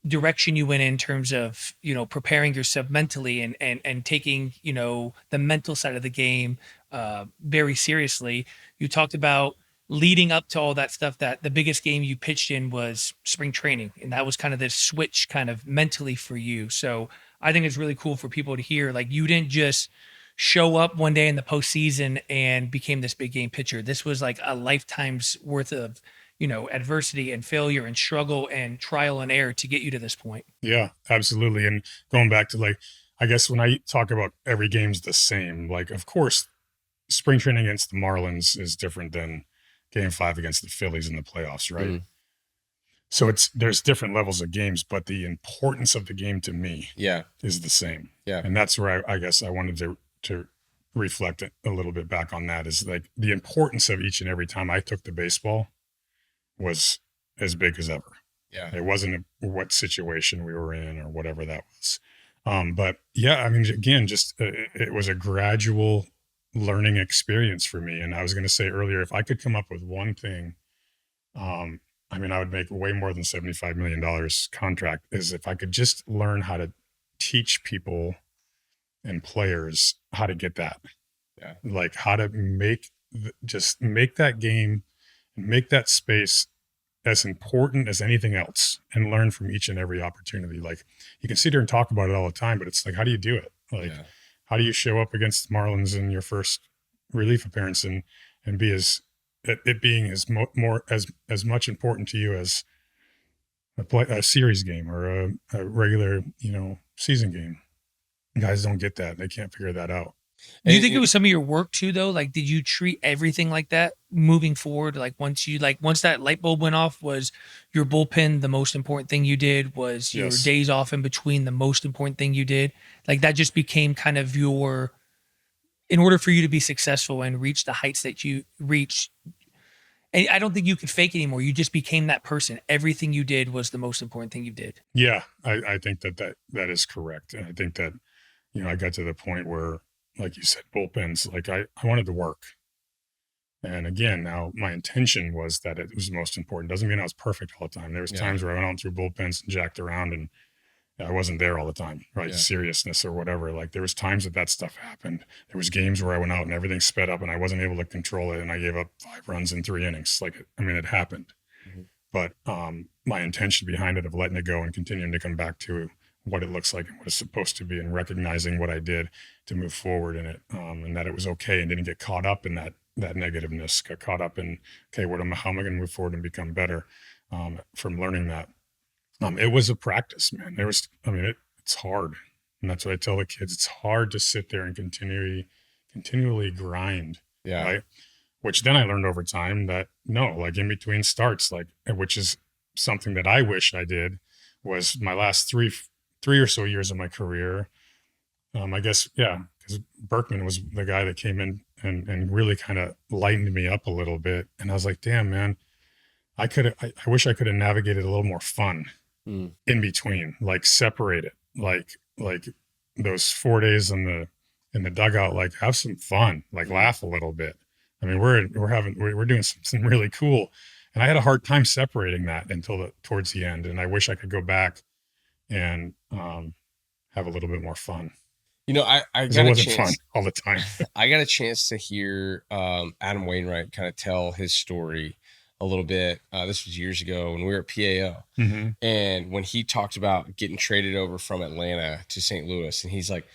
direction you went in terms of, preparing yourself mentally and taking, the mental side of the game very seriously. You talked about leading up to all that stuff, that the biggest game you pitched in was spring training. And that was kind of this switch kind of mentally for you. So I think it's really cool for people to hear, like, you didn't just show up one day in the postseason and became this big game pitcher. This was like a lifetime's worth of, adversity and failure and struggle and trial and error to get you to this point. Yeah, absolutely. And going back to, like, I guess when I talk about every game's the same, like, of course, spring training against the Marlins is different than Game 5 against the Phillies in the playoffs, right? Mm. So there's different levels of games, but the importance of the game to me is the same. Yeah. And that's where I guess I wanted to reflect a little bit back on that, is like the importance of each and every time I took the baseball was as big as ever. Yeah. It wasn't what situation we were in or whatever that was. But yeah, again, just it was a gradual learning experience for me. And I was going to say earlier, if I could come up with one thing, I would make way more than $75 million contract, is if I could just learn how to teach people and players how to get that. Yeah. Like how to make that game, make that space as important as anything else, and learn from each and every opportunity. Like, you can sit here and talk about it all the time, but it's like, how do you do it? Like, how do you show up against the Marlins in your first relief appearance and be it being as much important to you as a series game or a regular, season game? Guys don't get that. They can't figure that out. Do you think it was some of your work too, though? Like, did you treat everything like that moving forward? Like once that light bulb went off, was your bullpen the most important thing you did? Was your days off in between the most important thing you did? Like that just became kind of in order for you to be successful and reach the heights that you reach. And I don't think you could fake anymore. You just became that person. Everything you did was the most important thing you did. Yeah, I think that is correct. And I think that, I got to the point where, like you said, bullpens, like I wanted to work. And again, now my intention was that it was the most important. Doesn't mean I was perfect all the time. There was times where I went out through bullpens and jacked around and I wasn't there all the time, right? Seriousness or whatever. Like there was times that stuff happened. There was games where I went out and everything sped up and I wasn't able to control it. And I gave up 5 runs in 3 innings. It happened. Mm-hmm. But my intention behind it of letting it go and continuing to come back to what it looks like and what it's supposed to be and recognizing what I did to move forward in it, and that it was okay and didn't get caught up in that negativeness, got caught up in, okay, how am I going to move forward and become better from learning that. It was a practice, man. It's hard. And that's what I tell the kids. It's hard to sit there and continually grind. Yeah. Right. Which then I learned over time that like in between starts, which is something that I wish I did, was my last three or so years of my career. I guess, because Berkman was the guy that came in and really kind of lightened me up a little bit. And I was like, damn, man, I wish I could have navigated a little more fun in between, like separate it, like those 4 days in the dugout, like have some fun, like laugh a little bit. I mean, we're doing something really cool. And I had a hard time separating that until towards the end. And I wish I could go back and have a little bit more fun. I got it wasn't fun all the time. I got a chance to hear Adam Wainwright kind of tell his story a little bit. This was years ago when we were at PAO. Mm-hmm. And when he talked about getting traded over from Atlanta to St. Louis, and he's like,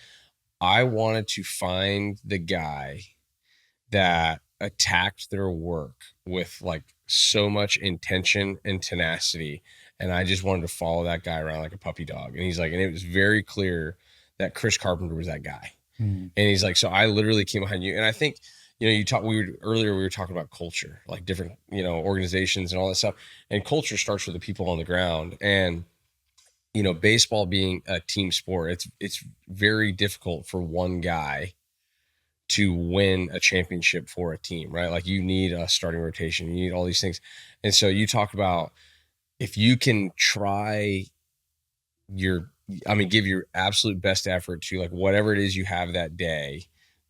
I wanted to find the guy that attacked their work with like so much intention and tenacity. And I just wanted to follow that guy around like a puppy dog. And he's like, and it was very clear that Chris Carpenter was that guy. Mm-hmm. And he's like, so I literally came behind you. And I think, we were talking about culture, like different, organizations and all that stuff. And culture starts with the people on the ground. And, baseball being a team sport, it's very difficult for one guy to win a championship for a team, right? Like you need a starting rotation, you need all these things. And so you talk about, if you can try give your absolute best effort to like whatever it is you have that day,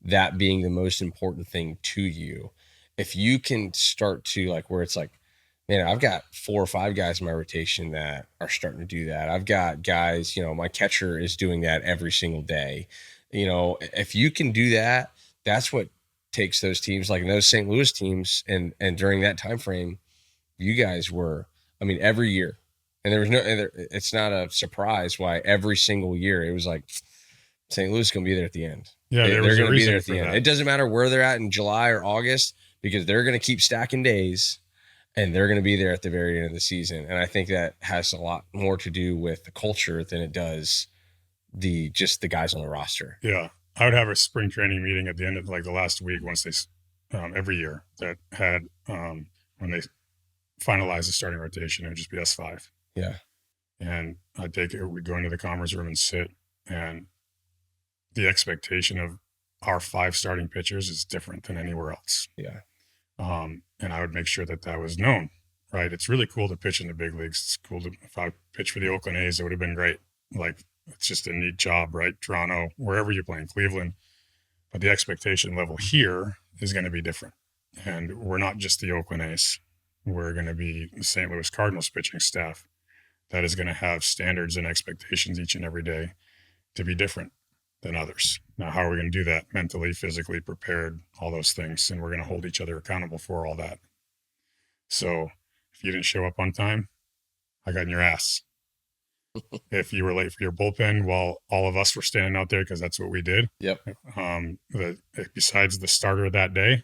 that being the most important thing to you. If you can start to like where it's like, man, I've got 4 or 5 guys in my rotation that are starting to do that. I've got guys, my catcher is doing that every single day. If you can do that, that's what takes those teams, like those St. Louis teams. And during that time frame, you guys were, every year. And there was it's not a surprise why every single year it was like St. Louis is going to be there at the end. Yeah, they're going to be there at the end. It doesn't matter where they're at in July or August because they're going to keep stacking days and they're going to be there at the very end of the season. And I think that has a lot more to do with the culture than it does just the guys on the roster. Yeah. I would have a spring training meeting at the end of like the last week once they every year that had when they finalize the starting rotation, it would just be us 5. Yeah. And we'd go into the conference room and sit, and the expectation of our 5 starting pitchers is different than anywhere else. Yeah. And I would make sure that was known, right? It's really cool to pitch in the big leagues. It's cool if I pitched for the Oakland A's, it would have been great. Like, it's just a neat job, right? Toronto, wherever you're playing, Cleveland. But the expectation level here is going to be different. And we're not just the Oakland A's. We're going to be the St. Louis Cardinals pitching staff that is going to have standards and expectations each and every day to be different than others. Now, how are we going to do that? Mentally, physically prepared, all those things. And we're going to hold each other accountable for all that. So if you didn't show up on time, I got in your ass. If you were late for your bullpen while all of us were standing out there, because that's what we did. Yep. Besides the starter that day,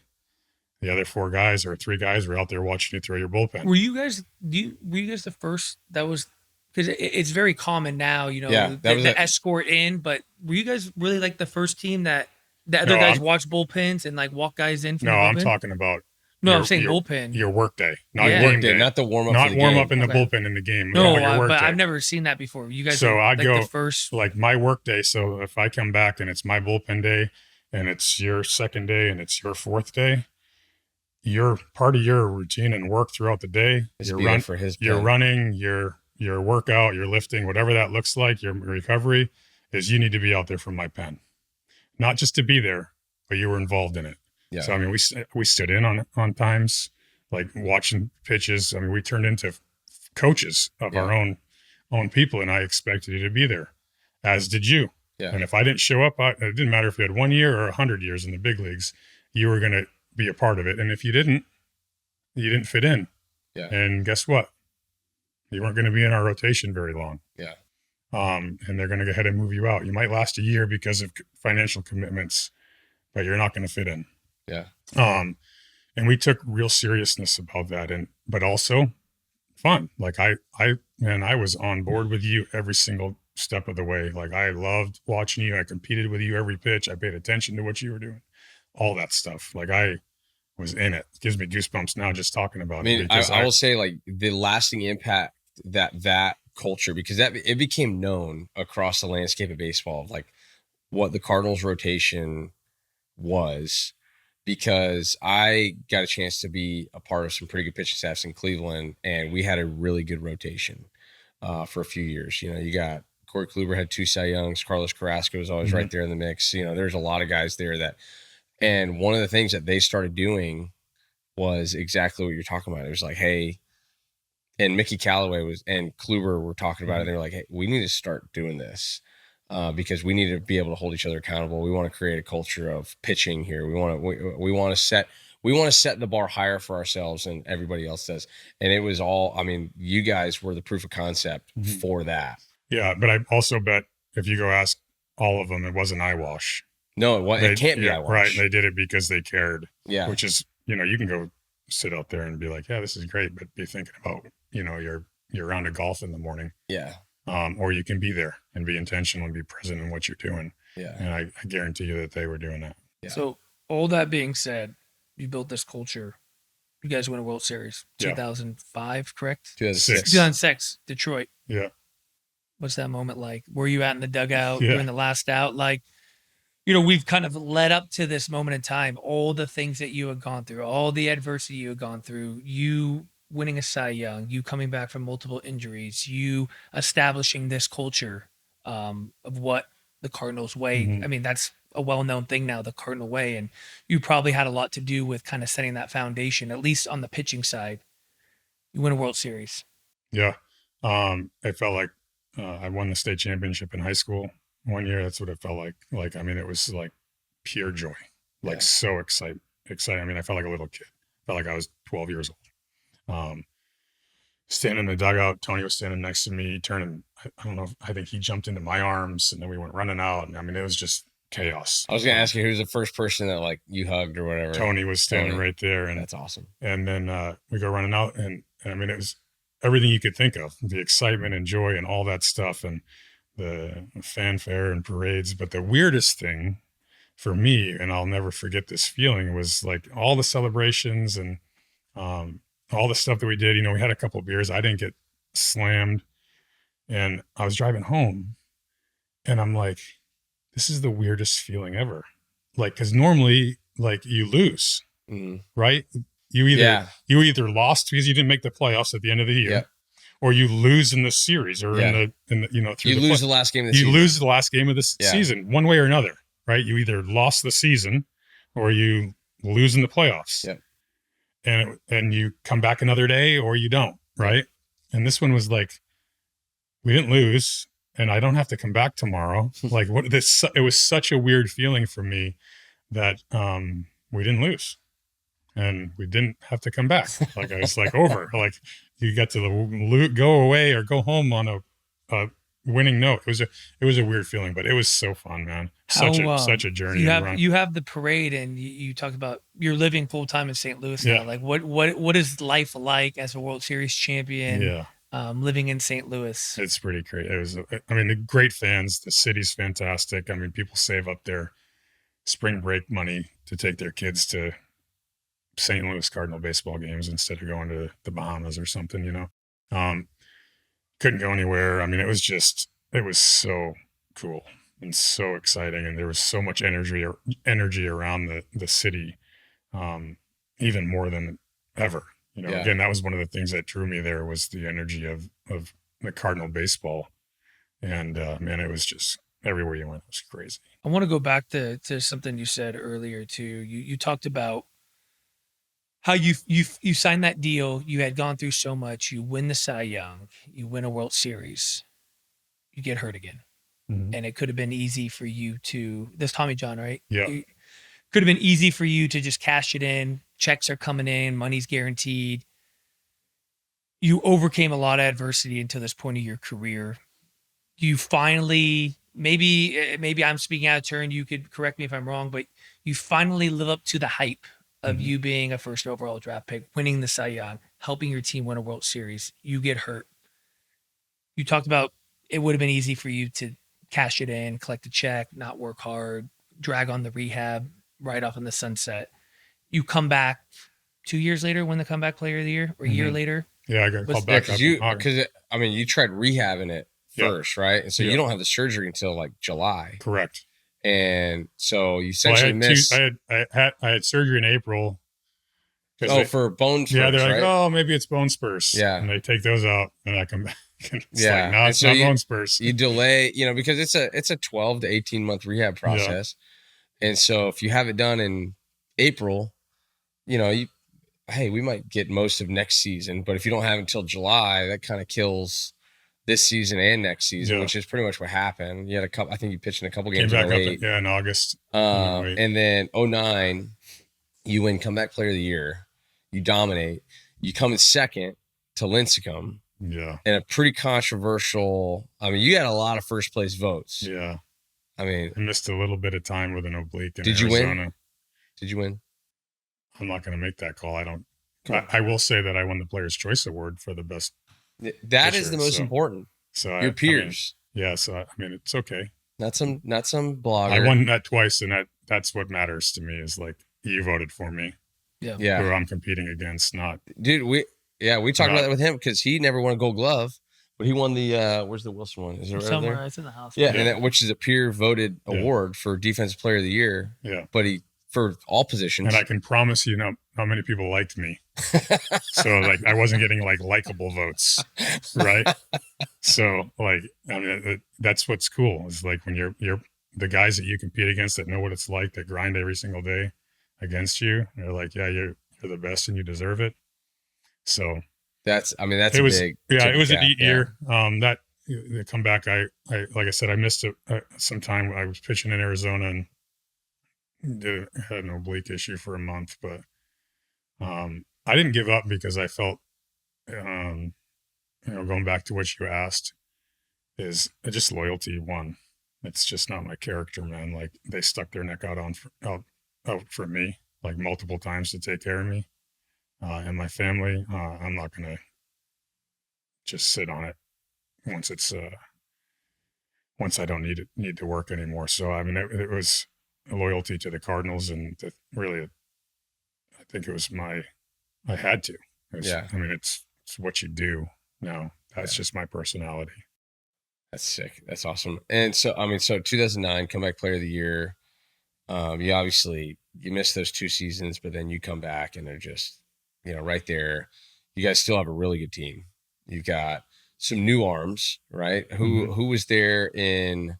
the other 4 guys or 3 guys were out there watching you throw your bullpen. Were you guys the first that was, because it's very common now, the escort in, but were you guys really like the first team that The other guys watch bullpens and like walk guys in from the bullpen? I'm talking about. No, I'm saying bullpen. Your work day, not Yeah. game day, not the warm up. Not warm up in the bullpen in the game. No, your work but day. I've never seen that before. You guys, so are, I like, go the first, like my work day. So if I come back and it's my bullpen day, and it's your second day, and it's your fourth day, your part of your routine and work throughout the day. You're running your workout, your lifting, whatever that looks like. Your recovery is you need to be out there from my pen, not just to be there, but you were involved in it. Yeah. So I mean, we stood in on times, like watching pitches. I mean, we turned into coaches of our own people, and I expected you to be there, as did you. Yeah. And if I didn't show up, it didn't matter if you had 1 year or 100 years in the big leagues, you were going to be a part of it. And if you didn't fit in. Yeah. And guess what? You weren't going to be in our rotation very long. Yeah. And they're going to go ahead and move you out. You might last a year because of financial commitments, but you're not going to fit in. Yeah. And we took real seriousness about that, but also fun. Like I was on board with you every single step of the way. Like I loved watching you. I competed with you every pitch. I paid attention to what you were doing, all that stuff. Like I was in it. It gives me goosebumps now just talking about it. I will say, like, the lasting impact that culture, because it became known across the landscape of baseball, like what the Cardinals rotation was, because I got a chance to be a part of some pretty good pitching staffs in Cleveland, and we had a really good rotation for a few years. You know, you got Corey Kluber had 2 Cy Youngs. Carlos Carrasco was always right there in the mix. You know, there's a lot of guys there and one of the things that they started doing was exactly what you're talking about. It was like, hey, and Mickey Callaway and Kluber were talking about it. They were like, hey, we need to start doing this because we need to be able to hold each other accountable. We want to create a culture of pitching here. We want to set the bar higher for ourselves than everybody else does. And it was all, I mean, you guys were the proof of concept for that. Yeah, but I also bet if you go ask all of them, it wasn't eyewash. No, it can't be eyewash. Right, they did it because they cared. Yeah. Which is, you know, you can go sit out there and be like, yeah, this is great, but be thinking about, you know, your round of golf in the morning. Yeah. Or you can be there and be intentional and be present in what you're doing. Yeah. And I guarantee you that they were doing that. Yeah. So all that being said, you built this culture. You guys win a World Series, 2005, correct? 2006, Detroit. Yeah. What's that moment like? Were you out in the dugout during the last out? Like, you know, we've kind of led up to this moment in time, all the things that you had gone through, all the adversity you had gone through, you winning a Cy Young, you coming back from multiple injuries, you establishing this culture of what the Cardinals way. I mean, that's a well-known thing now, the Cardinal way. And you probably had a lot to do with kind of setting that foundation, at least on the pitching side. You win a World Series. Yeah. It felt like I won the state championship in high school one year. That's what it felt like. Like, I mean, it was like pure joy, like so excited. I mean, I felt like a little kid. I felt like I was 12 years old. Standing in the dugout, Tony was standing next to me, turning, I don't know, I think he jumped into my arms, and then we went running out. And I mean, it was just chaos. I was going to ask you, who's the first person that like you hugged or whatever? Tony was standing right there. And that's awesome. And then we go running out, and I mean, it was everything you could think of, the excitement and joy and all that stuff, and the fanfare and parades. But the weirdest thing for me, and I'll never forget this feeling, was like all the celebrations and all the stuff that we did. You know, we had a couple of beers. I didn't get slammed. And I was driving home, and I'm like, this is the weirdest feeling ever. Like, because normally, like, you lose, right? You either lost because you didn't make the playoffs at the end of the year, or you lose in the series, or in the you know, through you lose the last game of the season. You lose the last game of the season, one way or another, right? You either lost the season or you lose in the playoffs. Yeah. And you come back another day or you don't, right? And this one was like, we didn't lose, and I don't have to come back tomorrow. Like, what this? It was such a weird feeling for me that we didn't lose, and we didn't have to come back. Like, I was like over. Like, you got to go away or go home on a winning note. It was a weird feeling, but it was so fun, man. Such a journey. You have the parade, and you talked about you're living full time in St. Louis now. Like, what is life like as a World Series champion? Yeah. Living in St. Louis. It's pretty great. It was, I mean, the great fans, the city's fantastic. I mean, people save up their spring break money to take their kids to St. Louis Cardinal baseball games instead of going to the Bahamas or something, couldn't go anywhere. I mean, it was so cool and so exciting. And there was so much energy around the city, even more than ever, again, that was one of the things that drew me there was the energy of the Cardinal baseball. And, man, it was just everywhere you went. It was crazy. I want to go back to something you said earlier too. You talked about how you signed that deal. You had gone through so much. You win the Cy Young. You win a World Series. You get hurt again. Mm-hmm. And it could have been easy for you to – that's Tommy John, right? Yeah. It could have been easy for you to just cash it in. Checks are coming in. Money's guaranteed. You overcame a lot of adversity until this point of your career. You finally – maybe I'm speaking out of turn. You could correct me if I'm wrong, but you finally live up to the hype of you being a first overall draft pick, winning the Cy Young, helping your team win a World Series. You get hurt. You talked about it would have been easy for you to cash it in, collect a check, not work hard, drag on the rehab, ride off in the sunset. You come back 2 years later, win the comeback player of the year, or a year later. Yeah, I got called back. Because you tried rehabbing it first, right? And so you don't have the surgery until like July. Correct. And so you essentially missed. I had surgery in April. For bone spurs, yeah, they're like, right? oh, maybe it's bone spurs. Yeah. And they take those out and I come back. And it's like, no, it's not bone spurs. You delay, because it's a 12 to 18 month rehab process. Yeah. And so if you have it done in April, we might get most of next season, but if you don't have it until July, that kind of kills this season and next season, which is pretty much what happened. You had a couple. I think you pitched in a couple games. Came back up in August. And then 2009, you win comeback player of the year. You dominate. You come in second to Lincecum. Yeah. And a pretty controversial. I mean, you had a lot of first place votes. Yeah. I mean, I missed a little bit of time with an oblique in Arizona. Did you win? I'm not going to make that call. I will say that I won the Players' Choice Award for the best. That is the most important. So your peers. So it's okay. Not some blogger. I won that twice, and that's what matters to me is like you voted for me. Yeah. Who I'm competing against, not dude. We talked about that with him because he never won a Gold Glove, but he won the where's the Wilson one? Is it right somewhere? There? It's in the house. Yeah, and which is a peer voted award for Defensive Player of the Year. Yeah, but he for all positions. And I can promise you, how many people liked me. So like I wasn't getting like likable votes, right? So like that's what's cool is like when you're the guys that you compete against that know what it's like, that grind every single day against you. They're like, yeah, you're the best and you deserve it. So that's big. It was a neat year. That the comeback, I like I said, I missed some time. I was pitching in Arizona and had an oblique issue for a month, but I didn't give up because I felt, going back to what you asked, is just loyalty won. It's just not my character, man. Like they stuck their neck out for me like multiple times to take care of me and my family. I'm not gonna just sit on it once I don't need to work anymore. So I mean, it was a loyalty to the Cardinals, and really, I think it was I had to. I mean, it's what you do. No, that's just my personality. That's sick. That's awesome. And so, 2009 comeback player of the year. You missed those 2 seasons, but then you come back and they're just, right there. You guys still have a really good team. You've got some new arms, right? Who was there in?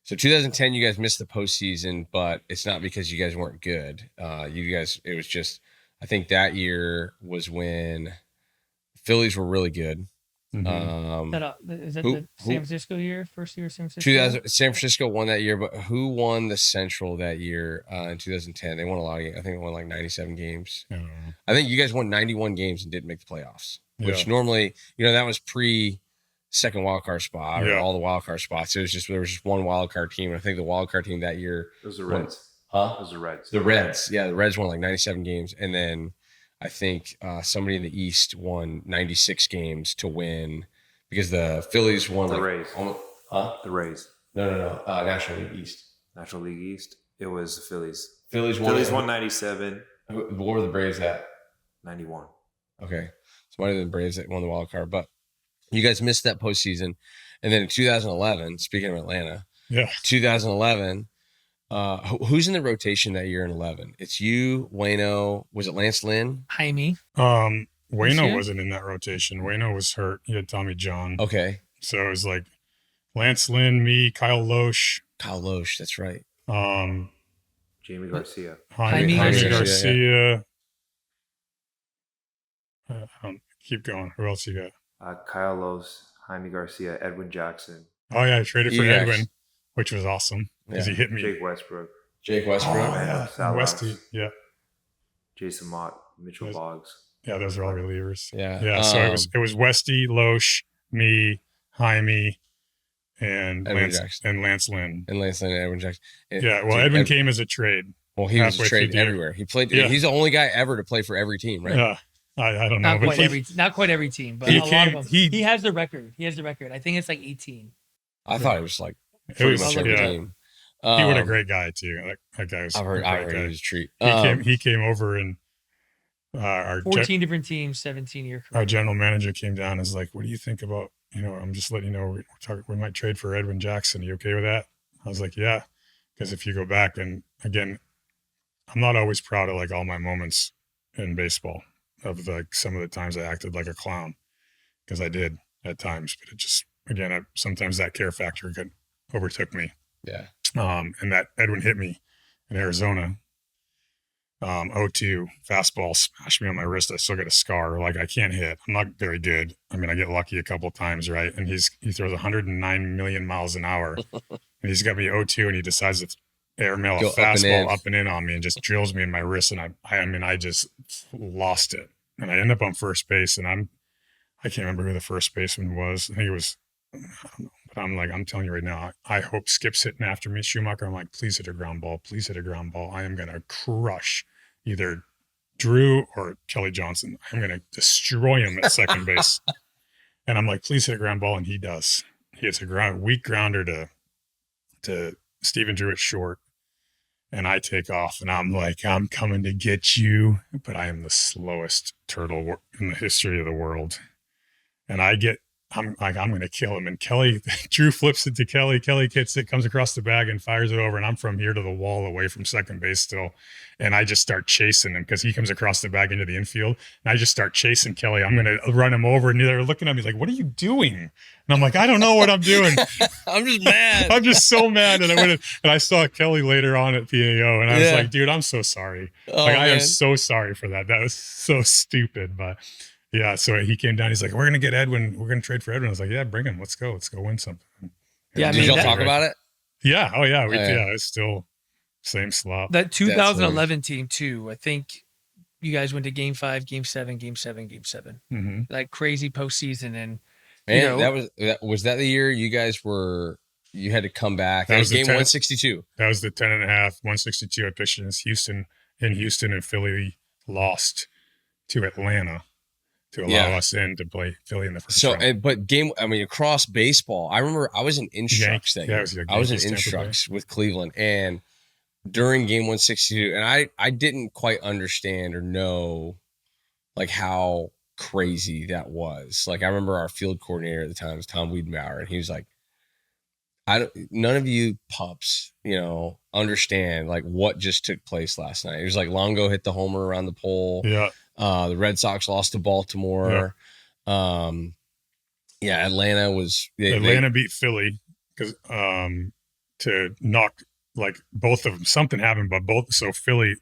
So 2010, you guys missed the postseason, but it's not because you guys weren't good. It was just, I think that year was when the Phillies were really good. Is that the San Francisco year? First year of San Francisco? San Francisco won that year, but who won the Central that year in 2010? They won a lot of games. I think they won like 97 games. I think you guys won 91 games and didn't make the playoffs, which normally, that was pre-second wild card spot or all the wild card spots. There was just one wild card team, and I think the wild card team that year – Those are Reds. Huh? Those are Reds. The Reds. Yeah, the Reds won like 97 games, and then I think somebody in the East won 96 games to win because the Phillies won the Rays. The Rays. No. National League East. National League East. It was the Phillies. Phillies won 97. What were the Braves at? 91. Okay. So might have been the Braves that won the wild card, but you guys missed that postseason. And then in 2011, speaking of Atlanta, 2011, who's in the rotation that year in 11? It's you, Waino. Was it Lance Lynn? Jaime. Waino wasn't in that rotation. Waino was hurt. He had Tommy John. Okay. So it was like Lance Lynn, me, Kyle Loesch. Kyle Loesch, that's right. Jamie Garcia. Jaime Garcia. Keep going. Who else you got? Kyle Loesch, Jaime Garcia, Edwin Jackson. Oh, yeah. I traded for Edwin, which was awesome because he hit me. Jake Westbrook. Oh, yeah. Sal Westy. Rouse, Yeah. Jason Mott, Mitchell Boggs. Yeah, those are all relievers. Yeah. Yeah. So it was Westy, Loesch, me, Jaime, and Lance Lynn. And Lance Lynn and Edwin Jackson. Well, Edwin came as a trade. Well, he was traded everywhere. He played. Yeah. He's the only guy ever to play for every team, right? Yeah. I don't know. Not quite every team, but a lot of them. He has the record. I think it's like 18. I thought it was like pretty much every team. He was a great guy too. That guy was. I heard he was a treat. He came over and our 14 different teams, 17-year career. Our general manager came down and was like, "What do you think about? I'm just letting you know we might trade for Edwin Jackson. Are you okay with that?" I was like, "Yeah," because if you go back and again, I'm not always proud of like all my moments in baseball. Of like some of the times I acted like a clown, because I did at times, but it just again sometimes that care factor overtook me. Yeah. And that Edwin hit me in Arizona. 0-2 fastball smashed me on my wrist. I still got a scar. Like I can't hit. I'm not very good. I mean, I get lucky a couple of times, right? And he throws 109 million miles an hour, and he's got me 0-2, and he decides to airmail a fastball up and in on me and just drills me in my wrist. And I just lost it. And I end up on first base, and I can't remember who the first baseman was. I think it was, I don't know. But I'm telling you right now, I hope Skip's hitting after me. Schumacher, I'm like, please hit a ground ball. Please hit a ground ball. I am going to crush either Drew or Kelly Johnson. I'm going to destroy him at second base. And I'm like, please hit a ground ball. And he does. He hits a weak grounder to Stephen Drew at short. And I take off, and I'm like, I'm coming to get you. But I am the slowest turtle in the history of the world. And I'm like, I'm going to kill him. And Drew flips it to Kelly. Kelly hits it, comes across the bag and fires it over. And I'm from here to the wall away from second base still. And I just start chasing him because he comes across the bag into the infield. And I just start chasing Kelly. I'm going to run him over. And they're looking at me like, what are you doing? And I'm like, I don't know what I'm doing. I'm just mad. I'm just so mad. And I saw Kelly later on at PAO. And I was like, dude, I'm so sorry. I am so sorry for that. That was so stupid. But yeah, so he came down. He's like, we're going to get Edwin. We're going to trade for Edwin. I was like, yeah, bring him. Let's go. Let's go win something. Yeah, did y'all talk about it? Yeah. Oh, yeah. It's still same slop. That 2011 team, too, I think you guys went to Game 5, Game 7, Game 7, Game 7. Mm-hmm. Like crazy postseason. And was that the year you guys you had to come back? That was Game 162. That was the 10.5, 162 I pitched in Houston, and Philly lost to Atlanta to allow us in to play Philly in the first round. But across baseball, I remember I was in instructs that year. I was in instructs with Cleveland, and during Game 162, and I didn't quite understand or know like how crazy that was. Like I remember our field coordinator at the time was Tom Wiedenbauer, and he was like, none of you pups, understand like what just took place last night. It was like Longo hit the homer around the pole. Yeah. The Red Sox lost to Baltimore. Yeah. Atlanta beat Philly because to knock like both of them. Something happened, but so Philly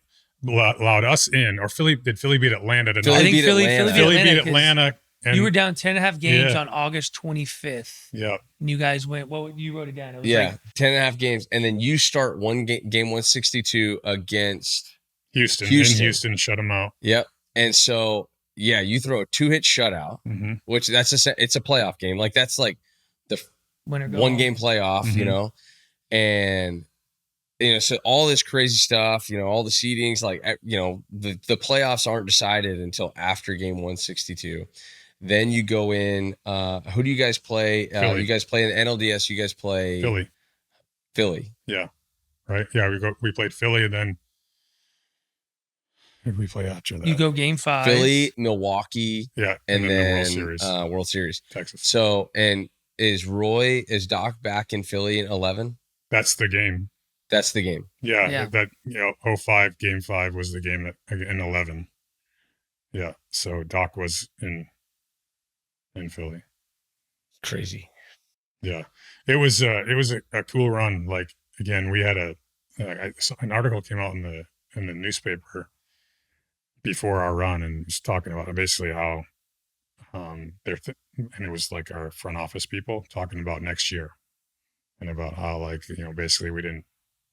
allowed us in, or Philly beat Atlanta to Philly beat Atlanta. And you were down 10.5 games on August 25th. Yeah. And you guys went, you wrote it down. It was 10.5 games. And then you start game 162 against Houston. In Houston, shut them out. Yep. And so, you throw a 2-hit shutout, which it's a playoff game. Like that's like the one game playoff, and so all this crazy stuff, all the seedings, like, the playoffs aren't decided until after game 162. Then you go in, who do you guys play? You guys play in the NLDS. You guys play Philly. Yeah. right? Yeah, we played Philly, and then who did we play after that? You go game 5. Philly, Milwaukee, Yeah, and then the World Series. Texas. So, and is Doc back in Philly in 11? That's the game. That's the game. Yeah. That 05 game 5 was the game that in 11. Yeah. So Doc was in Philly. Crazy. Yeah. It was a cool run. Like, again, we had an article came out in the newspaper before our run, and was talking about basically how and it was like our front office people talking about next year, and about how, like, basically we didn't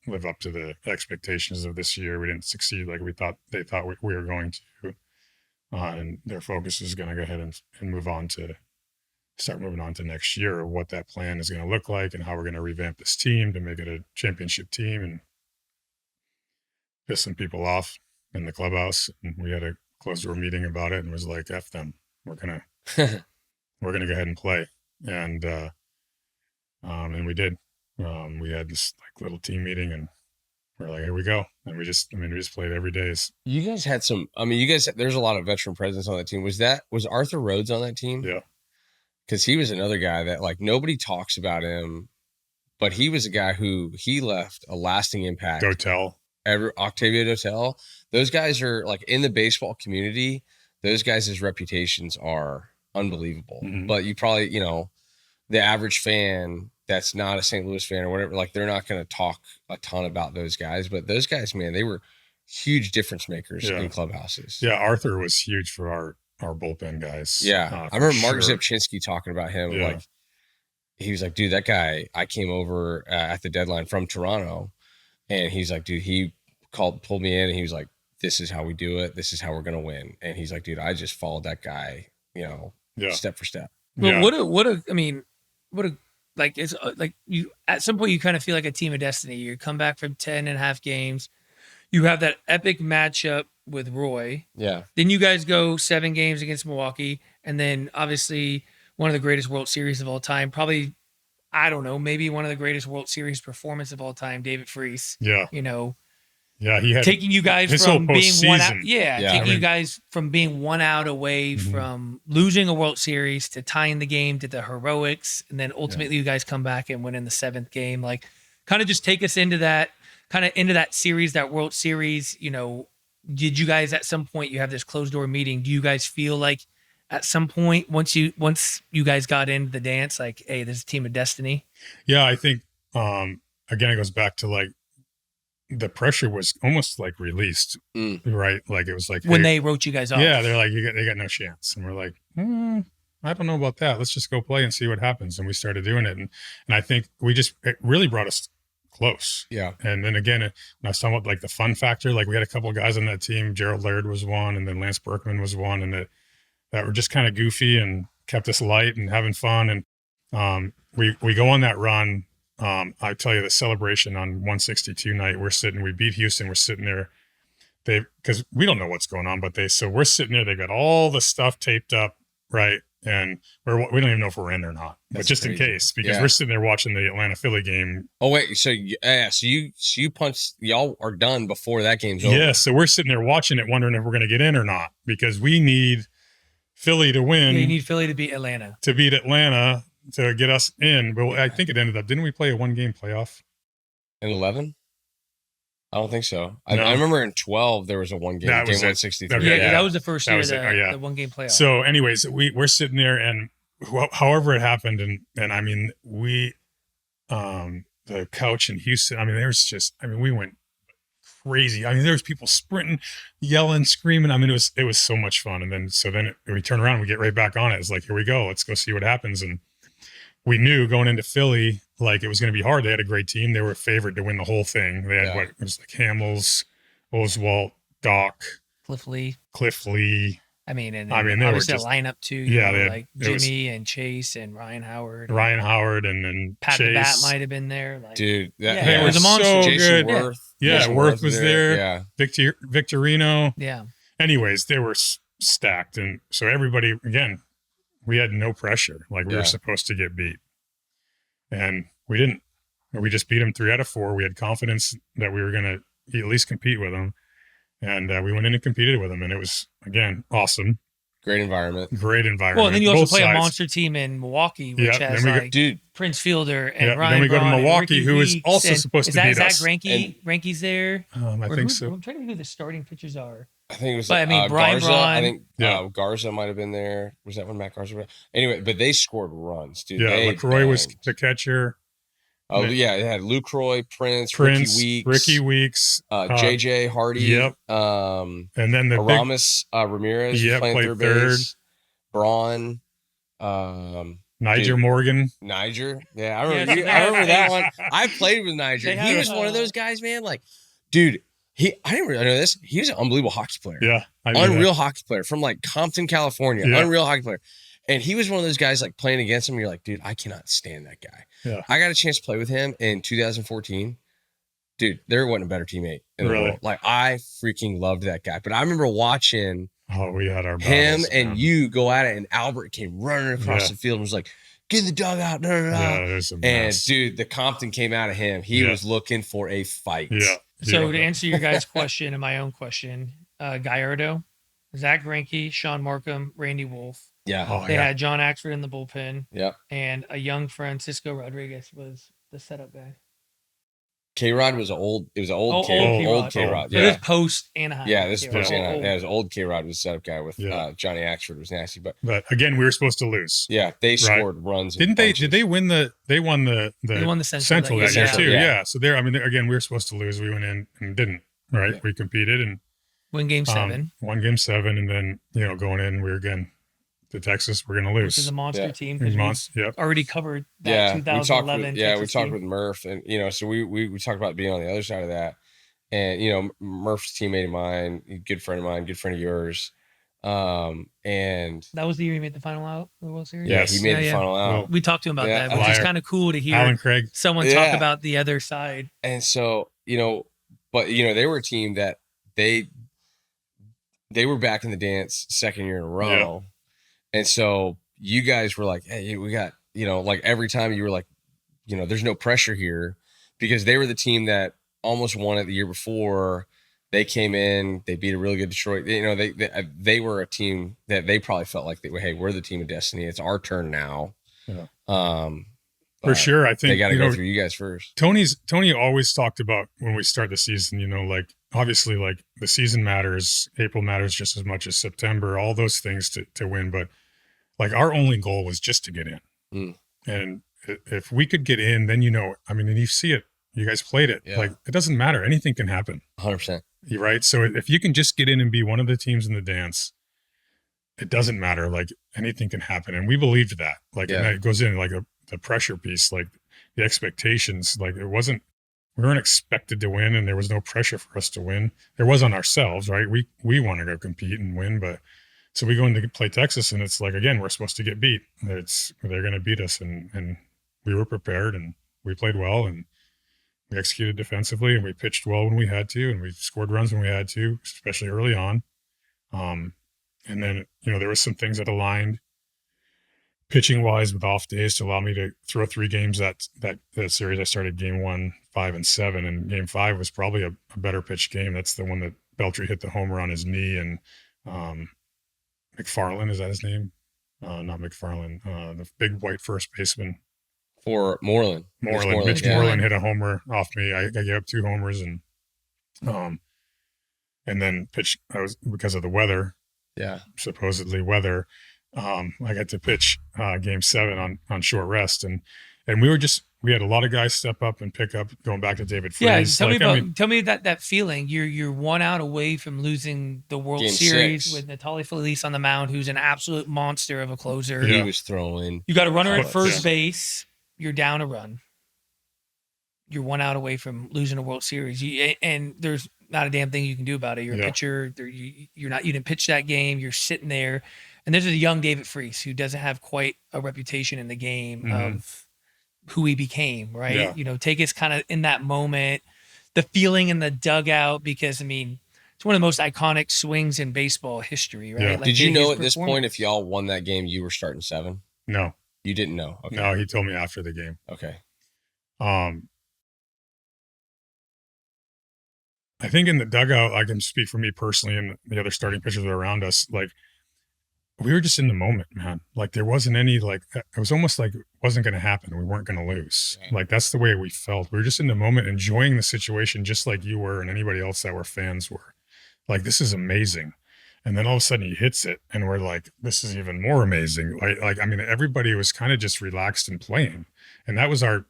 live up to the expectations of this year. We didn't succeed like they thought we were going to, and their focus is going to go ahead and start moving on to next year, of what that plan is going to look like and how we're going to revamp this team to make it a championship team, and piss some people off in the clubhouse. And we had a closed door meeting about it, and was like, F them. We're going to go ahead and play. And we did. We had this like little team meeting, and we're like, here we go. And we just played every day. You guys had there's a lot of veteran presence on that team. Was Arthur Rhodes on that team? Yeah. Because he was another guy that, like, nobody talks about him, but he was a guy who he left a lasting impact. Octavio Dotel. Those guys are, like, in the baseball community, those guys' reputations are unbelievable. Mm-hmm. But you probably, the average fan that's not a St. Louis fan or whatever, like, they're not going to talk a ton about those guys. But those guys, man, they were huge difference makers in clubhouses. Yeah, Arthur was huge for our bullpen guys. Yeah. I remember Mark Zipchinski talking about him. Yeah. Like, he was like, dude, that guy, I came over at the deadline from Toronto, and he's like, dude, he pulled me in, and he was like, this is how we do it. This is how we're going to win. And he's like, dude, I just followed that guy, step for step. Well, it's like you, at some point you kind of feel like a team of destiny. You come back from 10.5 games. You have that epic matchup with Roy. Yeah. Then you guys go 7 games against Milwaukee. And then obviously one of the greatest World Series of all time. Probably, I don't know, maybe one of the greatest World Series performance of all time, David Freese. Yeah. Yeah, he had taking you guys from being one out. Yeah, you guys from being 1 out away from losing a World Series to tying the game to the heroics, and then ultimately you guys come back and win in the 7th game. Like, kind of just take us into that series, that World Series. Did you guys at some point, you have this closed door meeting? Do you guys feel like at some point once you guys got into the dance, like, hey, this is a team of destiny? Yeah, I think again it goes back to, like, the pressure was almost like released, right? Like, it was like when they wrote you guys off. Yeah, they're like, they got no chance, and we're like, I don't know about that. Let's just go play and see what happens. And we started doing it, and I think it really brought us close. Yeah. And then again, when I was talking about, like, the fun factor, like, we had a couple of guys on that team. Gerald Laird was one, and then Lance Berkman was one, and that were just kind of goofy and kept us light and having fun. And we go on that run. I tell you, the celebration on 162 night, we beat Houston. We're sitting there, because we don't know what's going on, so we're sitting there. They got all the stuff taped up, right? And we don't even know if we're in or not, but just crazy. In case, because we're sitting there watching the Atlanta Philly game. Oh wait, so you punched, y'all are done before that game's over. Yeah, so we're sitting there watching it, wondering if we're going to get in or not, because we need Philly to win. Yeah, you need Philly to beat Atlanta. To get us in. But I think it ended up, didn't we play a 1-game playoff in 11? I don't think so. No. I remember in 12 there was a 1-game game 163. Yeah, that was the first year, the 1-game playoff. So anyways, we're sitting there, and however it happened, and I mean, we the couch in Houston, I mean, we went crazy. I mean, there was people sprinting, yelling, screaming. I mean, it was so much fun. And then we turn around, we get right back on it. It's like, here we go. Let's go see what happens. And we knew going into Philly, like, it was going to be hard. They had a great team. They were favored to win the whole thing. They had it was like Hamels, Oswalt, Doc, Cliff Lee. I mean, and they were just a lineup too. Like Jimmy and Chase and Ryan Howard. And then Pat Chase. the Bat might have been there. Like, dude, they were a monster. So Jason good. Worth. Yeah, Worth was there. Yeah, Victorino. Yeah. Anyways, they were stacked, and so everybody, again, we had no pressure. Like, we were supposed to get beat, and we didn't. We just beat them 3 out of 4. We had confidence that we were going to at least compete with them. And we went in and competed with them. And it was, again, awesome. Great environment. Well, and then you also play a monster team in Milwaukee, which has Prince Fielder and Ryan Then we go to Braun Milwaukee, who is also and supposed to beat us. Is that Greinke's there? I think so. I'm trying to think who the starting pitchers are. I think it was. But, Brian Garza. Braun. I think Garza might have been there. Was that when Matt Garza was? Anyway, but they scored runs, dude. Yeah, LaCroix was the catcher. Oh yeah, it had Lucroy, Prince, Ricky Weeks, JJ Hardy. Yep. And then the Aramis Ramirez playing third base. Braun. Niger Morgan. Niger. Yeah, I remember that one. I played with Niger. He was one of those guys, man. Like, dude, I didn't really know this. He was an unbelievable hockey player. Yeah. Unreal hockey player from like Compton, California. Yeah. Unreal hockey player. And he was one of those guys like playing against him. You're like, dude, I cannot stand that guy. Yeah. I got a chance to play with him in 2014. Dude, there wasn't a better teammate in the world. Like, I freaking loved that guy. But I remember watching we had our him battles, and you go at it, and Albert came running across the field and was like, get in the dugout. And dude, the Compton came out of him. He was looking for a fight. Yeah. So to answer your guys' question and my own question, Gallardo, Zach Greinke, Sean Markham, Randy Wolf. Yeah. They had John Axford in the bullpen. Yeah. And a young Francisco Rodriguez was the setup guy. K-Rod was old. It was an old K-Rod. Yeah. It was post Anaheim. Yeah, this is post Anaheim. Yeah, it was old K-Rod was the setup guy with Johnny Axford was nasty. But again, we were supposed to lose. Yeah, they scored runs. Didn't they? Did they win they won the Central that year too. Yeah. So again, we were supposed to lose. We went in and didn't. Right. Yeah. We competed and won game 7. Won game 7, and then going in, we were again to Texas. We're going to lose. Which is a monster team because we already covered that 2011. We talked with Murph, and so we talked about being on the other side of that, and Murph's a teammate of mine, good friend of mine, good friend of yours, and that was the year he made the final out of the World Series. Yeah, he made the final out. Well, we talked to him about that, which is kind of cool to hear. Alan Craig, someone talk about the other side, and so but they were a team that they were back in the dance second year in a row. Yeah. And so you guys were like, hey, we got, like every time you were like, there's no pressure here, because they were the team that almost won it the year before. They came in, they beat a really good Detroit. They were a team that they probably felt like hey, we're the team of destiny. It's our turn now. Yeah. For sure. I think they got to go through you guys first. Tony always talked about when we start the season, like obviously like the season matters, April matters just as much as September, all those things to win. But like our only goal was just to get in. And if we could get in, then, and you see it, you guys played it. Yeah. Like it doesn't matter. Anything can happen. 100%. You're right. So if you can just get in and be one of the teams in the dance, it doesn't matter. Like anything can happen. And we believed that. Like and it goes in like the pressure piece, like the expectations, like we weren't expected to win, and there was no pressure for us to win. There was on ourselves, right? We want to go compete and win, but so we go in to play Texas, and it's like, again, we're supposed to get beat. They're going to beat us, and we were prepared, and we played well, and we executed defensively, and we pitched well when we had to, and we scored runs when we had to, especially early on. And then, there was some things that aligned pitching wise with off days to allow me to throw 3 games that series. I started game 1, 5, and 7, and game 5 was probably a better pitched game. That's the one that Beltry hit the homer on his knee, and McFarland, is that his name? Not McFarland, the big white first baseman for Moreland. Mitch Moreland hit a homer off me. I gave up 2 homers, and then pitched. I was, because of the weather. Yeah, supposedly weather. I got to pitch game 7 on short rest, and we had a lot of guys step up and pick up, going back to David Freese. Yeah, tell me that feeling. You're 1 out away from losing the World game Series 6. with Natali Felice on the mound, who's an absolute monster of a closer. He was throwing. You got a runner at first base. You're down a run. You're 1 out away from losing a World Series, and there's not a damn thing you can do about it. You're a pitcher. You didn't pitch that game. You're sitting there. And there's a young David Freese who doesn't have quite a reputation in the game of who he became, right? Yeah. Take us kind of in that moment, the feeling in the dugout, because, it's one of the most iconic swings in baseball history, right? Yeah. Like, did you know at this point, if y'all won that game, you were starting 7? No. You didn't know? Okay. No, he told me after the game. Okay. I think in the dugout, I can speak for me personally and the other starting pitchers that were around us. Like, we were just in the moment, man. Like, there wasn't any, like, it was almost like it wasn't going to happen. We weren't going to lose. Right. Like, that's the way we felt. We were just in the moment, enjoying the situation, just like you were and anybody else that were fans were. Like, this is amazing. And then all of a sudden he hits it, and we're like, this is even more amazing. Like I mean, everybody was kind of just relaxed and playing. And that was our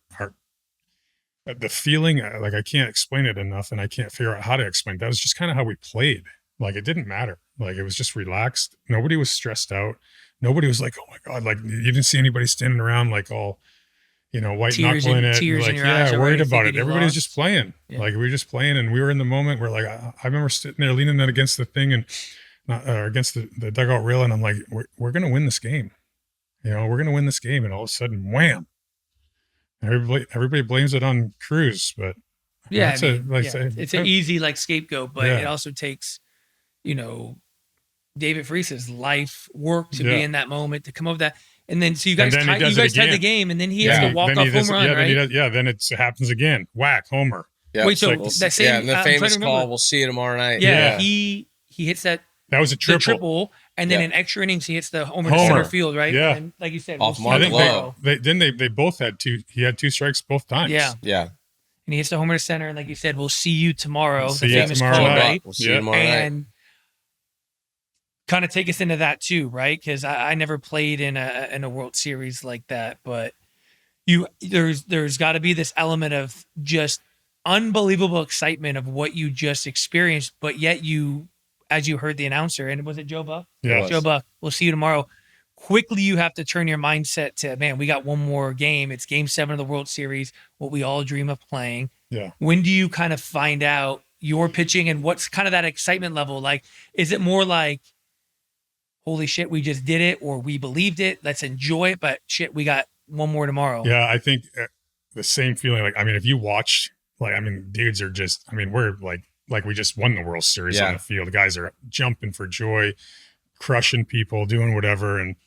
the feeling. Like, I can't explain it enough, and I can't figure out how to explain it. That was just kind of how we played. Like, it didn't matter. Like, it was just relaxed. Nobody was stressed out. Nobody was like, oh my God, like, you didn't see anybody standing around like all, white knuckling it. Like, worried about it. Everybody was just playing. Yeah. Like, we were just playing, and we were in the moment where, like, I remember sitting there leaning that against the thing and against the dugout rail, and I'm like, we're going to win this game. We're going to win this game. And all of a sudden, wham. Everybody blames it on Cruz, but yeah, it's an easy like scapegoat, but it also takes, David Freese's life work to be in that moment, to come over that. And then, so you guys tied the game, and then he has to walk off home run, right? Then it happens again. Whack, homer. Yeah. Wait, so that same, and the famous call, we'll see you tomorrow night. Yeah. He hits that. That was a triple, and then in extra innings he hits the homer to center field, right? Yeah, and like you said, off Mark Lowe. They both had two. He had two strikes both times. Yeah. And he hits the homer to center, and like you said, we'll see you tomorrow. The famous call, right? We'll see you tomorrow night. And kind of take us into that too, right? Because I never played in a World Series like that, but there's got to be this element of just unbelievable excitement of what you just experienced, but yet as you heard the announcer, and was it Joe Buck? Yeah. Joe Buck, we'll see you tomorrow. Quickly, you have to turn your mindset to, man, we got one more game. It's game 7 of the World Series, what we all dream of playing. Yeah. When do you kind of find out your pitching, and what's kind of that excitement level? Like, is it more like, holy shit, we just did it, or we believed it, let's enjoy it, but shit, we got one more tomorrow? Yeah, I think the same feeling. Like, I mean, if you watch, like, I mean, dudes are just, I mean, we're like we just won the World Series on the field. The guys are jumping for joy, crushing people, doing whatever. And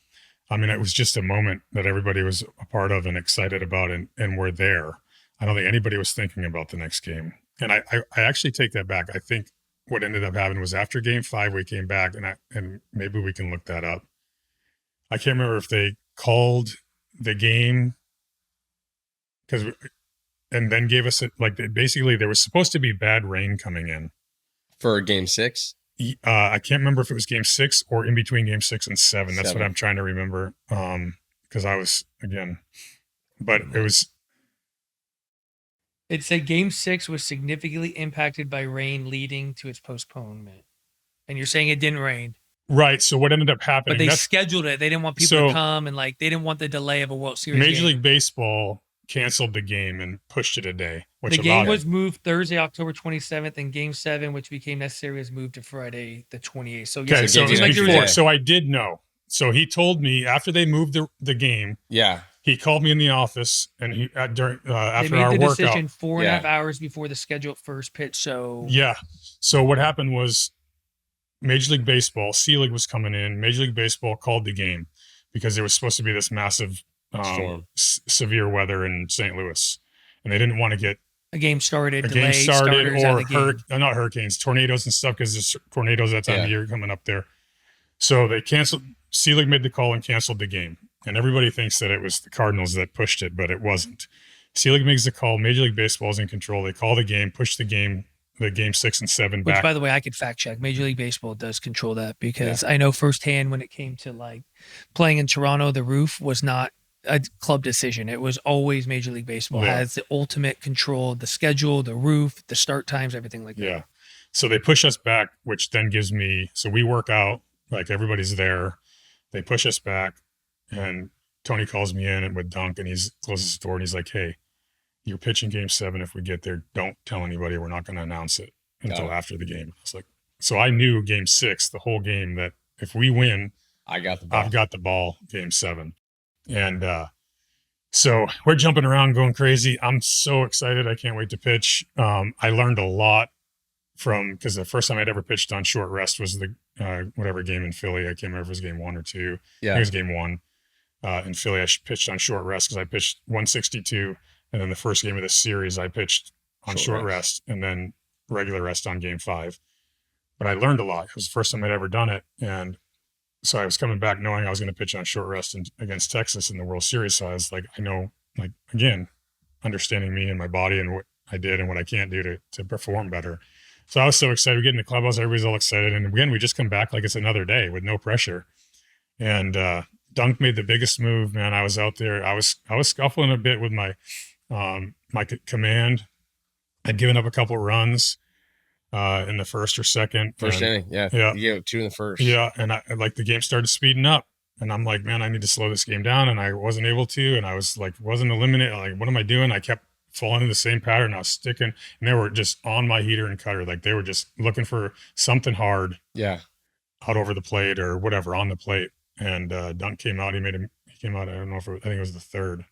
I mean, it was just a moment that everybody was a part of and excited about, and we're there. I don't think anybody was thinking about the next game. And I actually take that back. I think what ended up happening was after game 5, we came back, and maybe we can look that up. I can't remember if they called the game and then gave us basically there was supposed to be bad rain coming in for game 6. I can't remember if it was game 6 or in between game 6 and 7. That's what I'm trying to remember. Because I was but it was. It said game 6 was significantly impacted by rain, leading to its postponement. And you're saying it didn't rain. Right. So what ended up happening? But they scheduled it. They didn't want people to come, and they didn't want the delay of a World Series. Major League Baseball canceled the game and pushed it a day. The game was moved Thursday, October 27th, and game 7, which became necessary, was moved to Friday, the 28th. So, okay, so it was before. So I did know. So he told me after they moved the game. Yeah. He called me in the office, and he after our workout. They made the decision 4.5 hours before the scheduled first pitch. So yeah. So what happened was Major League Baseball, C-League was coming in. Major League Baseball called the game because there was supposed to be this massive severe weather in St. Louis, and they didn't want to get a game started, or not hurricanes, tornadoes and stuff, because there's tornadoes that time of year coming up there. So they canceled. C-League made the call and canceled the game, and everybody thinks that it was the Cardinals that pushed it, but it wasn't. C-League makes the call. Major League Baseball is in control. They call the game, push the game 6 and 7 back. Which, by the way, I could fact check. Major League Baseball does control that, because I know firsthand when it came to playing in Toronto, the roof was not a club decision. It was always Major League Baseball has the ultimate control of the schedule, the roof, the start times, everything like that. Yeah. So they push us back, which then gives me, so we work out, everybody's there. They push us back, and Tony calls me in with Dunk, and he closes the door, and he's like, hey, you're pitching game 7. If we get there, don't tell anybody. We're not going to announce it until after the game. It's so I knew game 6, the whole game, that if we win, I've got the ball game 7. And so we're jumping around, going crazy. I'm so excited. I can't wait to pitch. I learned a lot because the first time I'd ever pitched on short rest was the whatever game in Philly. I can't remember if it was game 1 or 2. Yeah. I think it was game 1 in Philly. I pitched on short rest because I pitched 162. And then the first game of the series, I pitched on short rest. And then regular rest on game 5. But I learned a lot. It was the first time I'd ever done it. And so I was coming back knowing I was going to pitch on short rest against Texas in the World Series. So I was like, I know, like, again, understanding me and my body and what I did and what I can't do to perform better. So I was so excited. We get in the clubhouse, everybody's all excited. And again, we just come back like it's another day with no pressure. And Dunk made the biggest move, man. I was out there. I was scuffling a bit with my my command. I'd given up a couple runs in the first or second. First inning, yeah. You gave 2 in the first. Yeah, and I like the game started speeding up. And I'm like, man, I need to slow this game down. And I wasn't able to. And I was like, wasn't eliminated. Like, what am I doing? I kept falling in the same pattern. I was sticking. And they were just on my heater and cutter. Like, they were just looking for something hard. Yeah. Out over the plate or whatever on the plate. And Dunk came out. He came out. I don't know if I think it was the third.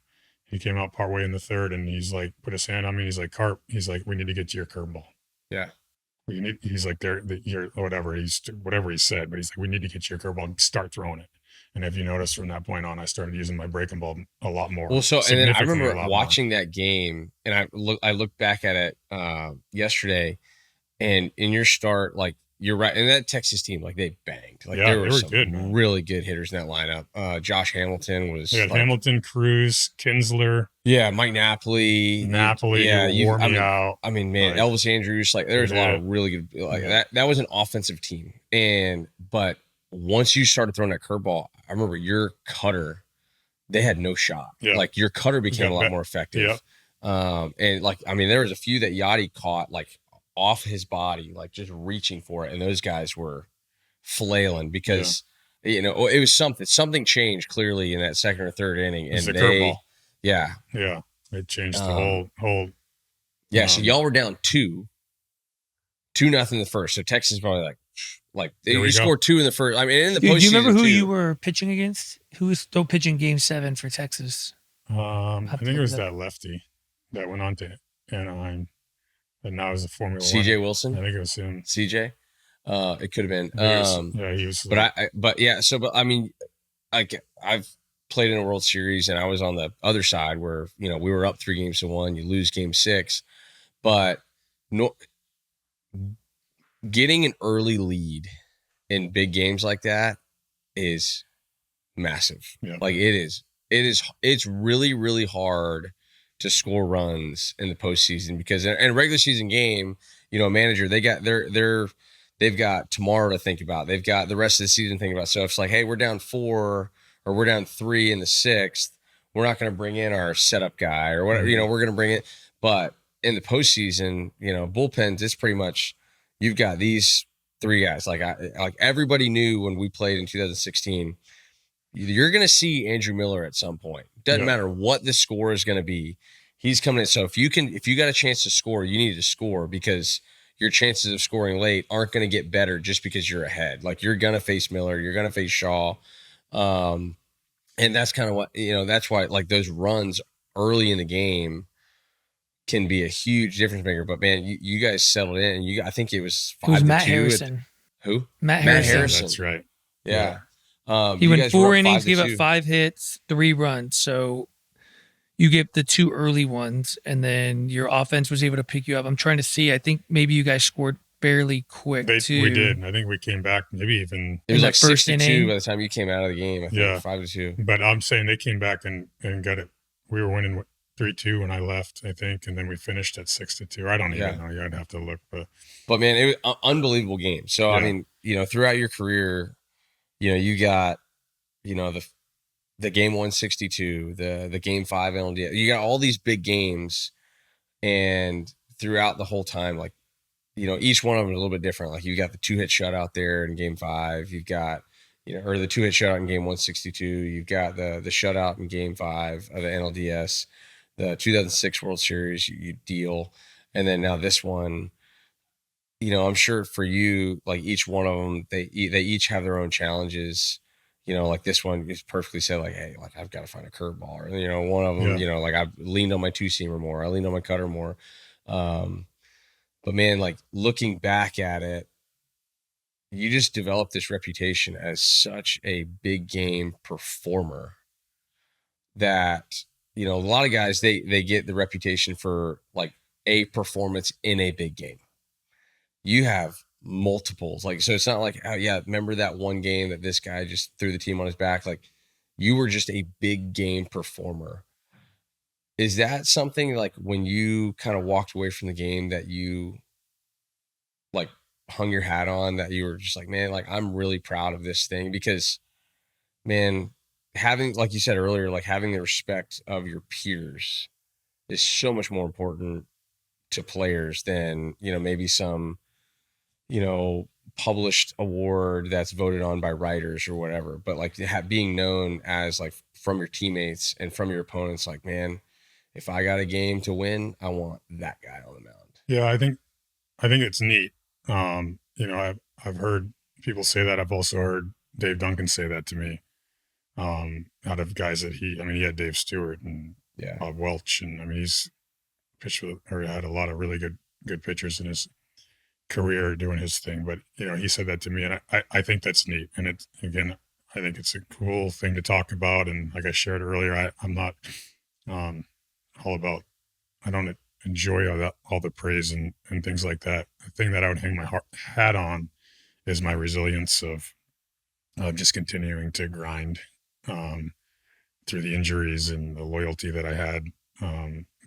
He came out partway in the third. And he's like, put his hand on me. He's like, Carp. He's like, we need to get to your curveball. Yeah. He's like, you're whatever. Whatever he said. But he's like, we need to get to your curveball and start throwing it. And if you notice from that point on, I started using my breaking ball a lot more. Well, so and then I remember watching that game, and I looked back at it yesterday, and in your start, like you're right, and that Texas team, like they banged, like there were some good, really good hitters in that lineup. Josh Hamilton was Hamilton, Cruz, Kinsler, Mike Napoli, wore me out. I mean, man, Elvis Andrews, like there's a lot of really good, like that was an offensive team, but once you started throwing that curveball, I remember your cutter, they had no shot. Yeah. Like your cutter became a lot more effective. Yeah. And like, I mean, there was a few that Yadi caught like off his body, like just reaching for it. And those guys were flailing because, it was something changed clearly in that second or third inning. And curveball. Yeah. It changed the whole. Yeah. So y'all were down 2-0 the first. So Texas probably like you scored 2 in the first. I mean, in the postseason. Do you remember who you were pitching against? Who was still pitching Game 7 for Texas? I think it was that lefty that went on to Anaheim, and now is a Formula One. CJ Wilson. I think it was him. CJ. It could have been. He was. But I mean, I've played in a World Series, and I was on the other side where we were up 3-1. You lose Game 6, but getting an early lead in big games like that is massive. Yeah. Like it's really, really hard to score runs in the postseason because in a regular season game, a manager, they've got tomorrow to think about. They've got the rest of the season to think about. So if it's like, hey, we're down 4 or we're down 3 in the 6th, we're not going to bring in our setup guy or whatever, we're going to bring it. But in the postseason, bullpens, it's pretty much, you've got these 3 guys. Like everybody knew when we played in 2016, you're going to see Andrew Miller at some point. Doesn't matter what the score is going to be. He's coming in. So if you got a chance to score, you need to score because your chances of scoring late aren't going to get better just because you're ahead. Like you're going to face Miller, you're going to face Shaw. And that's kind of what, that's why like those runs early in the game can be a huge difference maker. But man, you guys settled in, and I think it was 5-2. It was Matt Harrison. Who? Matt Harrison. That's right. Yeah. He went 4 innings, gave up 5 hits, 3 runs. So you get the 2 early ones, and then your offense was able to pick you up. I'm trying to see. I think maybe you guys scored fairly quick too. We did. I think we came back maybe even. It was like first 62 by the time you came out of the game. I think 5-2. But I'm saying they came back and got it. We were winning 3-2 when I left, I think, and then we finished at 6-2. I don't even know. I'd have to look, but man, it was an unbelievable game. So I mean, throughout your career, you got, the game 162, the game 5 NLDS. You got all these big games, and throughout the whole time, like, each one of them is a little bit different. Like you got the 2-hit shutout there in game 5. You've got, or the 2-hit shutout in game 162. You've got the shutout in game 5 of the NLDS, the 2006 World Series you deal, and then now this one. I'm sure for you, like each one of them, they each have their own challenges. Like this one is perfectly said, like, hey, like I've got to find a curveball. Or, one of them, like I've leaned on my 2-seamer more. I leaned on my cutter more. But man, like looking back at it, you just developed this reputation as such a big game performer that, a lot of guys, they get the reputation for like a performance in a big game. you have multiples. Like, so it's not like, oh yeah, remember that one game that this guy just threw the team on his back? Like, you were just a big game performer. Is that something like when you kind of walked away from the game that you like hung your hat on, that you were just like, man, like I'm really proud of this thing? Because, man, having, like you said earlier, like having the respect of your peers is so much more important to players than, you know, maybe some, you know, published award that's voted on by writers or whatever. But like being known as like from your teammates and from your opponents, like, man, if I got a game to win, I want that guy on the mound. Yeah, I think it's neat. You know, I've heard people say that. I've also heard Dave Duncan say that to me. Out of guys that he had Dave Stewart and Bob Welch, and I mean he's pitched with, or had a lot of really good pitchers in his career doing his thing. But you know, he said that to me, and I think that's neat. And it's, again, I think it's a cool thing to talk about. And like I shared earlier, I'm not all about, I don't enjoy all the praise and things like that. The thing that I would hang my hat on is my resilience of just continuing to grind through the injuries and the loyalty that I had,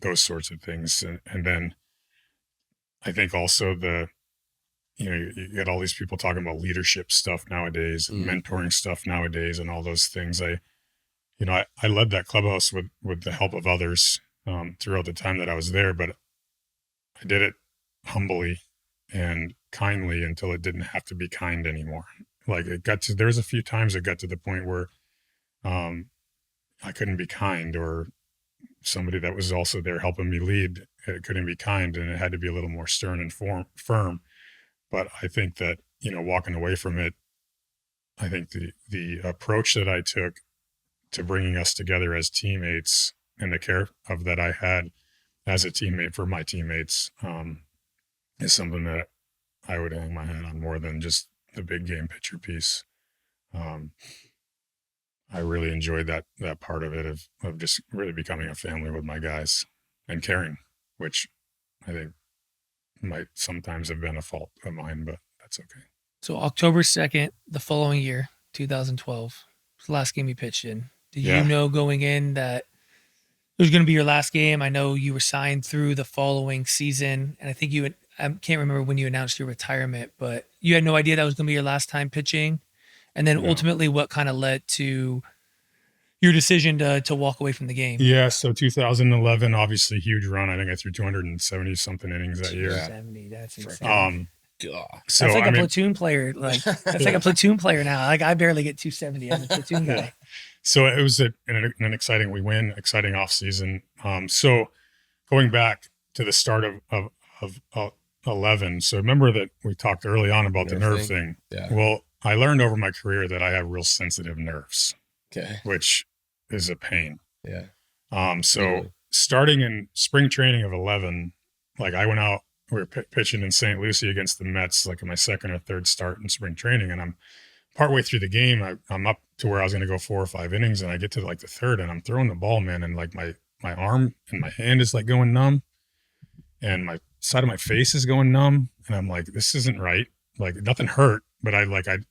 those sorts of things. And then I think also you get all these people talking about leadership stuff nowadays, and mentoring stuff nowadays, and all those things. I led that clubhouse with the help of others throughout the time that I was there, but I did it humbly and kindly until it didn't have to be kind anymore. Like there was a few times it got to the point where I couldn't be kind, or somebody that was also there helping me lead, it couldn't be kind, and it had to be a little more stern and firm. But I think that, you know, walking away from it, I think the approach that I took to bringing us together as teammates and the care of that I had as a teammate for my teammates is something that I would hang my hat on more than just the big game pitcher piece. I really enjoyed that part of it, of just really becoming a family with my guys and caring, which I think might sometimes have been a fault of mine, but that's okay. So October 2nd, the following year, 2012, was the last game you pitched in. Did you know going in that it was going to be your last game? I know you were signed through the following season, and I think I can't remember when you announced your retirement, but you had no idea that was going to be your last time pitching. And then ultimately, what kind of led to your decision to walk away from the game? Yeah, so 2011, obviously huge run. I think I threw 270 something innings that year. 270, that's insane. So that's like a platoon player. Like that's like a platoon player now. Like I barely get 270. I'm a platoon guy. So it was an exciting, we win, exciting off season. So going back to the start of 11. So remember that we talked early on about the nerve thing. Yeah. Well, I learned over my career that I have real sensitive nerves. Okay. Which is a pain. Yeah. So starting in spring training of 11, like I went out, we were pitching in St. Lucie against the Mets, like in my second or third start in spring training. And I'm partway through the game. I'm up to where I was going to go 4 or 5 innings. And I get to like the third and I'm throwing the ball, man. And like my arm and my hand is like going numb, and my side of my face is going numb. And I'm like, this isn't right. Like nothing hurt, but I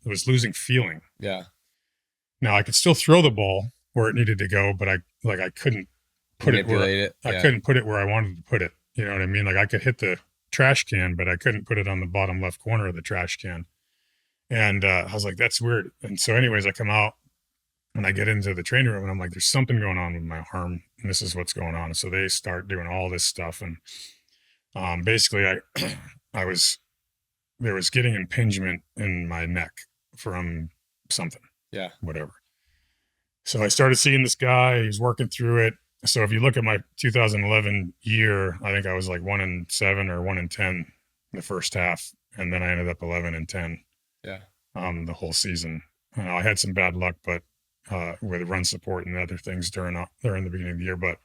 was losing feeling. Yeah. Now I could still throw the ball where it needed to go, but I couldn't put it where I couldn't put it where I wanted to put it. You know what I mean? Like I could hit the trash can, but I couldn't put it on the bottom left corner of the trash can. And I was like, that's weird. And so anyways, I come out and I get into the training room and I'm like, there's something going on with my arm, and this is what's going on. So they start doing all this stuff. And basically there was getting impingement in my neck from something. Yeah. Whatever. So I started seeing this guy, he's working through it. So if you look at my 2011 year, I think I was like 1-7 or 1-10 in the first half. And then I ended up 11-10. Yeah. The whole season. I had some bad luck, but with run support and other things during the beginning of the year, but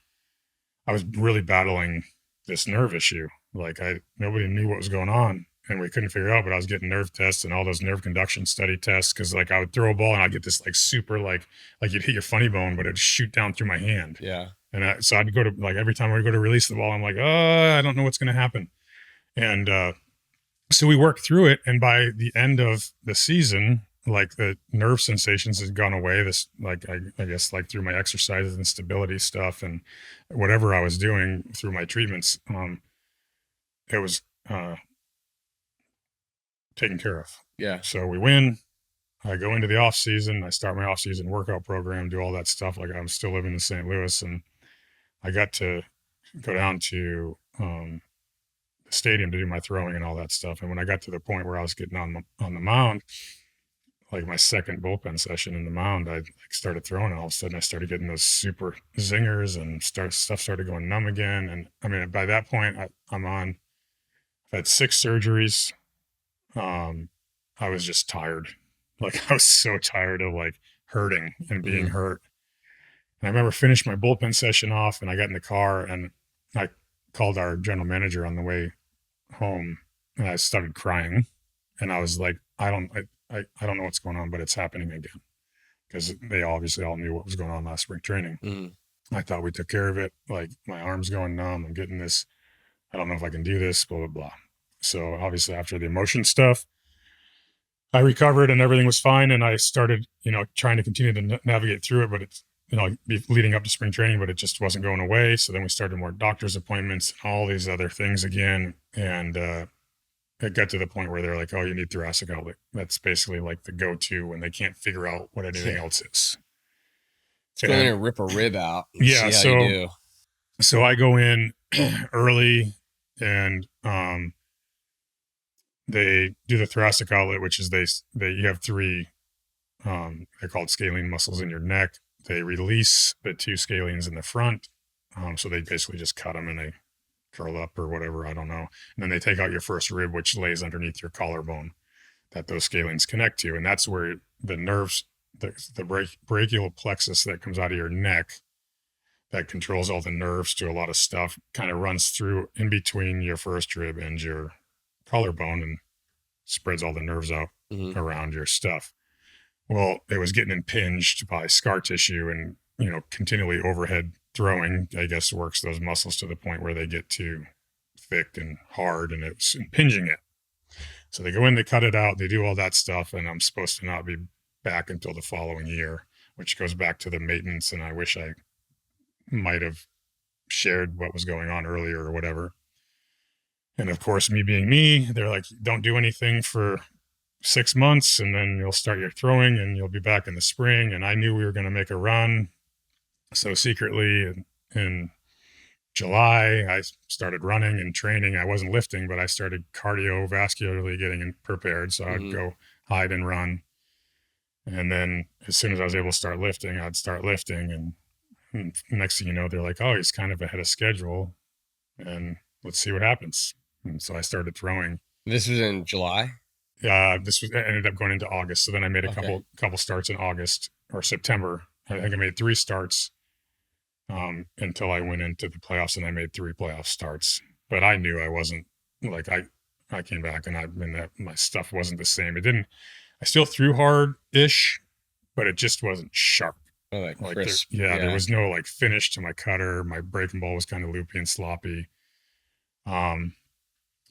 I was really battling this nerve issue. Like nobody knew what was going on. And we couldn't figure out, but I was getting nerve tests and all those nerve conduction study tests. Cause like I would throw a ball and I'd get this like super, like you'd hit your funny bone, but it'd shoot down through my hand. Yeah. And so I'd go to, like, every time I would go to release the ball, I'm like, oh, I don't know what's going to happen. And So we worked through it, and by the end of the season, like the nerve sensations had gone away. This, like, I guess, like through my exercises and stability stuff and whatever I was doing through my treatments, it was taken care of. Yeah. So we win. I go into the off season. I start my off season workout program, do all that stuff. Like, I'm still living in St. Louis, and I got to go down to the stadium to do my throwing and all that stuff. And when I got to the point where I was getting on the mound, like my second bullpen session in the mound, I started throwing, and all of a sudden I started getting those super zingers, and stuff started going numb again. And I mean, by that point, I've had 6 surgeries. I was just tired. Like, I was so tired of like hurting and being hurt. And I remember finished my bullpen session off, and I got in the car, and I called our general manager on the way home, and I started crying. And I was like, I don't know what's going on, but it's happening again, because they obviously all knew what was going on last spring training. I thought we took care of it. Like, my arm's going numb. I'm getting this. I don't know if I can do this, blah, blah, blah. So obviously after the emotion stuff, I recovered and everything was fine. And I started, trying to continue to navigate through it, but it's, leading up to spring training, but it just wasn't going away. So then we started more doctor's appointments, and all these other things again. And it got to the point where they're like, oh, you need thoracic outlet. That's basically like the go-to when they can't figure out what anything else is. Go in and rip a rib out. Yeah. See how you do. So I go in early, and they do the thoracic outlet, which is you have 3, they're called scalene muscles in your neck. They release the 2 scalenes in the front. So they basically just cut them and they curl up or whatever, I don't know. And then they take out your first rib, which lays underneath your collarbone that those scalenes connect to. And that's where the nerves, the brachial plexus that comes out of your neck, that controls all the nerves to a lot of stuff, kind of runs through in between your first rib and your collarbone and spreads all the nerves out around your stuff. Well, it was getting impinged by scar tissue, and, continually overhead throwing, I guess, works those muscles to the point where they get too thick and hard, and it's impinging it. So they go in, they cut it out, they do all that stuff, and I'm supposed to not be back until the following year, which goes back to the maintenance. And I wish I might have shared what was going on earlier or whatever. And of course, me being me, they're like, don't do anything for 6 months, and then you'll start your throwing and you'll be back in the spring. And I knew we were going to make a run. So secretly in July, I started running and training. I wasn't lifting, but I started cardiovascularly getting prepared. So I'd go hide and run. And then as soon as I was able to start lifting, I'd start lifting. And next thing you know, they're like, oh, he's kind of ahead of schedule, and let's see what happens. And so I started throwing. This was in July? Ended up going into August. So then I made a couple starts in August or September. I think I made 3 starts until I went into the playoffs, and I made 3 playoff starts. But I knew I wasn't, like, I came back, and my stuff wasn't the same. I still threw hard-ish, but it just wasn't sharp. Oh, like crisp. There was no like finish to my cutter. My breaking ball was kind of loopy and sloppy.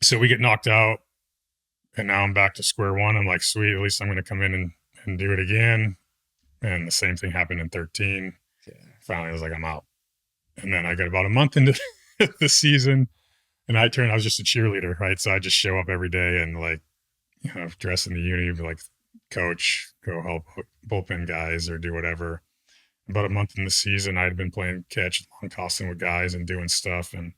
So we get knocked out, and now I'm back to square one. I'm like, sweet, at least I'm going to come in and do it again. And the same thing happened in 13. Yeah. Finally, I was like, I'm out. And then I got about a month into the season, and I was just a cheerleader, right? So I just show up every day and, like, dress in the uni, like, coach, go help bullpen guys or do whatever. About a month in the season, I'd been playing catch, long tossing with guys and doing stuff. And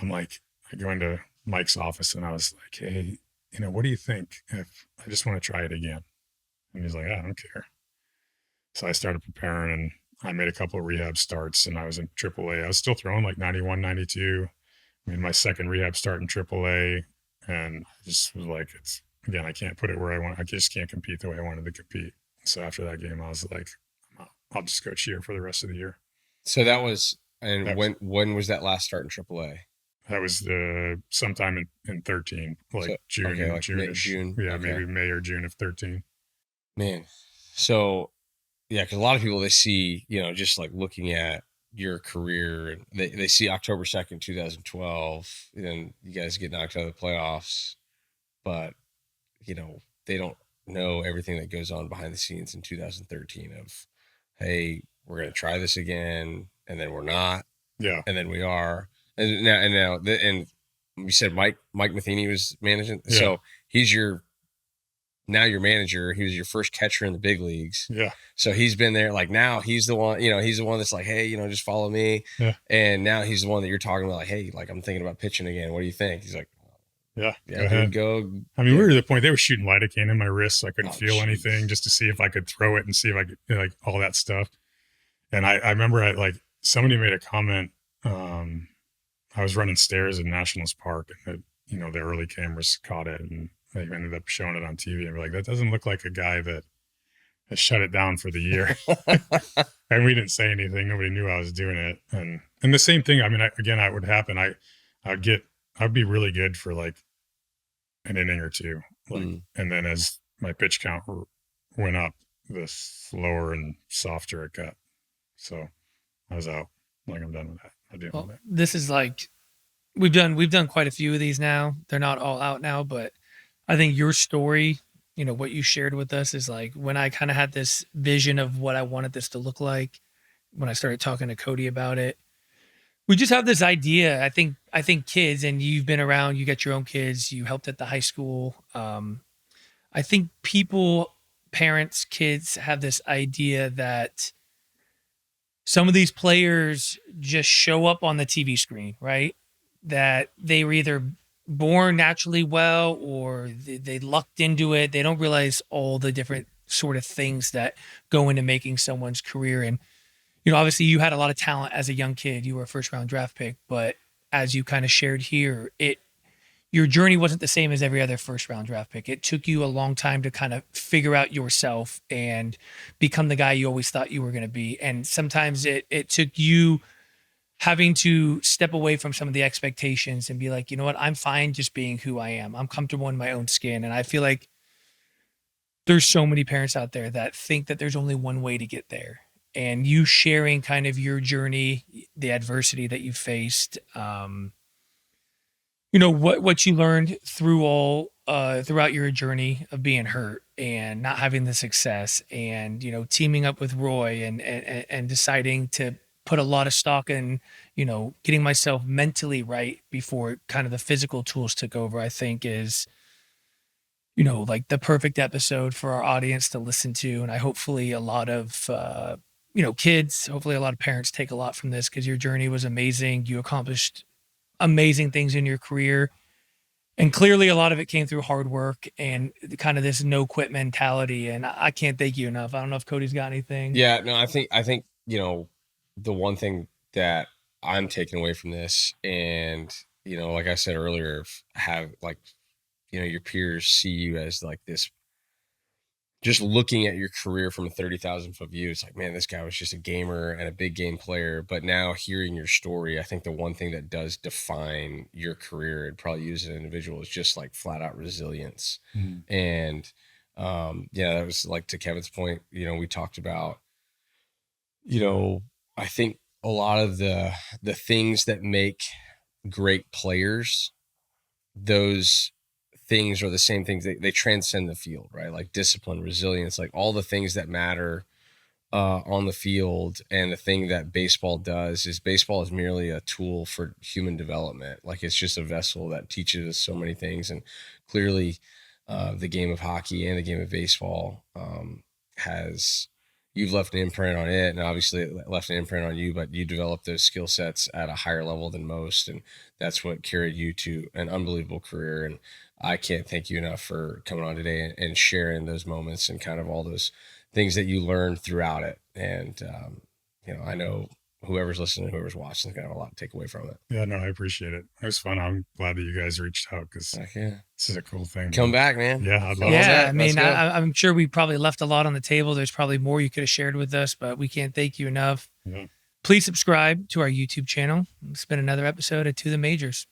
I'm like, I go into Mike's office, and I was like, hey, what do you think if I just want to try it again? And he's like, I don't care. So I started preparing, and I made a couple of rehab starts, and I was in AAA. I was still throwing like 91, 92. I made my second rehab start in AAA, and I just was like, I can't put it where I want. I just can't compete the way I wanted to compete. So after that game, I was like, I'll just go cheer for the rest of the year. So that was, and when was that last start in AAA? That was sometime in 13, like so, June, okay, like June. Yeah, okay. Maybe May or June of 13. Man, so yeah, because a lot of people, they see, just like looking at your career, and they see October 2nd, 2012, and then you guys get knocked out of the playoffs. but they don't know everything that goes on behind the scenes in 2013 of, hey, we're going to try this again. And then we're not. Yeah. And then we are. And you said Mike Matheny was managing. Yeah. So he's your manager. He was your first catcher in the big leagues. Yeah. So he's been there. Like now he's the one, he's the one that's like, hey, just follow me. Yeah. And now he's the one that you're talking about, like, hey, like I'm thinking about pitching again. What do you think? He's like, yeah, go. I mean, we were to the point they were shooting lidocaine in my wrist, so I couldn't feel anything, just to see if I could throw it and see if I could, like, all that stuff. And I remember somebody made a comment. I was running stairs in Nationals Park, and the early cameras caught it, and they ended up showing it on TV. And we're like, that doesn't look like a guy that has shut it down for the year. And we didn't say anything. Nobody knew I was doing it. And the same thing. I mean, I would happen. I'd be really good for like an inning or two, and then as my pitch count went up, the slower and softer it got. So I was out. Like, I'm done with that. I do that. This is like we've done quite a few of these now. They're not all out now, but I think your story, what you shared with us is like when I kind of had this vision of what I wanted this to look like. When I started talking to Cody about it, we just have this idea. I think kids, and you've been around, you got your own kids, you helped at the high school. I think parents, kids have this idea that some of these players just show up on the TV screen, right? That they were either born naturally well or they lucked into it. They don't realize all the different sort of things that go into making someone's career. And obviously you had a lot of talent as a young kid. You were a first-round draft pick, but as you kind of shared here, your journey wasn't the same as every other first-round draft pick. It took you a long time to kind of figure out yourself and become the guy you always thought you were going to be. And sometimes it took you having to step away from some of the expectations and be like, you know what, I'm fine just being who I am. I'm comfortable in my own skin. And I feel like there's so many parents out there that think that there's only one way to get there. And you sharing kind of your journey, the adversity that you faced, what you learned throughout your journey of being hurt and not having the success, and teaming up with Roy and deciding to put a lot of stock in getting myself mentally right before kind of the physical tools took over, I think is like the perfect episode for our audience to listen to. And I hopefully a lot of kids, hopefully a lot of parents take a lot from this, because your journey was amazing. You accomplished amazing things in your career, and clearly a lot of it came through hard work and kind of this no quit mentality. And I can't thank you enough. I don't know if Cody's got anything. Yeah, no, I think the one thing that I'm taking away from this, and like I said earlier, have like your peers see you as like this. Just looking at your career from a 30,000-foot view, it's like, man, this guy was just a gamer and a big game player. But now hearing your story, I think the one thing that does define your career and probably you as an individual is just like flat out resilience. And that was like, to Kevin's point, we talked about, I think a lot of the things that make great players, those things are the same things. They transcend the field, right? Like discipline, resilience, like all the things that matter on the field. And the thing that baseball does is baseball is merely a tool for human development. Like it's just a vessel that teaches us so many things. And clearly the game of hockey and the game of baseball you've left an imprint on it, and obviously it left an imprint on you, but you developed those skill sets at a higher level than most. And that's what carried you to an unbelievable career. And I can't thank you enough for coming on today and sharing those moments and kind of all those things that you learned throughout it. And, I know whoever's listening, whoever's watching is going to have a lot to take away from it. Yeah, no, I appreciate it. It was fun. I'm glad that you guys reached out, because this is a cool thing. Come back, man. Yeah, I'd love that. I mean, I'm sure we probably left a lot on the table. There's probably more you could have shared with us, but we can't thank you enough. Yeah. Please subscribe to our YouTube channel. It's been another episode of To the Majors.